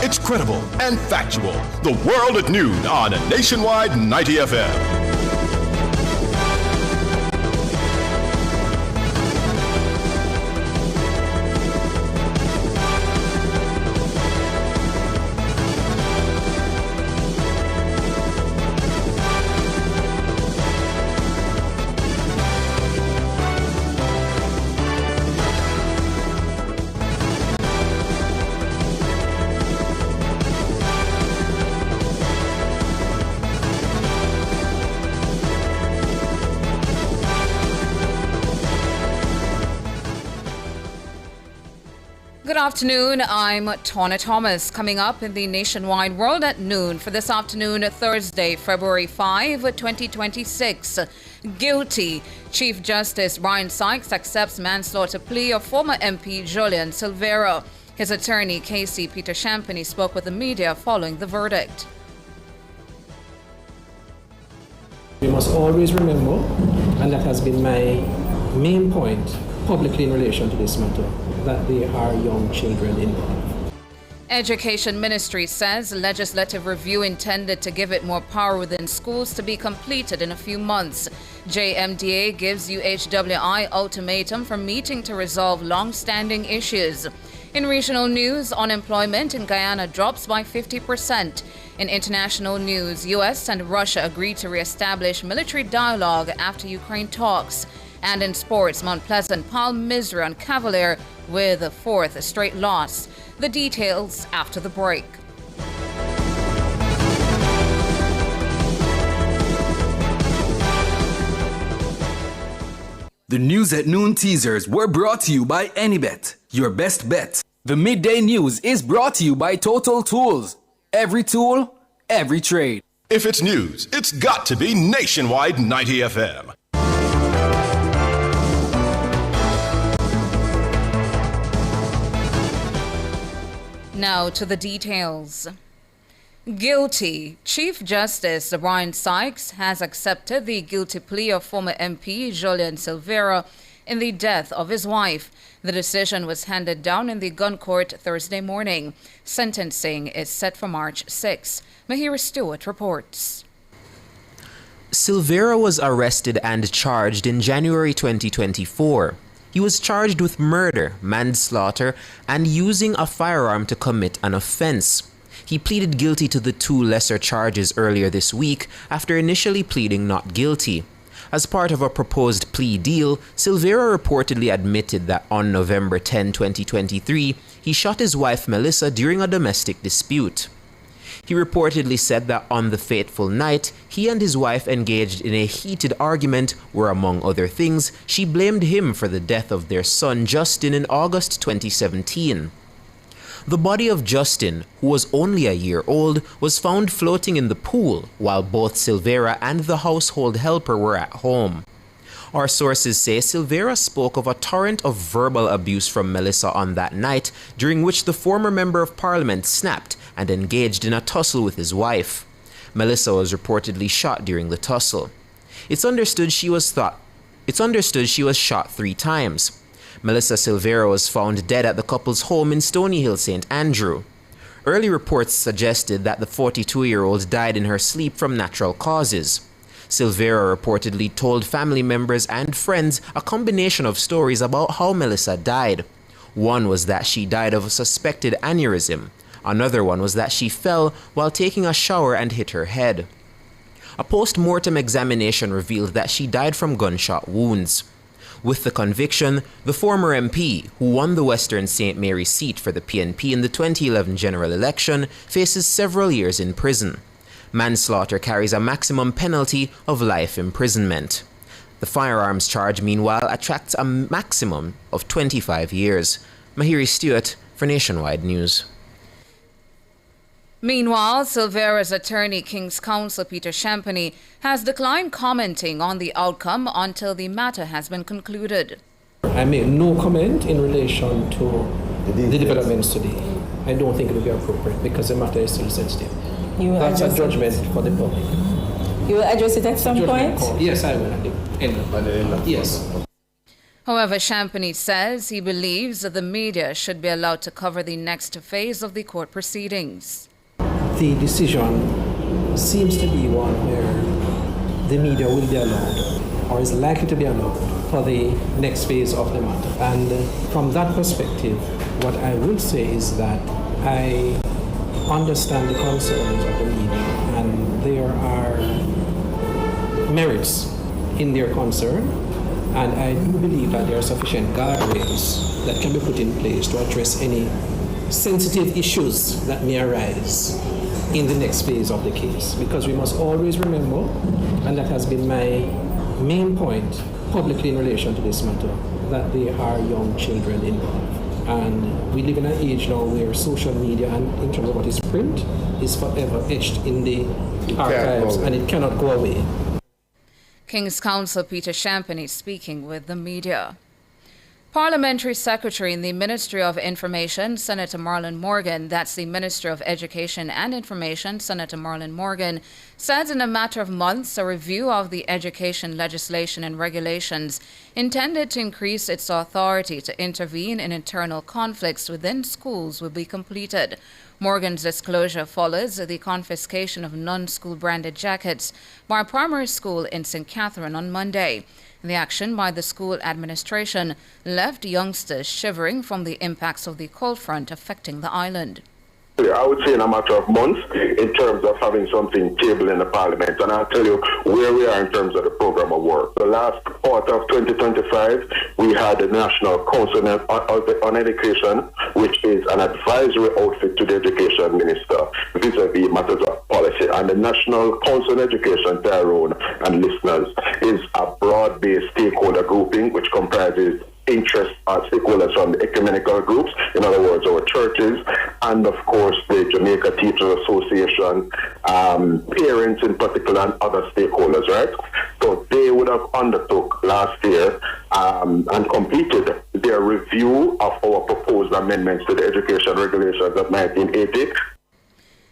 It's credible and factual. The World at Noon on Nationwide 90 FM. Good afternoon, I'm Tawna Thomas. Coming up in the Nationwide World at Noon for this afternoon, Thursday, February 5, 2026. Guilty. Chief Justice Brian Sykes accepts manslaughter plea of former MP Julian Silvera. His attorney, Casey Peter Champagny, spoke with the media following the verdict. We must always remember, and that has been my main point publicly in relation to this matter, that they are young children involved. Education Ministry says legislative review intended to give it more power within schools to be completed in a few months. JMDA gives UHWI ultimatum for meeting to resolve long-standing issues. In regional news, unemployment in Guyana drops by 50%. In international news, U.S. and Russia agreed to re-establish military dialogue after Ukraine talks. And in sports, Mount Pleasant palmed Missouri on Cavalier with a fourth straight loss. The details after the break. The News at Noon teasers were brought to you by AnyBet, your best bet. The Midday News is brought to you by Total Tools. Every tool, every trade. If it's news, it's got to be Nationwide 90 FM. Now to the details. Guilty. Chief Justice Brian Sykes has accepted the guilty plea of former MP Julian Silveira in the death of his wife. The decision was handed down in the gun court Thursday morning. Sentencing is set for March 6. Mahira Stewart reports. Silveira was arrested and charged in January 2024. He was charged with murder, manslaughter, and using a firearm to commit an offense. He pleaded guilty to the two lesser charges earlier this week after initially pleading not guilty. As part of a proposed plea deal, Silveira reportedly admitted that on November 10, 2023, he shot his wife Melissa during a domestic dispute. He reportedly said that on the fateful night, he and his wife engaged in a heated argument where, among other things, she blamed him for the death of their son Justin in August 2017. The body of Justin, who was only a year old, was found floating in the pool while both Silveira and the household helper were at home. Our sources say Silveira spoke of a torrent of verbal abuse from Melissa on that night, during which the former member of parliament snapped and engaged in a tussle with his wife. Melissa was reportedly shot during the tussle. It's understood she was shot 3 times. Melissa Silveira was found dead at the couple's home in Stony Hill, St. Andrew. Early reports suggested that the 42-year-old died in her sleep from natural causes. Silveira reportedly told family members and friends a combination of stories about how Melissa died. One was that she died of a suspected aneurysm. Another one was that she fell while taking a shower and hit her head. A post-mortem examination revealed that she died from gunshot wounds. With the conviction, the former MP, who won the Western St. Mary seat for the PNP in the 2011 general election, faces several years in prison. Manslaughter carries a maximum penalty of life imprisonment. The firearms charge, meanwhile, attracts a maximum of 25 years. Mahiri Stewart for Nationwide News. Meanwhile, Silveira's attorney, King's Counsel Peter Champagny, has declined commenting on the outcome until the matter has been concluded. I make no comment in relation to the developments today. I don't think it will be appropriate because the matter is still sensitive. That's a judgment for the public. You will address it at some point? Yes, I will at the end of yes. However, Champagny says he believes that the media should be allowed to cover the next phase of the court proceedings. The decision seems to be one where the media will be allowed, or is likely to be allowed, for the next phase of the matter. And from that perspective, what I will say is that I understand the concerns of the media, and there are merits in their concern, and I do believe that there are sufficient guardrails that can be put in place to address any sensitive issues that may arise in the next phase of the case. Because we must always remember, and that has been my main point publicly in relation to this matter, that they are young children involved. And we live in an age now where social media, and in terms of what is print, is forever etched in the archives, and it cannot go away. King's Counsel Peter Champagny speaking with the media. Parliamentary Secretary in the Ministry of Information, Senator Marlon Morgan, that's the Minister of Education and Information, Senator Marlon Morgan, says in a matter of months a review of the education legislation and regulations intended to increase its authority to intervene in internal conflicts within schools will be completed. Morgan's disclosure follows the confiscation of non-school branded jackets by a primary school in St. Catherine on Monday. The action by the school administration left youngsters shivering from the impacts of the cold front affecting the island. I would say in a matter of months in terms of having something tabled in the Parliament. And I'll tell you where we are in terms of the program of work. The last quarter of 2025, we had the National Council on Education, which is an advisory outfit to the Education Minister vis-a-vis matters of policy. And the National Council on Education, Tyrone and listeners, is a broad-based stakeholder grouping which comprises interest stakeholders from the ecumenical groups, in other words, our churches, and of course the Jamaica Teachers Association, parents in particular, and other stakeholders, right? So they would have undertook last year and completed their review of our proposed amendments to the education regulations of 1980.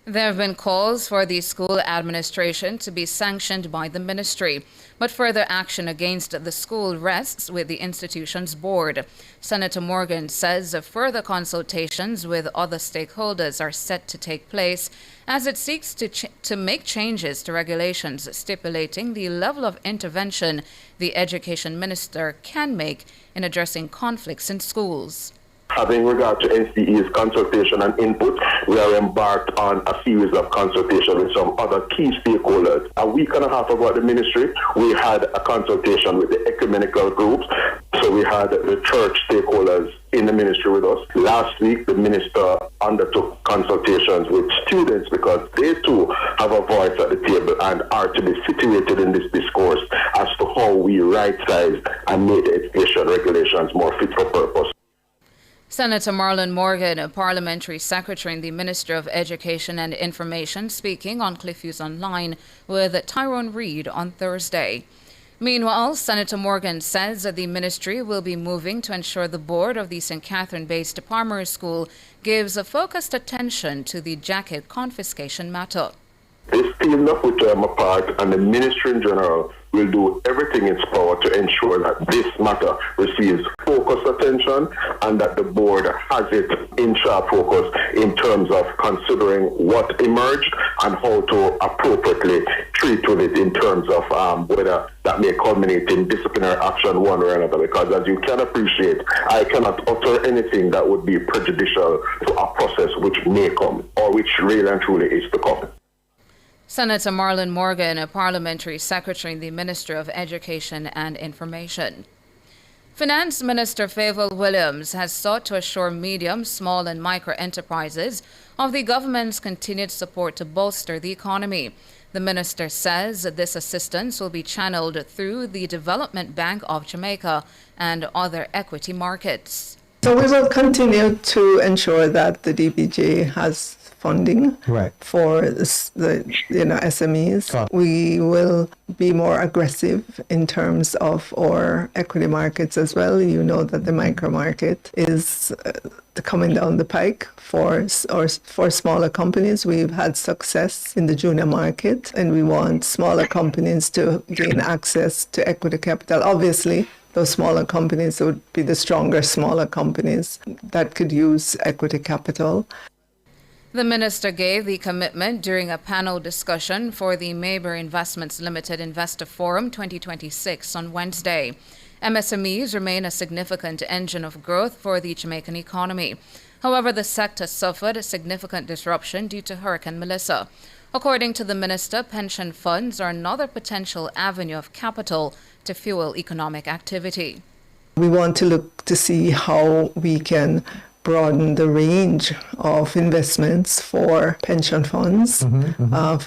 There have been calls for the school administration to be sanctioned by the ministry, but further action against the school rests with the institution's board. Senator Morgan says further consultations with other stakeholders are set to take place as it seeks to make changes to regulations stipulating the level of intervention the education minister can make in addressing conflicts in schools. Having regard to NCE's consultation and input, we are embarked on a series of consultation with some other key stakeholders. A week and a half ago at the ministry, we had a consultation with the ecumenical groups. So we had the church stakeholders in the ministry with us. Last week, the minister undertook consultations with students because they too have a voice at the table and are to be situated in this discourse as to how we right-size and make the education regulations more fit for purpose. Senator Marlon Morgan, a parliamentary secretary in the Ministry of Education and Information, speaking on Cliff Hughes Online with Tyrone Reid on Thursday. Meanwhile, Senator Morgan says that the ministry will be moving to ensure the board of the St. Catherine-based primary school gives a focused attention to the jacket confiscation matter. This team that put them apart and the ministry in general will do everything in its power to ensure that this matter receives focused attention and that the board has it in sharp focus in terms of considering what emerged and how to appropriately treat with it in terms of whether that may culminate in disciplinary action one or another. Because as you can appreciate, I cannot utter anything that would be prejudicial to a process which may come or which really and truly is to come. Senator Marlon Morgan, a parliamentary secretary in the Ministry of Education and Information. Finance Minister Favour Williams has sought to assure medium, small and micro enterprises of the government's continued support to bolster the economy. The minister says this assistance will be channeled through the Development Bank of Jamaica and other equity markets. So we will continue to ensure that the DBJ has funding for the SMEs. We will be more aggressive in terms of our equity markets as well. You know that the micro market is coming down the pike for smaller companies. We've had success in the junior market, and we want smaller companies to gain access to equity capital. Obviously, those smaller companies would be the stronger smaller companies that could use equity capital. The minister gave the commitment during a panel discussion for the Maybury Investments Limited Investor Forum 2026 on Wednesday. MSMEs remain a significant engine of growth for the Jamaican economy. However, the sector suffered a significant disruption due to Hurricane Melissa. According to the minister, pension funds are another potential avenue of capital to fuel economic activity. We want to look to see how we can broaden the range of investments for pension funds,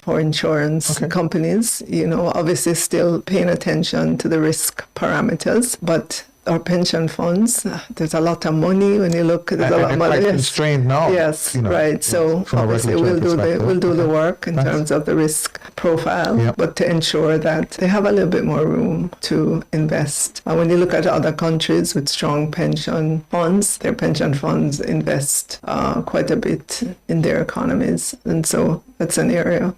for insurance companies, obviously still paying attention to the risk parameters, but our pension funds. There's a lot of money when you look. There's a lot of money. Quite constrained now. Yes, right. So obviously we'll do the work in terms of the risk profile, but to ensure that they have a little bit more room to invest. And when you look at other countries with strong pension funds, their pension funds invest quite a bit in their economies, and so that's an area.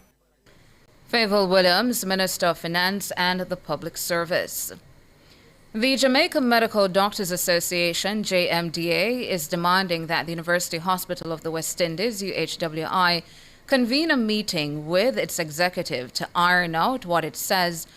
Favour Williams, Minister of Finance and the Public Service. The Jamaica Medical Doctors Association, JMDA, is demanding that the University Hospital of the West Indies, UHWI, convene a meeting with its executive to iron out what it says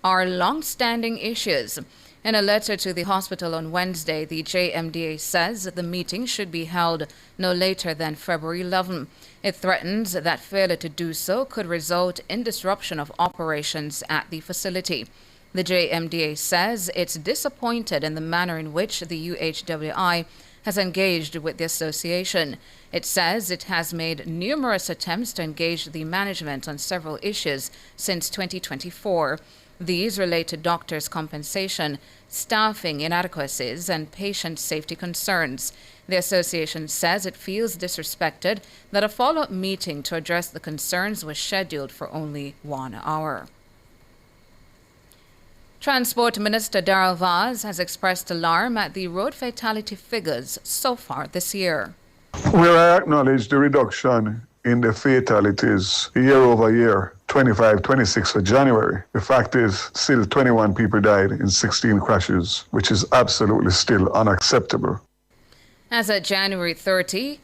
are long-standing issues. In a letter to the hospital on Wednesday, the JMDA says the meeting should be held no later than February 11. It threatens that failure to do so could result in disruption of operations at the facility. The JMDA says it's disappointed in the manner in which the UHWI has engaged with the association. It says it has made numerous attempts to engage the management on several issues since 2024. These relate to doctors' compensation, staffing inadequacies, and patient safety concerns. The association says it feels disrespected that a follow-up meeting to address the concerns was scheduled for only 1 hour. Transport Minister Darrell Vaz has expressed alarm at the road fatality figures so far this year. Where I acknowledge the reduction in the fatalities year over year, 25, 26 for January, the fact is still 21 people died in 16 crashes, which is absolutely still unacceptable. As of January 30,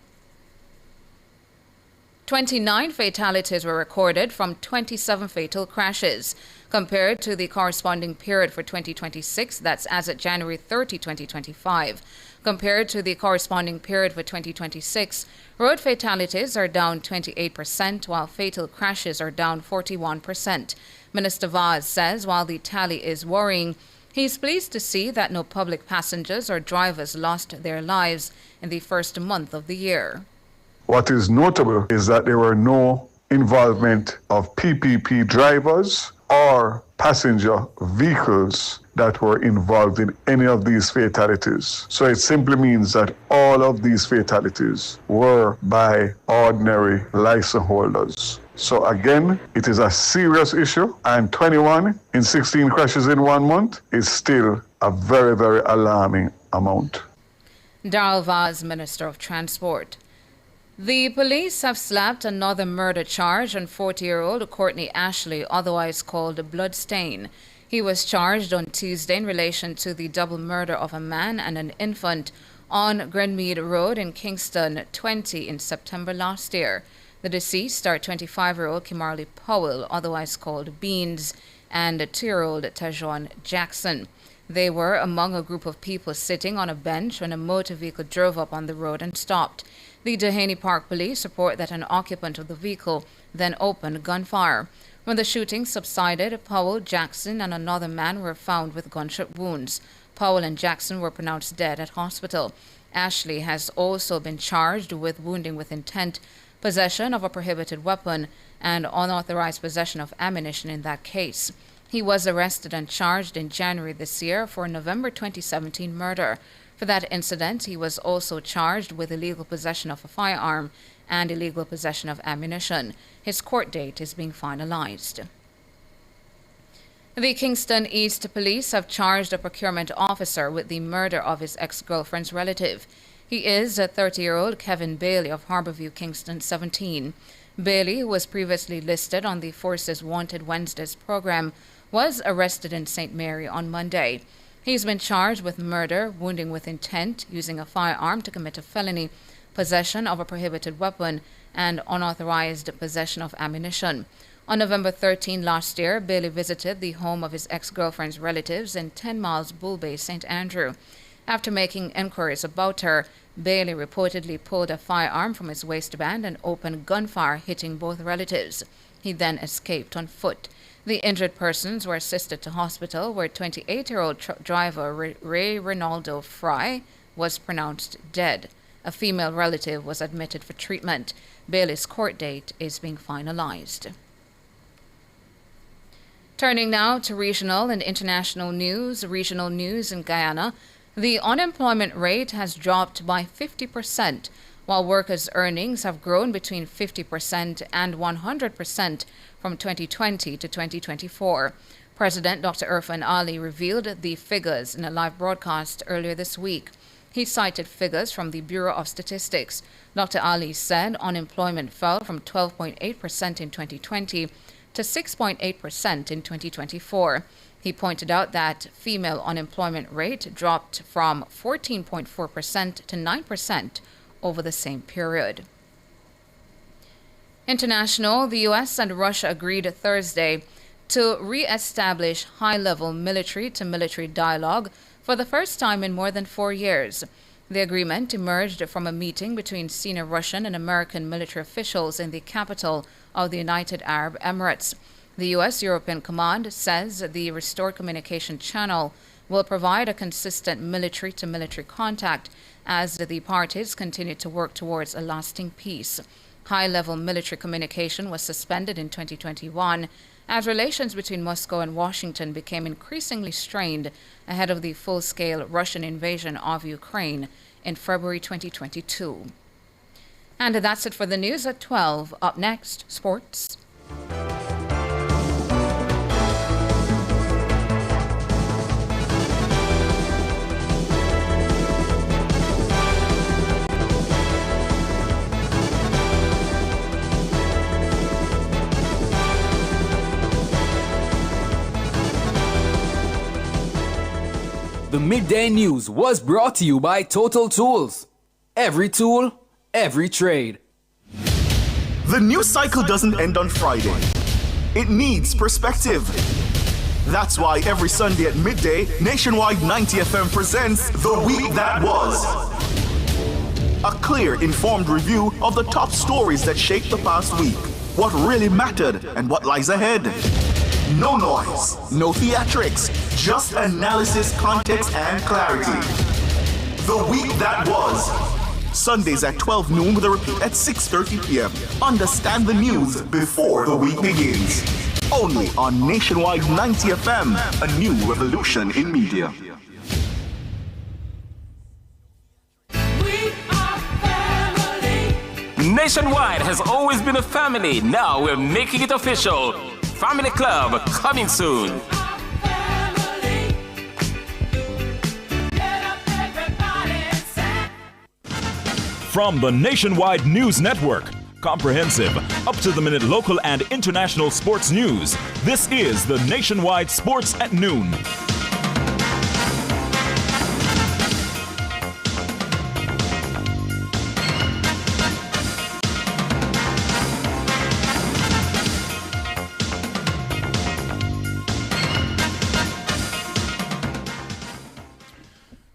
29 fatalities were recorded from 27 fatal crashes. Compared to the corresponding period for 2026, that's as of January 30, 2025. Compared to the corresponding period for 2026, road fatalities are down 28%, while fatal crashes are down 41%. Minister Vaz says while the tally is worrying, he's pleased to see that no public passengers or drivers lost their lives in the first month of the year. What is notable is that there were no involvement of PPP drivers or passenger vehicles that were involved in any of these fatalities. So it simply means that all of these fatalities were by ordinary license holders. So again, it is a serious issue, and 21 in 16 crashes in 1 month is still a very, very alarming amount. Darrell Vaz, Minister of Transport. The police have slapped another murder charge on 40-year-old Courtney Ashley, otherwise called Bloodstain. He was charged on Tuesday in relation to the double murder of a man and an infant on Grenmead Road in Kingston 20 in September last year. The deceased are 25-year-old Kimarley Powell, otherwise called Beans, and 2-year-old Tyrone Jackson. They were among a group of people sitting on a bench when a motor vehicle drove up on the road and stopped. The Dehaney Park police report that an occupant of the vehicle then opened gunfire. When the shooting subsided, Powell, Jackson, and another man were found with gunshot wounds. Powell and Jackson were pronounced dead at hospital. Ashley has also been charged with wounding with intent, possession of a prohibited weapon, and unauthorized possession of ammunition in that case. He was arrested and charged in January this year for a November 2017 murder. For that incident, he was also charged with illegal possession of a firearm and illegal possession of ammunition. His court date is being finalized. The Kingston East Police have charged a procurement officer with the murder of his ex-girlfriend's relative. He is a 30-year-old Kevin Bailey of Harborview, Kingston 17. Bailey, who was previously listed on the Forces Wanted Wednesdays program, was arrested in St. Mary on Monday. He's been charged with murder, wounding with intent, using a firearm to commit a felony, possession of a prohibited weapon, and unauthorized possession of ammunition. On November 13 last year, Bailey visited the home of his ex-girlfriend's relatives in 10 miles Bull Bay, St. Andrew. After making inquiries about her, Bailey reportedly pulled a firearm from his waistband and opened gunfire, hitting both relatives. He then escaped on foot. The injured persons were assisted to hospital, where 28-year-old truck driver Ray Ronaldo Fry was pronounced dead. A female relative was admitted for treatment. Bailey's court date is being finalized. Turning now to regional and international news. Regional news in Guyana. The unemployment rate has dropped by 50%, while workers' earnings have grown between 50% and 100% from 2020 to 2024. President Dr. Irfan Ali revealed the figures in a live broadcast earlier this week. He cited figures from the Bureau of Statistics. Dr. Ali said unemployment fell from 12.8% in 2020 to 6.8% in 2024. He pointed out that female unemployment rate dropped from 14.4% to 9% over the same period. International, the U.S. and Russia agreed Thursday to re-establish high-level military-to-military dialogue for the first time in more than 4 years. The agreement emerged from a meeting between senior Russian and American military officials in the capital of the United Arab Emirates. The U.S. European Command says the restored communication channel will provide a consistent military-to-military contact as the parties continue to work towards a lasting peace. High-level military communication was suspended in 2021 as relations between Moscow and Washington became increasingly strained ahead of the full-scale Russian invasion of Ukraine in February 2022. And that's it for the news at 12. Up next, sports. The Midday News was brought to you by Total Tools. Every tool, every trade. The news cycle doesn't end on Friday. It needs perspective. That's why every Sunday at midday, Nationwide 90 FM presents The Week That Was. A clear, informed review of the top stories that shaped the past week, what really mattered and what lies ahead. No noise, no theatrics, just analysis, context, and clarity. The Week That Was. Sundays at 12 noon with a repeat at 6:30 p.m. Understand the news before the week begins. Only on Nationwide 90 FM, a new revolution in media. Nationwide has always been a family. Now we're making it official. Family Club coming soon. From the Nationwide News Network, comprehensive, up-to-the-minute local and international sports news, this is the Nationwide Sports at Noon.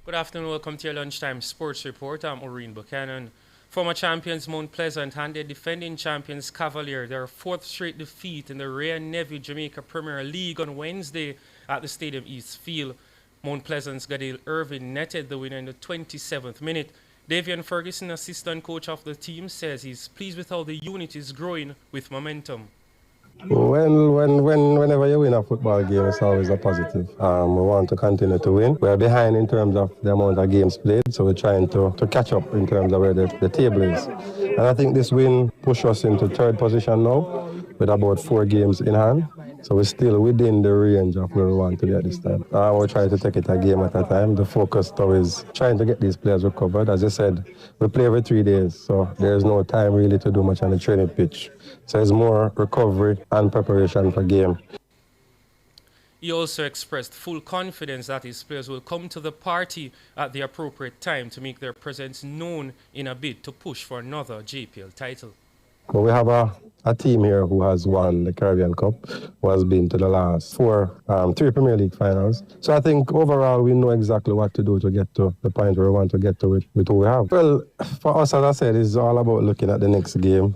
Good afternoon, welcome to your lunchtime sports report. I'm Reid Buchanan. Former champions Mount Pleasant and their defending champions Cavalier, their fourth straight defeat in the Ray and Nephew Jamaica Premier League on Wednesday at the Stadium East Field. Mount Pleasant's Gadil Irvin netted the winner in the 27th minute. Davian Ferguson, assistant coach of the team, says he's pleased with how the unit is growing with momentum. Whenever you win a football game, it's always a positive. We want to continue to win. We're behind in terms of the amount of games played, so we're trying to catch up in terms of where the table is. And I think this win pushed us into third position now, with about 4 games in hand. So we're still within the range of where we want to be at this time. We're trying to take it a game at a time. The focus now is trying to get these players recovered. As I said, we play every 3 days, so there's no time really to do much on the training pitch. So it's more recovery and preparation for game. He also expressed full confidence that his players will come to the party at the appropriate time to make their presence known in a bid to push for another JPL title. But we have a team here who has won the Caribbean Cup, who has been to the last 3 Premier League finals. So I think overall we know exactly what to do to get to the point where we want to get to with who we have. Well, for us, as I said, it's all about looking at the next game.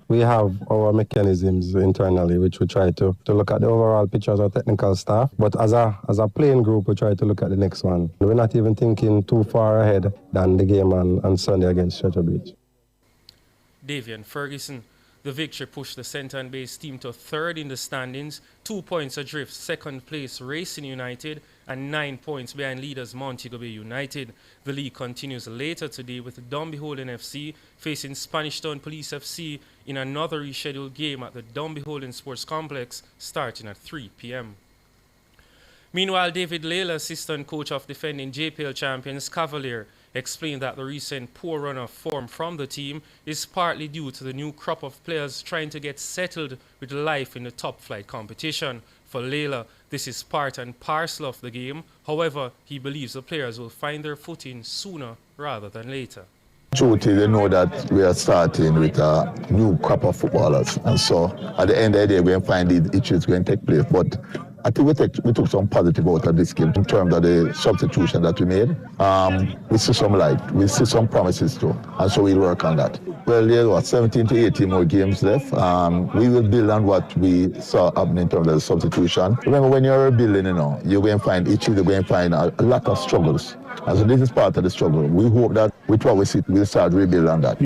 We have our mechanisms internally, which we try to look at the overall picture as our technical staff. But as a playing group, we try to look at the next one. We're not even thinking too far ahead than the game on Sunday against Stretcher Beach. Davian Ferguson. The victory pushed the centre and base team to third in the standings, 2 points adrift second place Racing United and 9 points behind leaders Montego Bay United. The league continues later today with Dunbeholden FC facing Spanish Town Police FC in another rescheduled game at the Dunbeholden Sports Complex starting at 3 p.m. Meanwhile, David Layla, assistant coach of defending JPL champions Cavalier, explained that the recent poor run of form from the team is partly due to the new crop of players trying to get settled with life in the top flight competition. For Layla, this is part and parcel of the game. However, he believes the players will find their footing sooner rather than later. Truth is, you know that we are starting with a new crop of footballers, and so at the end of the day, we're going to find these issues going to take place. But I think we took some positive out of this game in terms of the substitution that we made. We see some light, we see some promises too, and so we'll work on that. Well, there are 17 to 18 more games left. We will build on what we saw happen in terms of the substitution. Remember, when you're building, you're going to find issues, you're going to find a lot of struggles. And so this is part of the struggle. We hope that with what we see, we'll start rebuild on that.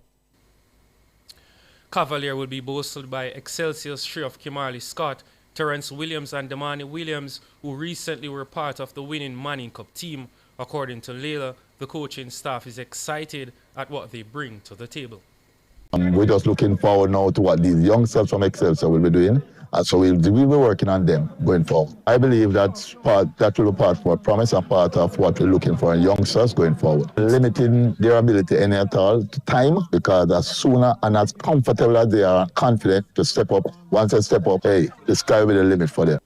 Cavalier will be boasted by Excelsior's trio of Kimberly Scott, Terrence Williams and Damani Williams, who recently were part of the winning Manning Cup team. According to Layla, the coaching staff is excited at what they bring to the table. We're just looking forward now to what these youngsters from Excelsior will be doing. And so we'll be working on them going forward. I believe that will be part of our promise and part of what we're looking for in youngsters going forward. Limiting their ability any at all to time, because as sooner and as comfortable as they are confident to step up, once they step up, hey, the sky will be the limit for them.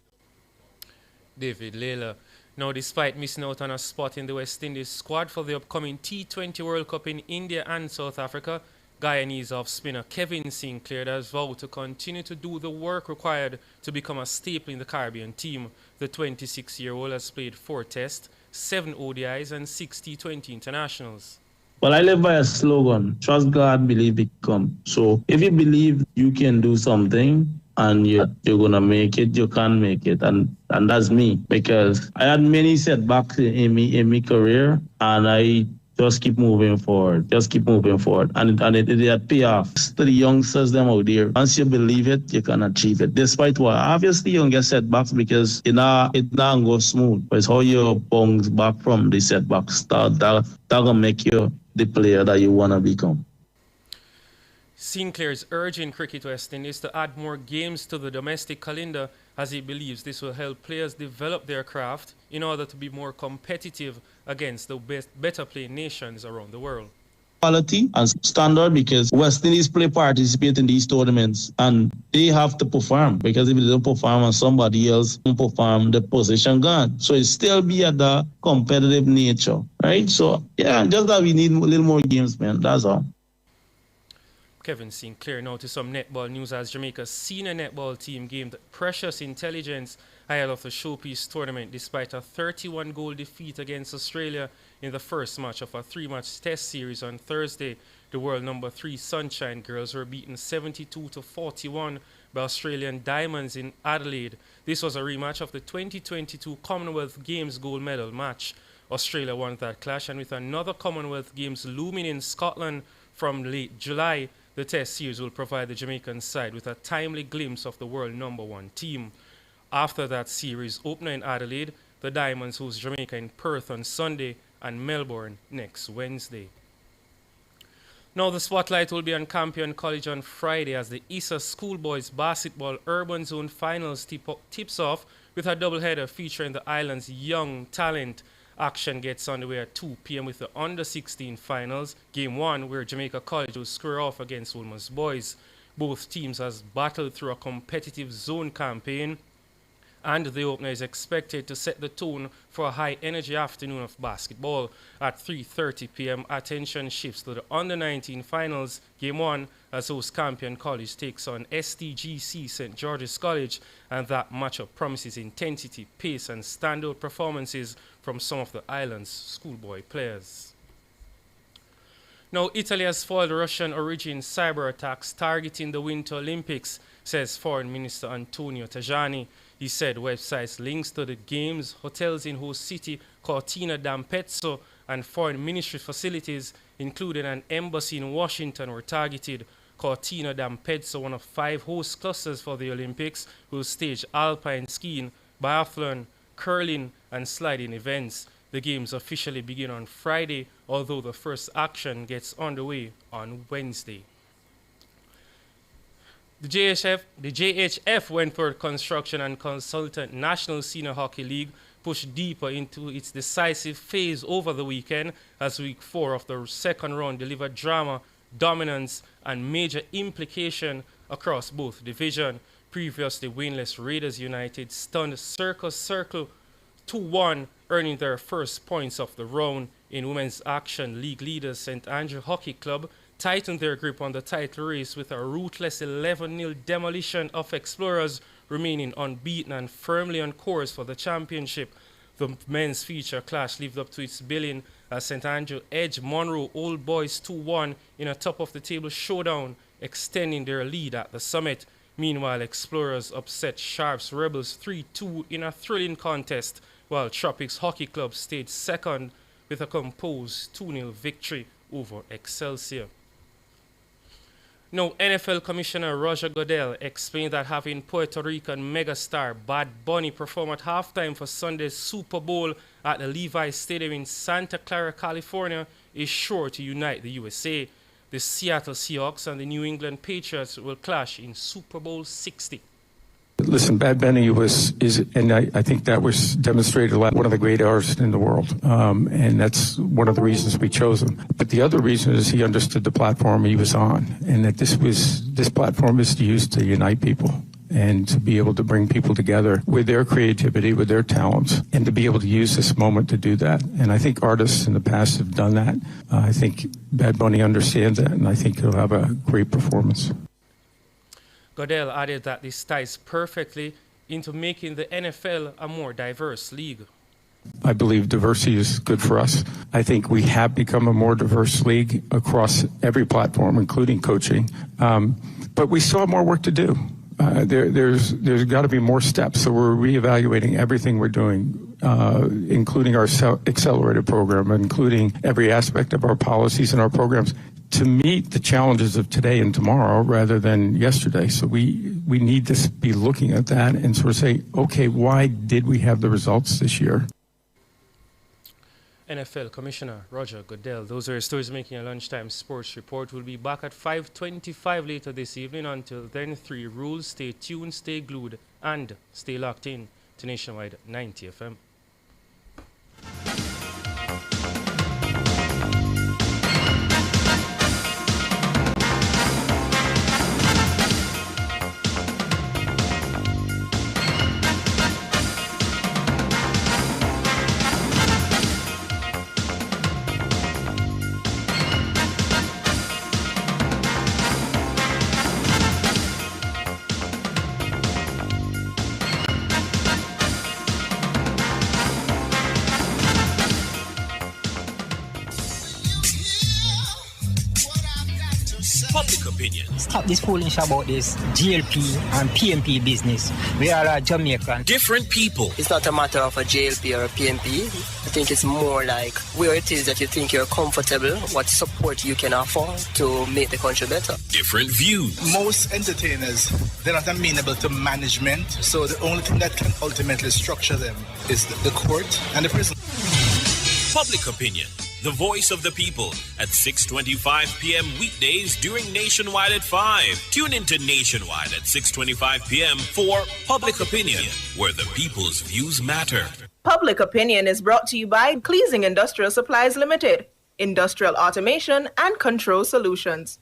David Layla. Now, despite missing out on a spot in the West Indies squad for the upcoming T20 World Cup in India and South Africa, Guyanese off-spinner Kevin Sinclair has vowed to continue to do the work required to become a staple in the Caribbean team. The 26-year-old has played 4 tests, 7 ODIs and 6 T20 internationals. Well, I live by a slogan, trust God, believe it come. So if you believe you can do something and you're going to make it, you can make it. And that's me, because I had many setbacks in my career, and I just keep moving forward. And it had pay off. To the youngsters them out there, once you believe it, you can achieve it. Despite what, obviously you don't get setbacks because it not go smooth. But it's how you bounce back from the setbacks that gonna make you the player that you wanna become. Sinclair is urging Cricket West Indies to add more games to the domestic calendar, as he believes this will help players develop their craft in order to be more competitive against the better playing nations around the world. Quality and standard, because West Indies participate in these tournaments and they have to perform, because if they don't perform and somebody else don't perform, the position gone. So it still be at the competitive nature, right? So yeah, just that we need a little more games, man. That's all. Kevin Sinclair. Now to some netball news, as Jamaica's senior netball team gained precious intelligence ahead of the showpiece tournament despite a 31-goal defeat against Australia in the first match of a 3-match test series on Thursday. The world number 3 Sunshine Girls were beaten 72-41 by Australian Diamonds in Adelaide. This was a rematch of the 2022 Commonwealth Games gold medal match. Australia won that clash, and with another Commonwealth Games looming in Scotland from late July, the test series will provide the Jamaican side with a timely glimpse of the world number 1 team. After that series opener in Adelaide, the Diamonds host Jamaica in Perth on Sunday and Melbourne next Wednesday. Now the spotlight will be on Campion College on Friday as the ISA Schoolboys Basketball Urban Zone Finals tips off with a doubleheader featuring the island's young talent. Action gets underway at 2 p.m. with the Under-16 Finals, Game 1, where Jamaica College will square off against Wolmer's Boys. Both teams has battled through a competitive zone campaign, and the opener is expected to set the tone for a high-energy afternoon of basketball. At 3:30 p.m., attention shifts to the Under-19 Finals, Game 1, as host Campion College takes on STGC St. George's College, and that matchup promises intensity, pace, and standout performances from some of the island's schoolboy players. Now, Italy has foiled Russian origin cyber attacks targeting the Winter Olympics, says Foreign Minister Antonio Tajani. He said websites links to the games, hotels in host city Cortina d'Ampezzo, and foreign ministry facilities, including an embassy in Washington, were targeted. Cortina d'Ampezzo, one of 5 host clusters for the Olympics, will stage alpine skiing, biathlon, curling, and sliding events. The games officially begin on Friday, although the first action gets underway on Wednesday. The JHF Wentworth Construction and Consultant National Senior Hockey League pushed deeper into its decisive phase over the weekend as Week 4 of the second round delivered drama, dominance, and major implication across both divisions. Previously winless Raiders United stunned Circus Circle 2-1, earning their first points of the round. In Women's Action, league leaders St. Andrew Hockey Club tightened their grip on the title race with a ruthless 11-0 demolition of Explorers, remaining unbeaten and firmly on course for the championship. The men's feature clash lived up to its billing as St. Andrew edged Monroe Old Boys 2-1 in a top-of-the-table showdown, extending their lead at the summit. Meanwhile, Explorers upset Sharps Rebels 3-2 in a thrilling contest, while Tropics Hockey Club stayed second with a composed 2-0 victory over Excelsior. Now, NFL Commissioner Roger Goodell explained that having Puerto Rican megastar Bad Bunny perform at halftime for Sunday's Super Bowl at the Levi's Stadium in Santa Clara, California, is sure to unite the USA. The Seattle Seahawks and the New England Patriots will clash in Super Bowl 60. Listen, Bad Bunny I think that was demonstrated one of the great artists in the world, and that's one of the reasons we chose him. But the other reason is he understood the platform he was on, and that this platform is used to unite people and to be able to bring people together with their creativity, with their talents, and to be able to use this moment to do that. And I think artists in the past have done that. I think Bad Bunny understands that, and I think he'll have a great performance. Goodell added that this ties perfectly into making the NFL a more diverse league. I believe diversity is good for us. I think we have become a more diverse league across every platform, including coaching. But we still have more work to do. There's got to be more steps. So we're reevaluating everything we're doing, including our accelerated program, including every aspect of our policies and our programs, to meet the challenges of today and tomorrow rather than yesterday. So we need to be looking at that and sort of say, okay, why did we have the results this year? NFL Commissioner Roger Goodell. Those are stories making a lunchtime sports report. We'll be back at 5:25 later this evening. Until then, 3 rules: stay tuned, stay glued, and stay locked in to Nationwide 90 FM. Stop this foolish about this GLP and PMP business. We are Jamaican. Different people. It's not a matter of a GLP or a PMP. I think it's more like where it is that you think you're comfortable, what support you can afford to make the country better. Different views. Most entertainers, they're not amenable to management, so the only thing that can ultimately structure them is the court and the prison. Public opinion. The voice of the people at 6:25 p.m. weekdays during Nationwide at 5. Tune into Nationwide at 6:25 p.m. for Public Opinion, where the people's views matter. Public Opinion is brought to you by Cleasing Industrial Supplies Limited, Industrial Automation and Control Solutions.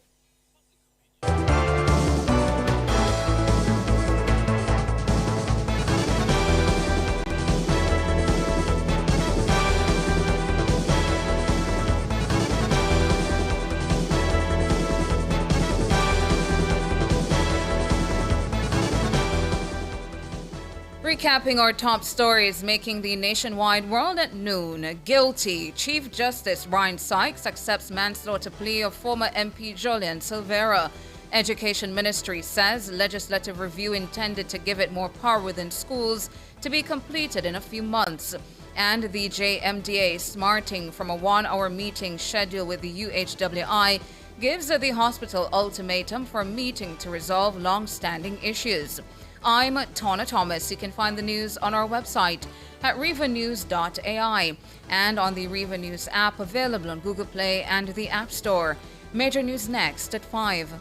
Recapping our top stories making the nationwide world at noon. Guilty. Chief Justice Brian Sykes accepts manslaughter plea of former MP Julian Silvera. Education Ministry says legislative review intended to give it more power within schools to be completed in a few months. And the JMDA smarting from a 1-hour meeting scheduled with the UHWI gives the hospital ultimatum for meeting to resolve long-standing issues. I'm Tonna Thomas. You can find the news on our website at rivanews.ai and on the Riva News app, available on Google Play and the App Store. Major news next at 5.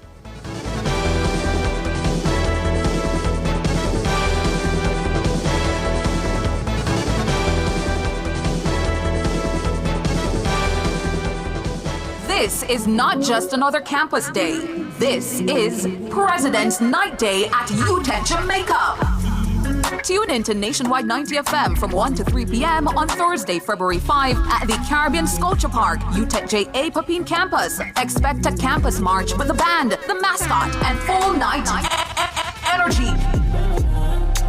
This is not just another campus day. This is President's Night Day at UTEC Jamaica. Tune in to Nationwide 90 FM from 1 to 3 p.m. on Thursday, February 5 at the Caribbean Sculpture Park, UTEC JA Papine campus. Expect a campus march with the band, the mascot, and full night energy.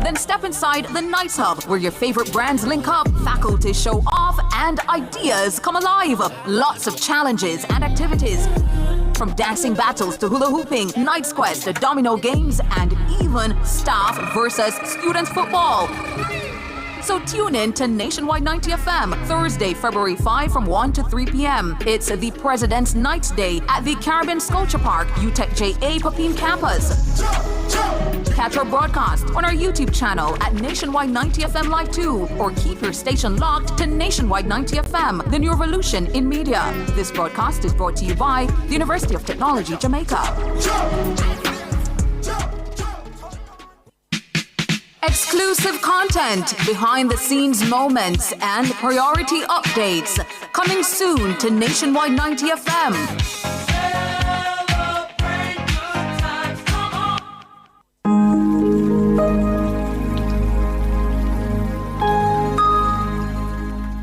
Then step inside the Nights Hub, where your favorite brands link up, faculty show off, and ideas come alive. Lots of challenges and activities. From dancing battles to hula hooping, Night's Quest, domino games, and even staff versus students football. So tune in to Nationwide 90 FM, Thursday, February 5 from 1 to 3 p.m. It's the President's Night Day at the Caribbean Sculpture Park, UTEC JA Papine campus. Catch our broadcast on our YouTube channel at Nationwide 90 FM Live 2, or keep your station locked to Nationwide 90 FM, the new revolution in media. This broadcast is brought to you by the University of Technology, Jamaica. Exclusive content, behind-the-scenes moments, and priority updates coming soon to Nationwide 90 FM.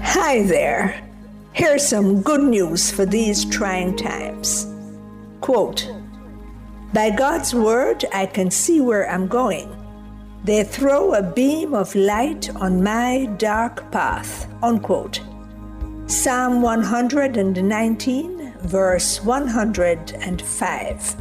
Hi there. Here's some good news for these trying times. Quote, "By God's word, I can see where I'm going. They throw a beam of light on my dark path." Unquote. Psalm 119, verse 105.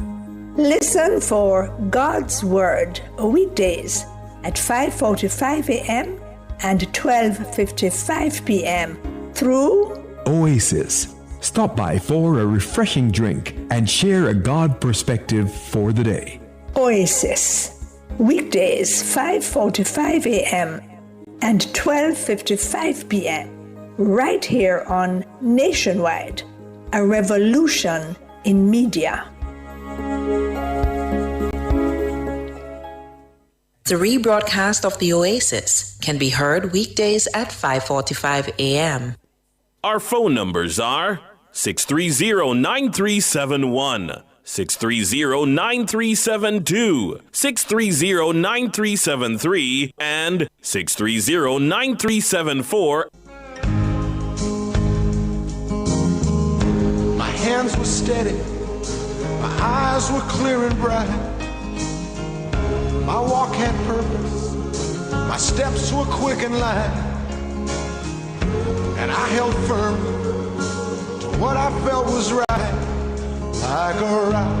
Listen for God's Word weekdays at 5:45 a.m. and 12:55 p.m. through Oasis. Stop by for a refreshing drink and share a God perspective for the day. Oasis. Weekdays 5:45 a.m. and 12:55 p.m. right here on Nationwide, a revolution in media. The rebroadcast of the Oasis can be heard weekdays at 5:45 a.m. Our phone numbers are 630-9371, 630-9372, 630-9373, and 630-9374. My hands were steady, my eyes were clear and bright. My walk had purpose, my steps were quick and light. And I held firm to what I felt was right, like a rock.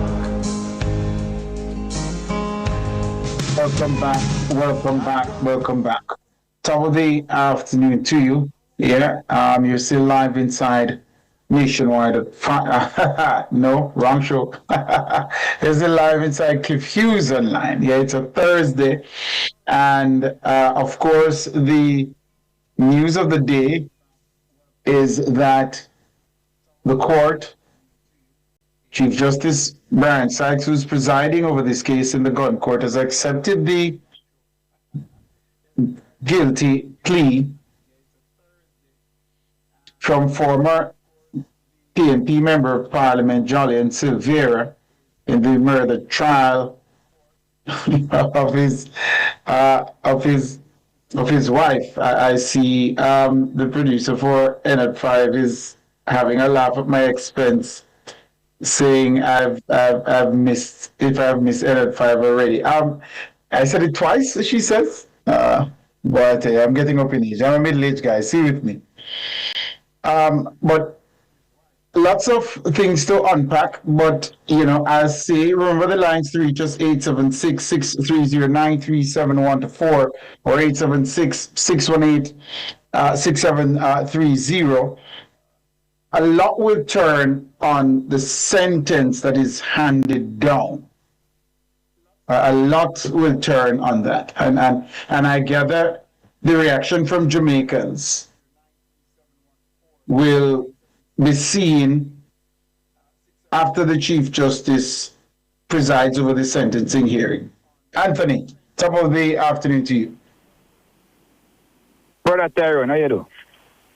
Welcome back. Top of the afternoon to you. Yeah, you're still live inside Nationwide. No, wrong show. You're still live inside Cliff Hughes online. Yeah, it's a Thursday. And of course, the news of the day is that the court, Chief Justice Brian Sykes, who's presiding over this case in the gun court, has accepted the guilty plea from former PNP Member of Parliament Jolyon Silvera in the murder trial of his wife. I see the producer for NF5 is having a laugh at my expense, saying I've missed NF5 already. I said it twice, she says. But I'm getting up in age. I'm a middle-aged guy. See with me. But lots of things to unpack, but, as say, remember the lines to reach us, 876-630-9371-4 or 876-618-6730. a lot will turn on the sentence that is handed down. A lot will turn on that. And I gather the reaction from Jamaicans will be seen after the Chief Justice presides over the sentencing hearing. Anthony, top of the afternoon to you. Brother Tyrone, how you doing?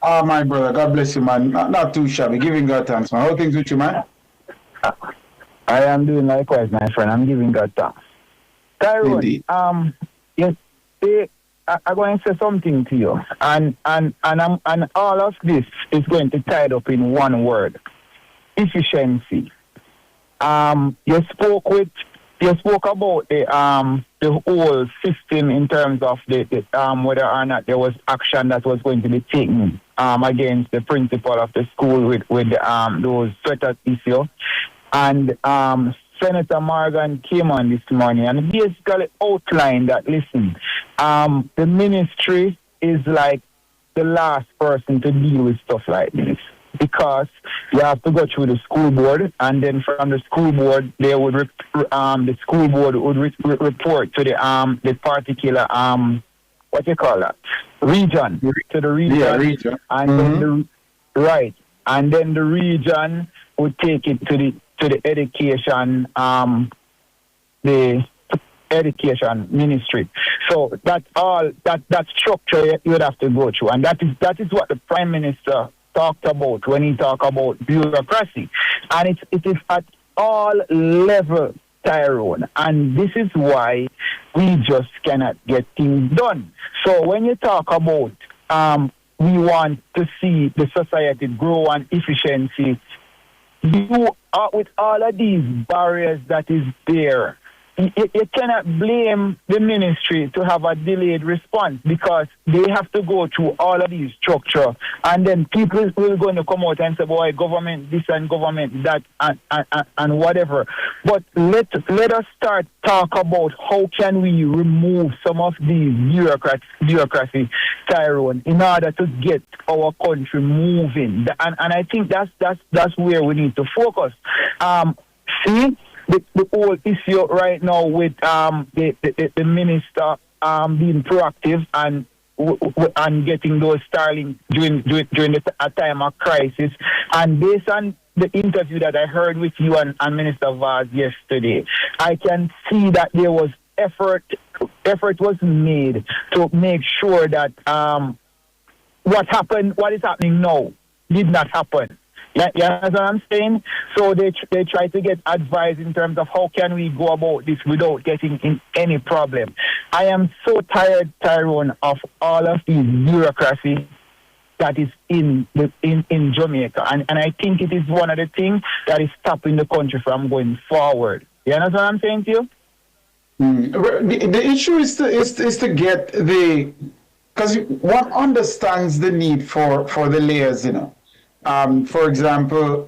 Oh, my brother, God bless you, man. Not too shabby. Giving God thanks, man. How things with you, man? I am doing likewise, my friend. I'm giving God thanks. Tyrone, Indeed. yes, I'm going to say something to you, and all of this is going to tie it up in one word: efficiency. You spoke about the whole system in terms of the whether or not there was action that was going to be taken against the principal of the school with those sweater issue, and Senator Morgan came on this morning and basically outlined that, listen, the ministry is like the last person to deal with stuff like this, because you have to go through the school board, and then from the school board, they would the school board would report to the particular what you call that, region, to the region, yeah, region. And then and then the region would take it to the education ministry. So that's all that structure you would have to go through, and that is what the Prime Minister talked about when he talked about bureaucracy, and it is at all levels, Tyrone, and this is why we just cannot get things done. So when you talk about we want to see the society grow and efficiency, you are with all of these barriers that is there. You cannot blame the ministry to have a delayed response, because they have to go through all of these structure, and then people will going to come out and say, boy, government this and government that and whatever. But let us start talk about how can we remove some of these bureaucracy, Tyrone, in order to get our country moving. And I think that's where we need to focus. See, the whole issue right now with the minister being proactive and getting those Starlink during a time of crisis, and based on the interview that I heard with you and Minister Vaz yesterday, I can see that there was effort was made to make sure that what is happening now did not happen. Yeah, that's what I'm saying. So they try to get advice in terms of how can we go about this without getting in any problem. I am so tired, Tyrone, of all of these bureaucracy that is in Jamaica, and I think it is one of the things that is stopping the country from going forward. You understand what I'm saying to you? The issue is to get because one understands the need for the layers, you know. For example,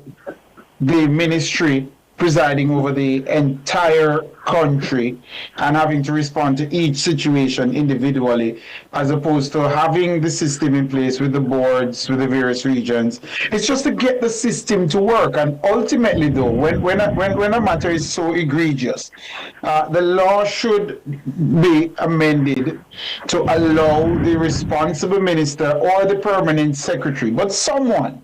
the ministry presiding over the entire country and having to respond to each situation individually, as opposed to having the system in place with the boards, with the various regions. It's just to get the system to work. And ultimately, though, when a matter is so egregious, the law should be amended to allow the responsible minister or the permanent secretary, but someone,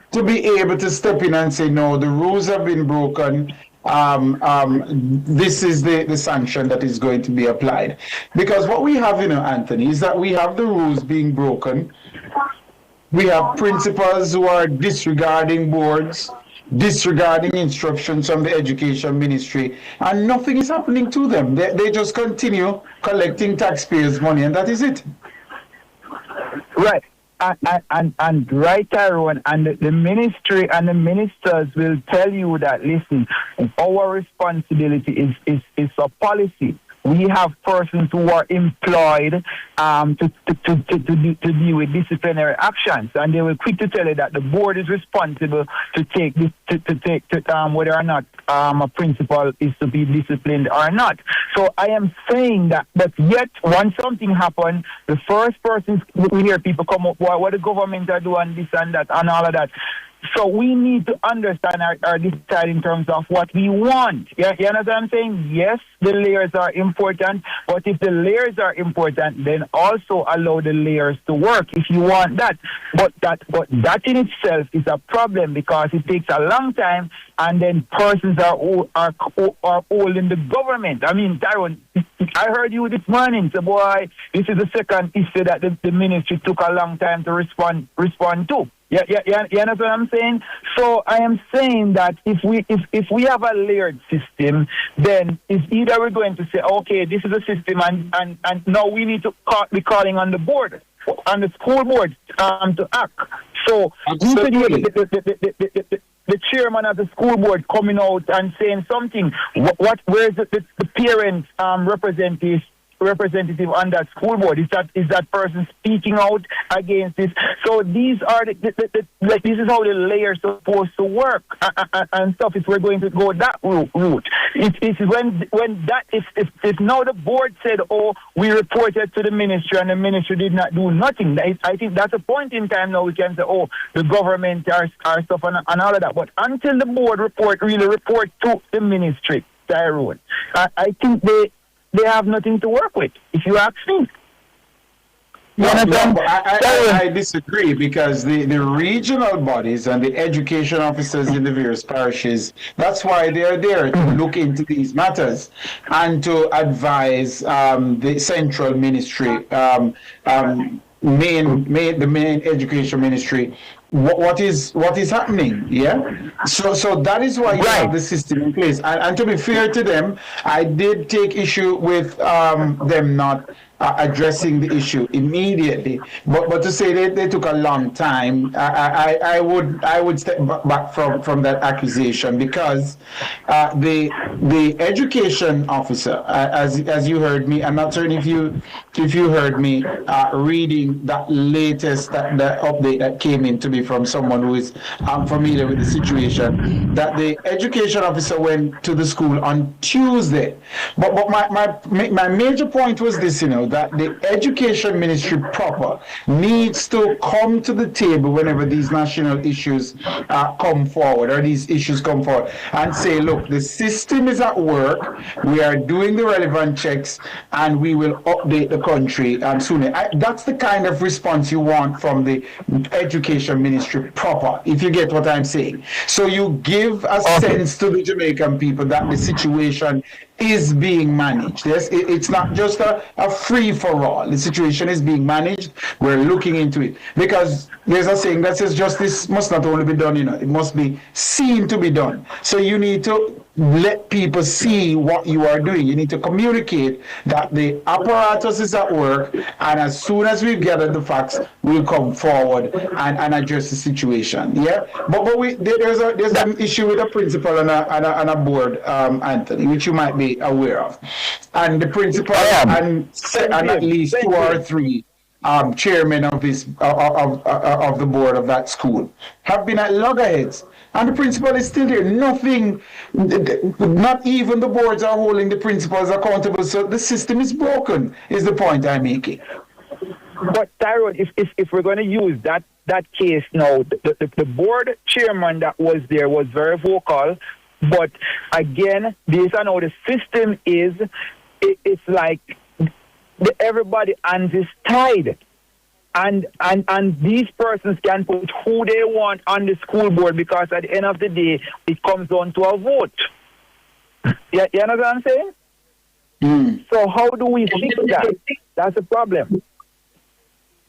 to be able to step in and say, no, the rules have been broken. This is the sanction that is going to be applied. Because what we have, Anthony, is that we have the rules being broken. We have principals who are disregarding boards, disregarding instructions from the education ministry, and nothing is happening to them. They just continue collecting taxpayers' money, and that is it. Right. And right, Tyrone, and the ministry and the ministers will tell you that, listen, our responsibility is a policy. We have persons who are employed to deal with disciplinary actions, and they will quick to tell you that the board is responsible to take this whether or not a principal is to be disciplined or not. So I am saying that, but yet once something happens, the first person we hear people come up, what the government are doing, this and that and all of that. So we need to understand or decide in terms of what we want. You understand what I'm saying? Yes, the layers are important, but if the layers are important, then also allow the layers to work if you want that. But that in itself is a problem because it takes a long time, and then persons are holding the government. I mean, Tyrone, I heard you this morning. So, boy, this is the second issue that the ministry took a long time to respond to. You understand what I'm saying? So I am saying that if we have a layered system, then it's either we're going to say, okay, this is a system, and now we need to be calling on the board, on the school board, to act. So the chairman of the school board coming out and saying something. Where's the parent representative on that school board? Is that person speaking out against this? So these are this is how the layers are supposed to work and stuff. If we're going to go that route, it's if now the board said, oh, we reported to the ministry and the ministry did not do nothing. I think that's a point in time now we can say, oh, the government are stuff and all of that. But until the board report to the ministry, Tyrone, I think they have nothing to work with, if you ask me. I disagree, because the regional bodies and the education officers in the various parishes, that's why they are there, to look into these matters and to advise the central ministry, the main education ministry, what is happening. So that is why you have the system in place, and to be fair to them, I did take issue with them not addressing the issue immediately, but to say they took a long time, I would step back from that accusation, because the education officer, as you heard me, I'm not certain if you heard me reading that latest that update that came in to me from someone who is familiar with the situation, that the education officer went to the school on Tuesday. But my major point was this, that the education ministry proper needs to come to the table whenever these national issues come forward, or these issues come forward, and say, look, the system is at work, we are doing the relevant checks, and we will update the country sooner. That's the kind of response you want from the education ministry proper, if you get what I'm saying. So you give a sense to the Jamaican people that the situation is being managed. Yes, it's not just a free-for-all. The situation is being managed. We're looking into it. Because there's a saying that says justice must not only be done, it must be seen to be done. So you need to let people see what you are doing. You need to communicate that the apparatus is at work, and as soon as we've gathered the facts, we'll come forward and address the situation. But there's an issue with a principal and a board, Anthony, which you might be aware of. And the principal and at least 2 or 3 chairmen of the board of that school have been at loggerheads. And the principal is still there. Nothing, not even the boards are holding the principals accountable. So the system is broken, is the point I'm making. But Tyrone, if we're going to use that case now, the board chairman that was there was very vocal. But again, based on how the system is, it's like everybody hands is tied. And these persons can put who they want on the school board, because at the end of the day, it comes down to a vote. You know what I'm saying? So how do we fix that? That's the problem.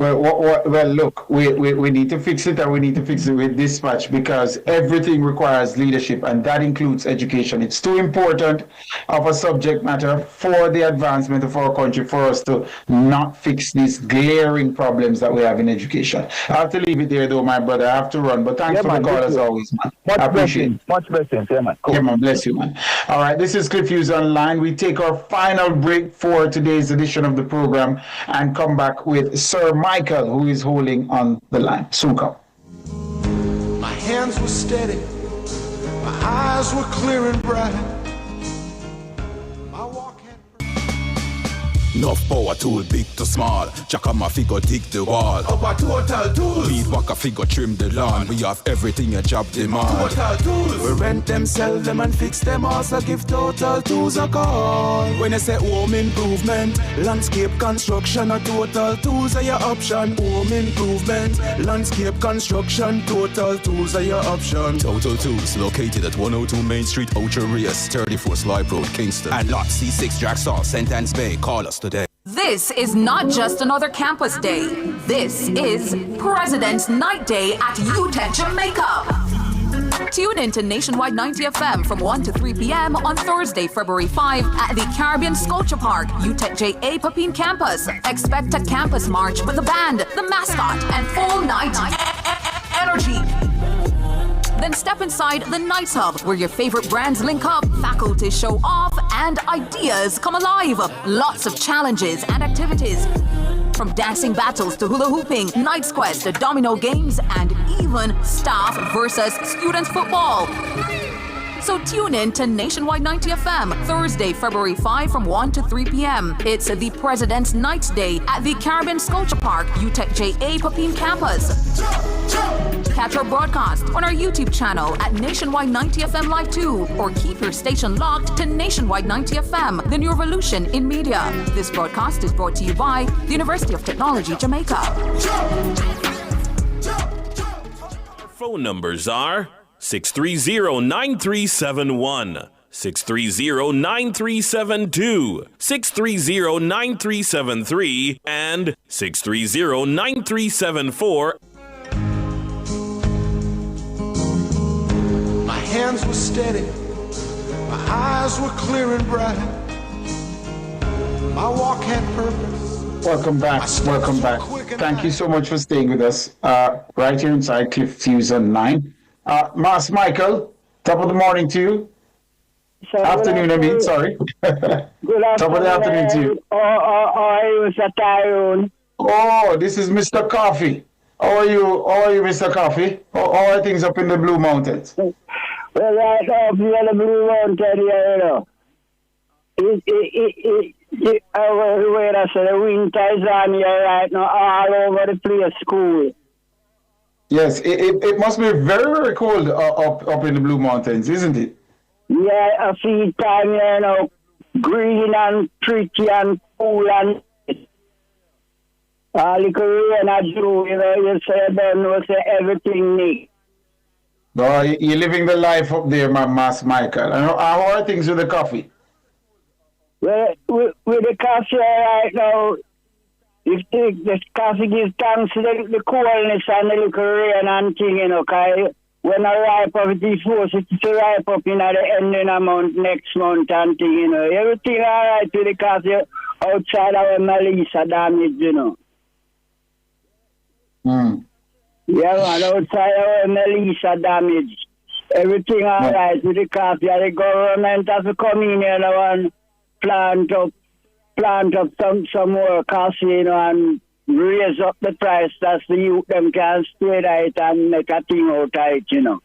Well, look, we need to fix it, and we need to fix it with dispatch, because everything requires leadership, and that includes education. It's too important of a subject matter for the advancement of our country for us to not fix these glaring problems that we have in education. I have to leave it there, though, my brother. I have to run, but thanks for the call as always, man. I appreciate it. Much blessings, man. Cool. Yeah, man, bless you, man. All right, this is Cliff Hughes Online. We take our final break for today's edition of the program and come back with Sir Michael, who is holding on the line. Soon come. My hands were steady, my eyes were clear and bright. Enough power tool, big to small. Jack on my figure, dig the wall. Our Total Tools. Weed back a figure, trim the lawn. We have everything a job demand. Total Tools. We rent them, sell them and fix them. Also give Total Tools a call. When I say home improvement, landscape construction, a Total Tools are your option. Home improvement, landscape construction, Total Tools are your option. Total Tools, located at 102 Main Street, Ocho Rios, 34 Slive Road, Kingston. And lot C6 Jacksaw, St. Anne's Bay. Call us today. This is not just another campus day. This is President's Night Day at UTEC Jamaica. Tune in to Nationwide 90 FM from 1 to 3 p.m. on Thursday, February 5 at the Caribbean Sculpture Park, UTEC JA Papine Campus. Expect a campus march with the band, the mascot, and full night energy. Then step inside the Nights Hub, where your favorite brands link up, faculty show off, and ideas come alive. Lots of challenges and activities. From dancing battles to hula hooping, Night's Quest, domino games, and even staff versus students football. So tune in to Nationwide 90 FM, Thursday, February 5 from 1 to 3 p.m. It's the President's Night Day at the Caribbean Sculpture Park, UTEC JA Papine Campus. Catch our broadcast on our YouTube channel at Nationwide 90 FM Live 2, or keep your station locked to Nationwide 90 FM, the new revolution in media. This broadcast is brought to you by the University of Technology, Jamaica. Our phone numbers are 630-9371, 630-9372, 630-9373, and 630-9374. My hands were steady, my eyes were clear and bright. My walk had purpose. Welcome back. Welcome back. Thank you so much for staying with us right here inside Cliff Hughes on 9. Mas Michael, top of the morning to you. Afternoon, I mean, sorry. Good afternoon. Top of the afternoon to you. Mr. Tyrone. Oh, this is Mr. Coffee. How are you, Mr. Coffee? How are things up in the Blue Mountains? Well, right up here in the Blue Mountains, you know. The winter is on here right now, all over the place, school. Yes, it must be very, very cold up in the Blue Mountains, isn't it? Yeah, I see time, you know, green and pretty and cool and all the rain I do, you know, you say, then you say everything neat. No, you're living the life up there, my Mas Michael. How are things with the coffee? Well, with the coffee right now, if the coffee gives thanks to the coolness and the little rain and thing, you know, because when I ripe up, it's supposed to ripe up in the ending of month, next month and thing, you know. Everything all right with the coffee outside our Melissa damage, you know. Yeah, man, outside our Melissa damage. Everything all right with the coffee. The government has to come in here and plant up some more coffee, you know, and raise up the price that the youth them can stay right and make a thing out of it, you know.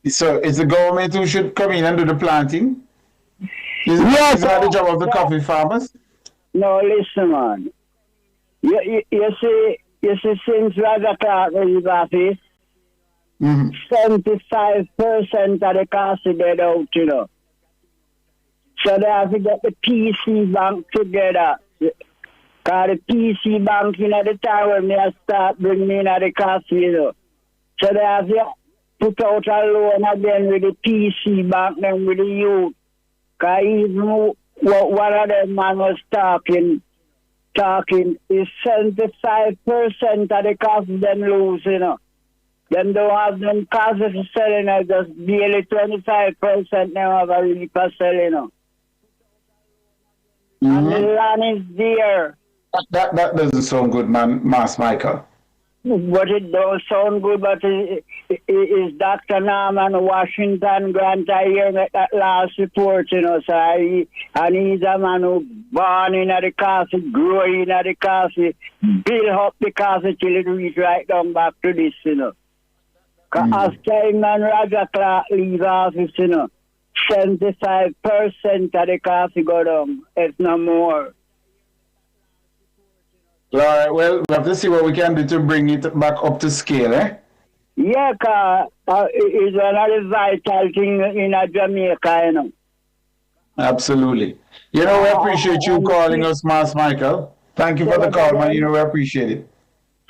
So it's the government who should come in and do the planting? Is that the job of the coffee farmers? No, listen, man. You see, since Raja Clark was office, 75% of the coffee dead out, you know. So they have to get the PC Bank together. Because the PC Bank, you know, the time when they start bringing in the coffee, you know. So they have to put out a loan again with the PC Bank and with the youth. Because even one of them man was talking is 75% of the coffee them lose, you know. Them don't have them coffee for selling, just barely 25% now have a really for selling, you know. And the land is there. That doesn't sound good, man, Mas Michael. But it don't sound good, but is Dr. Norman Washington Grant I hear that last report, you know, so and he's a man who born in the coffee, grow in the coffee, build up the coffee till it reach right down back to this, you know. Because as time and Roger Clark leave office, you know, 75% of the coffee go down, if no more. All right, well, we have to see what we can do to bring it back up to scale, eh? Yeah, it's another vital thing in Jamaica, you know. Absolutely. You know, we appreciate you calling us, Mas Michael. Thank you for the call, man. You know, we appreciate it.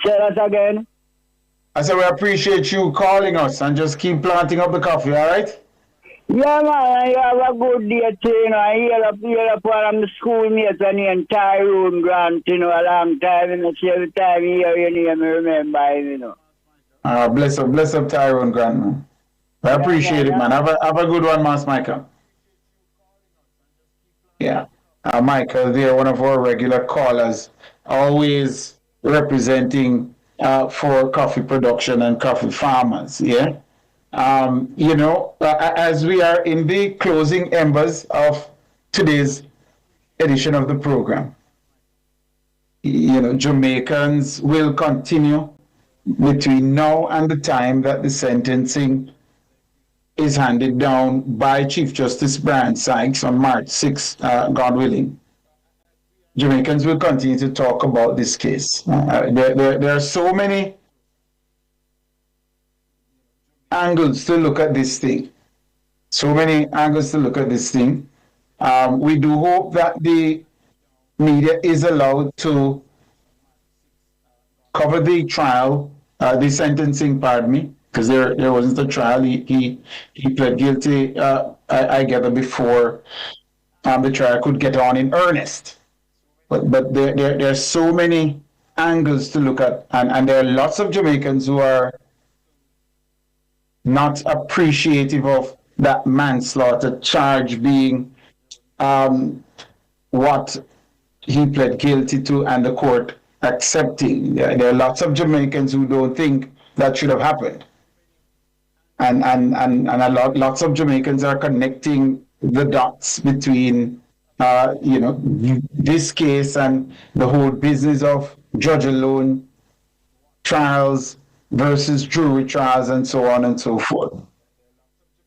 Say that again. I said we appreciate you calling us and just keep planting up the coffee, all right? Yeah, man, you have a good day, too, you know. I hear up from the schoolmates and Tyrone Grant, you know, a long time, you know. See, every time you hear your name, you remember him, you know. Bless up Tyrone Grant, man. I appreciate it, man. Have a good one, Mas Michael. Yeah. Michael there, one of our regular callers, always representing for coffee production and coffee farmers, yeah? You know, as we are in the closing embers of today's edition of the program, you know, Jamaicans will continue between now and the time that the sentencing is handed down by Chief Justice Brian Sykes on March 6th, God willing. Jamaicans will continue to talk about this case. There are so many angles to look at this thing. So many angles to look at this thing. We do hope that the media is allowed to cover the trial, the sentencing, pardon me, because there wasn't a trial. He pled guilty, I gather, before the trial could get on in earnest. But there are so many angles to look at, and there are lots of Jamaicans who are not appreciative of that manslaughter charge being what he pled guilty to and the court accepting. There are lots of Jamaicans who don't think that should have happened. And lots of Jamaicans are connecting the dots between, you know, this case and the whole business of judge alone trials versus jury trials and so on and so forth.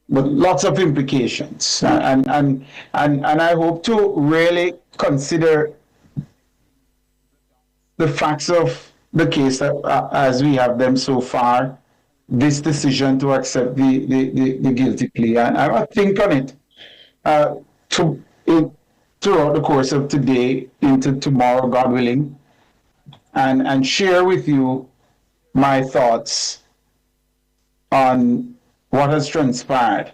But lots of implications. And I hope to really consider the facts of the case as we have them so far, this decision to accept the guilty plea. And I will think on it throughout the course of today into tomorrow, God willing, and share with you my thoughts on what has transpired.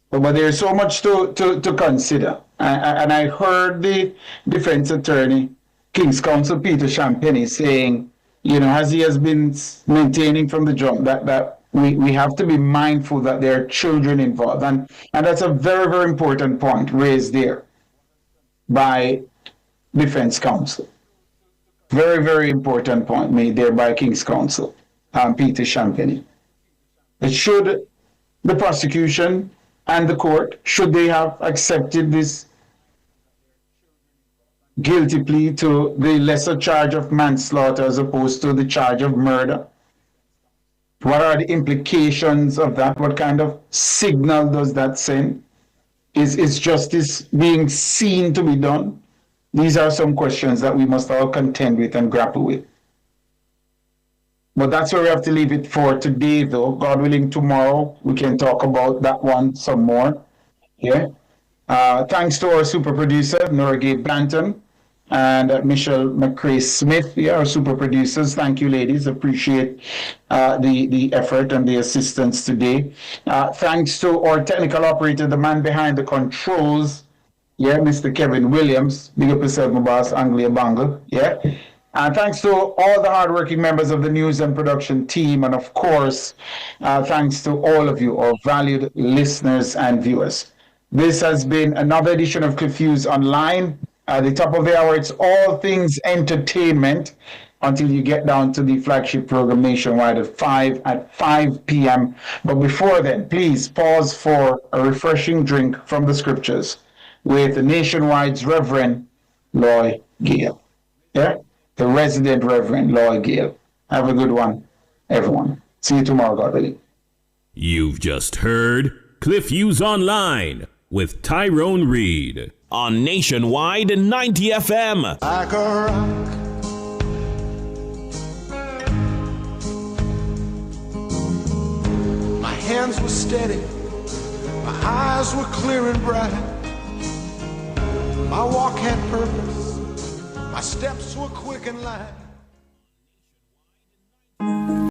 But there's so much to consider. And I heard the defense attorney, King's Counsel Peter Champagne, saying, you know, as he has been maintaining from the jump, that we have to be mindful that there are children involved. And that's a very, very important point raised there by defense counsel. Very, very important point made there by King's Counsel, Peter Champagne. That should the prosecution and the court, should they have accepted this guilty plea to the lesser charge of manslaughter as opposed to the charge of murder? What are the implications of that? What kind of signal does that send? Is justice being seen to be done? These are some questions that we must all contend with and grapple with. But that's where we have to leave it for today, though. God willing, tomorrow we can talk about that one some more. Yeah. Thanks to our super producer, Norgay Banton, and Michelle McCrae Smith, our super producers. Thank you, ladies. Appreciate the effort and the assistance today. Thanks to our technical operator, the man behind the controls, Mr. Kevin Williams. Big up yourself, my boss, Anglia Bangle. And thanks to all the hardworking members of the news and production team. And of course, thanks to all of you, our valued listeners and viewers. This has been another edition of Cliff Hughes Online. At the top of the hour, it's all things entertainment until you get down to the flagship program Nationwide at 5 p.m. But before then, please pause for a refreshing drink from the scriptures with Nationwide's Reverend Loy Gale. The resident Reverend Loy Gale. Have a good one, everyone. See you tomorrow, God willing. You've just heard Cliff Hughes Online with Tyrone Reid on Nationwide 90 FM. Like a rock hands were steady, my eyes were clear and bright. My walk had purpose, my steps were quick and light.